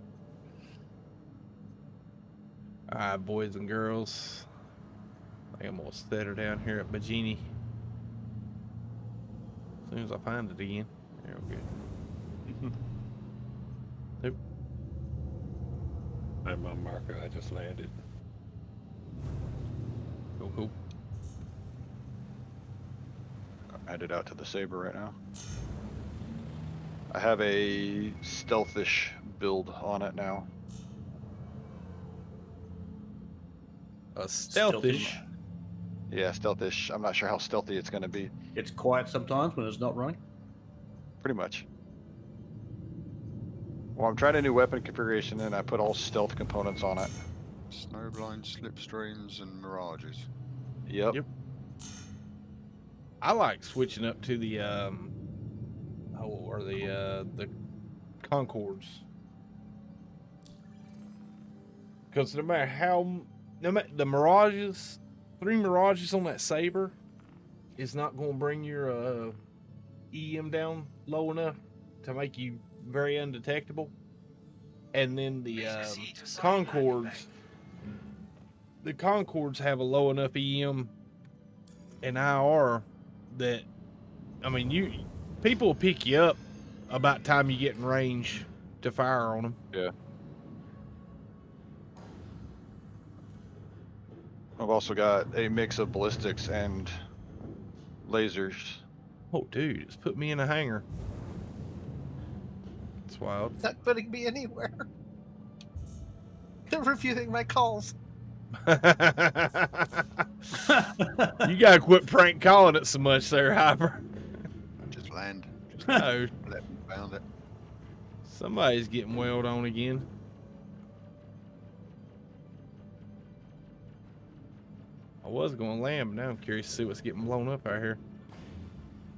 Speaker 1: All right, boys and girls. I think I'm gonna set her down here at Bajini. As soon as I find it again. There we go. Nope.
Speaker 3: I'm on marker. I just landed.
Speaker 1: Cool.
Speaker 6: I'm headed out to the Saber right now. I have a stealthish build on it now.
Speaker 1: A stealthish?
Speaker 6: Yeah, stealthish. I'm not sure how stealthy it's going to be.
Speaker 5: It's quiet sometimes when it's not running?
Speaker 6: Pretty much. Well, I'm trying a new weapon configuration and I put all stealth components on it.
Speaker 2: Snowblind, slipstreams, and mirages.
Speaker 6: Yep.
Speaker 1: I like switching up to the the Concords. Because no matter the Mirages, 3 Mirages on that Saber is not going to bring your EM down low enough to make you very undetectable. And then the Concords, have a low enough EM and IR that, I mean, people will pick you up about time you get in range to fire on them.
Speaker 6: Yeah. I've also got a mix of ballistics and lasers.
Speaker 1: Oh, dude, it's put me in a hangar. It's wild.
Speaker 4: It's not putting me anywhere. reviewing my calls.
Speaker 1: You gotta quit prank calling it so much there, Hyper.
Speaker 2: Just land.
Speaker 1: Oh,
Speaker 2: Let me found it.
Speaker 1: somebody's getting wailed on again. I was going to land, but now I'm curious to see what's getting blown up out here.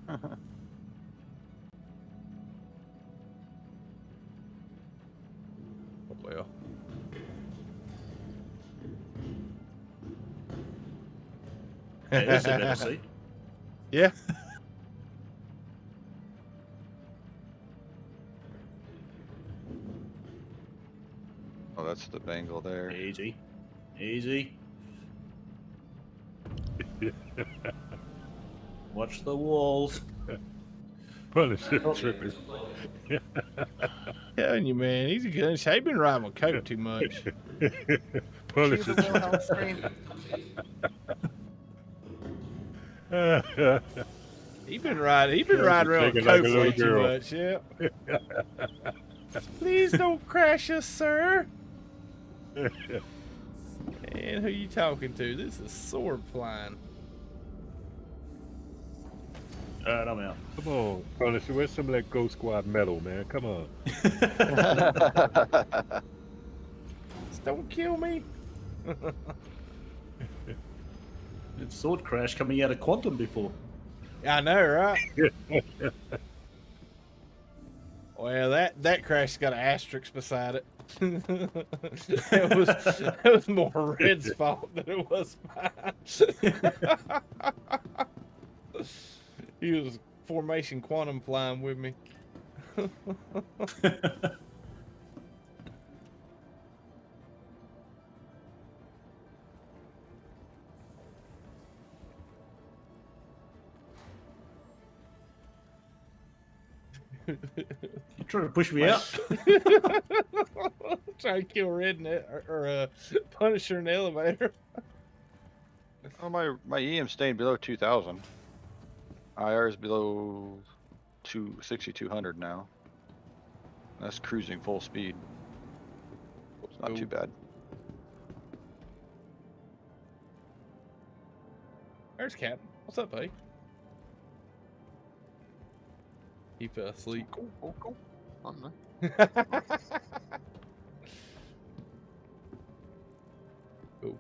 Speaker 1: Oh, well.
Speaker 5: Hey, that's a better seat.
Speaker 1: Yeah.
Speaker 6: Oh, that's the Bengal there.
Speaker 5: Easy. Easy. Watch the walls.
Speaker 3: Punisher tripping.
Speaker 1: Telling you, man, he's a gun. He's been riding with Coke too much.
Speaker 3: Punisher
Speaker 4: Cue the Wilhelm scream.
Speaker 1: He been riding around with
Speaker 3: Shaking like a
Speaker 1: Coke
Speaker 3: little
Speaker 1: way too
Speaker 3: girl.
Speaker 1: much. Yeah. Please don't crash us, sir. And who you talking to? This is sword flying.
Speaker 5: Alright, I'm out.
Speaker 3: Come on, Punisher. Where's some of that Ghost Squad metal, man? Come on.
Speaker 1: Just don't kill me.
Speaker 5: It's sword crash coming out of Quantum before.
Speaker 1: I know, right? Well, that crash got an asterisk beside it. it was more Red's fault than it was mine. He was formation quantum flying with me.
Speaker 5: You trying to push me out?
Speaker 1: Trying to kill Red in it, or Punisher in the elevator.
Speaker 6: Oh, my EM staying below 2,000. IR is below 6,200 now. That's cruising full speed. It's not too bad.
Speaker 1: There's Captain. What's up, buddy? He fell asleep.
Speaker 2: Cool. I don't know.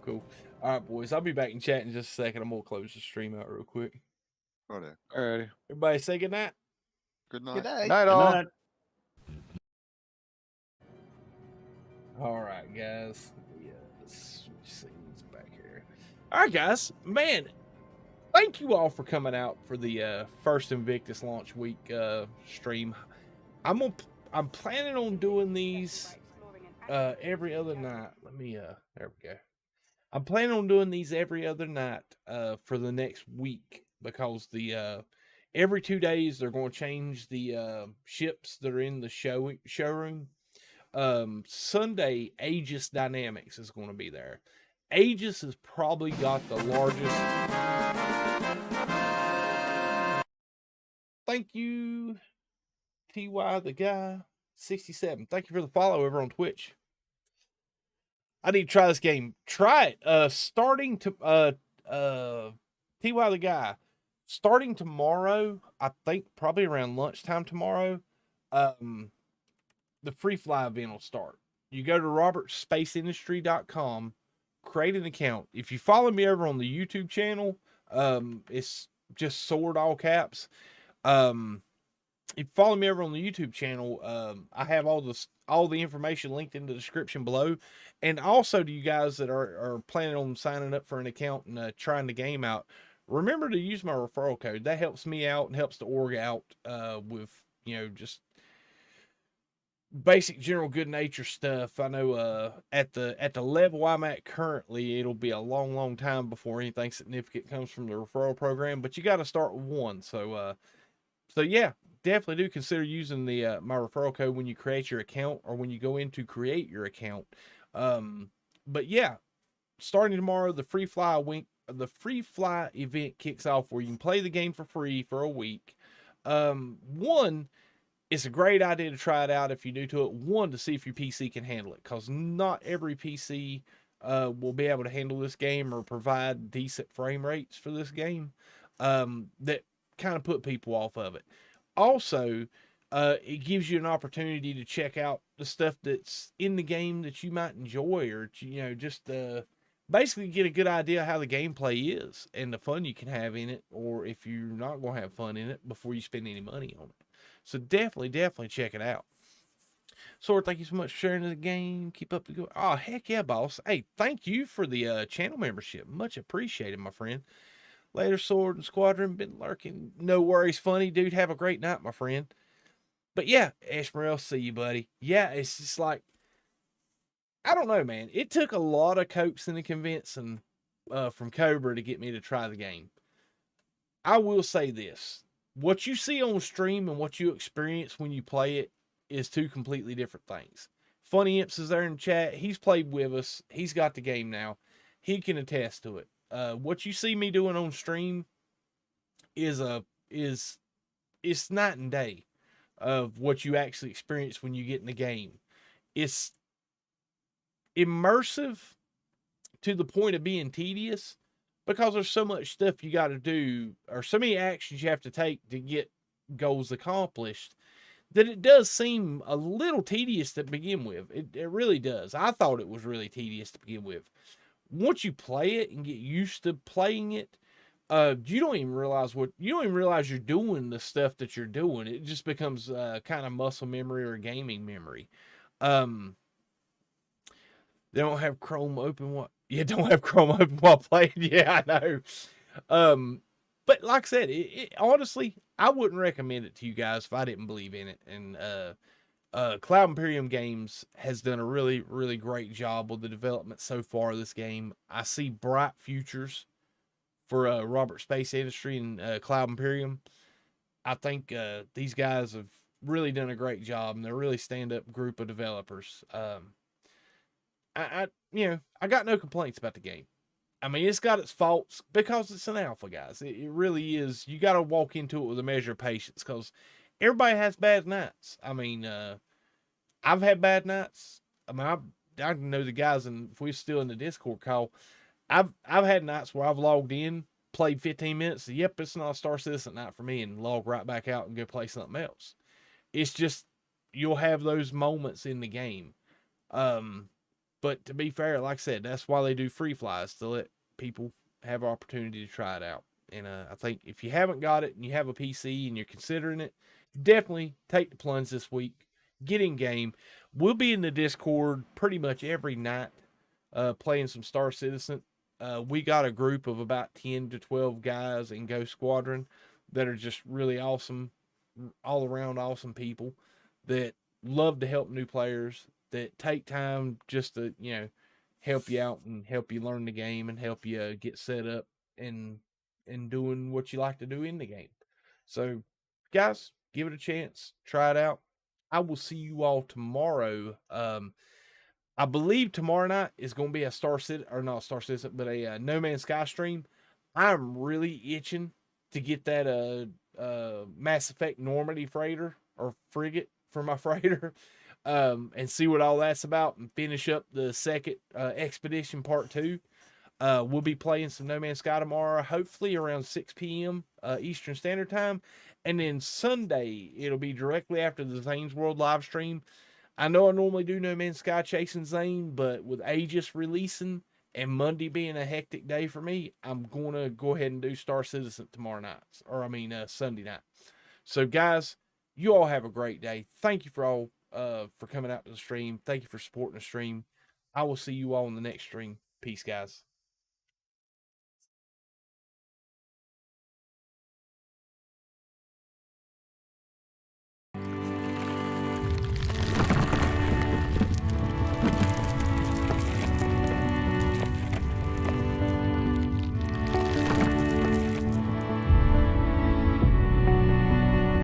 Speaker 1: Cool. All right, boys. I'll be back in chat in just a second. I'm gonna close the stream out real quick.
Speaker 2: Got it.
Speaker 6: Alrighty.
Speaker 1: Everybody say good night.
Speaker 2: Good night.
Speaker 4: Good night.
Speaker 6: Night all.
Speaker 5: Night.
Speaker 1: All right, guys. Let's switch scenes back here. All right, guys. Man, thank you all for coming out for the first Invictus Launch Week stream. I'm planning on doing these every other night. Let me there we go. I'm planning on doing these every other night for the next week, because the every 2 days they're going to change the ships that are in the showroom. Sunday, Aegis Dynamics is going to be there. Aegis has probably got the largest. Thank you, TY the guy 67. Thank you for the follow over on Twitch. I need to try this game. Try it. Starting to TY the guy. Starting tomorrow, I think probably around lunchtime tomorrow, the free fly event will start. You go to robertspaceindustry.com, create an account. If you follow me over on the YouTube channel, it's just sword all caps. If you follow me over on the YouTube channel, I have all the information linked in the description below. And also to you guys that are planning on signing up for an account and trying the game out, remember to use my referral code. That helps me out and helps the org out with, just basic general good nature stuff. I know at the level I'm at currently, it'll be a long time before anything significant comes from the referral program, but you got to start with one. So yeah, definitely do consider using the my referral code when you create your account or when you go in to create your account. But yeah, starting tomorrow, the free fly event kicks off where you can play the game for free for a week. One, it's a great idea to try it out if you're new to it. One, to see if your PC can handle it, because not every PC will be able to handle this game or provide decent frame rates for this game. That kind of put people off of it. Also, it gives you an opportunity to check out the stuff that's in the game that you might enjoy, or just basically get a good idea how the gameplay is and the fun you can have in it, or if you're not going to have fun in it before you spend any money on it. So definitely check it out. Sword, thank you so much for sharing the game. Keep up the good. Oh, heck yeah, boss. Hey, thank you for the channel membership. Much appreciated, my friend. Later, Sword and Squadron, been lurking. No worries, funny dude. Have a great night, my friend. But yeah, Ashmerel, see you, buddy. Yeah, it's just like, I don't know, man. It took a lot of coaxing and convincing from Cobra to get me to try the game. I will say this. What you see on stream and what you experience when you play it is two completely different things. Funny Imps is there in chat. He's played with us. He's got the game now. He can attest to it. What you see me doing on stream is it's night and day of what you actually experience when you get in the game. It's immersive to the point of being tedious, because there's so much stuff you got to do, or so many actions you have to take to get goals accomplished, that it does seem a little tedious to begin with. It really does. I thought it was really tedious to begin with. Once you play it and get used to playing it, you don't even realize you're doing the stuff that you're doing. It just becomes kind of muscle memory or gaming memory. They don't have Chrome open while don't have Chrome open while playing. Yeah, I know. But like I said, honestly, I wouldn't recommend it to you guys if I didn't believe in it. And Cloud Imperium Games has done a really, really great job with the development so far of this game. I see bright futures for Robert Space Industry and Cloud Imperium. I think these guys have really done a great job, and they're a really stand-up group of developers. I got no complaints about the game. I mean, it's got its faults because it's an alpha, guys. It really is. You got to walk into it with a measure of patience, because everybody has bad nights. I mean, I've had bad nights. I mean, I know the guys, and if we're still in the Discord call, I've had nights where I've logged in, played 15 minutes. Yep, it's not a Star Citizen night for me, and log right back out and go play something else. It's just, you'll have those moments in the game. But to be fair, like I said, that's why they do free flies, to let people have opportunity to try it out. And I think if you haven't got it and you have a PC and you're considering it, definitely take the plunge this week. Get in game. We'll be in the Discord pretty much every night playing some Star Citizen. We got a group of about 10 to 12 guys in Ghost Squadron that are just really awesome, all around awesome people that love to help new players, that take time just to, help you out and help you learn the game and help you get set up and doing what you like to do in the game. So, guys, give it a chance. Try it out. I will see you all tomorrow. I believe tomorrow night is going to be a but a No Man's Sky stream. I'm really itching to get that Mass Effect Normandy freighter or frigate for my freighter. And see what all that's about and finish up the second expedition part 2. We'll be playing some No Man's Sky tomorrow, hopefully around 6 p.m. Eastern Standard Time. And then Sunday, it'll be directly after the Zane's World live stream. I know I normally do No Man's Sky chasing Zane, but with Aegis releasing and Monday being a hectic day for me, I'm going to go ahead and do Star Citizen tomorrow night, Sunday night. So guys, you all have a great day. Thank you for coming out to the stream. Thank you for supporting the stream. I will see you all in the next stream. Peace, guys.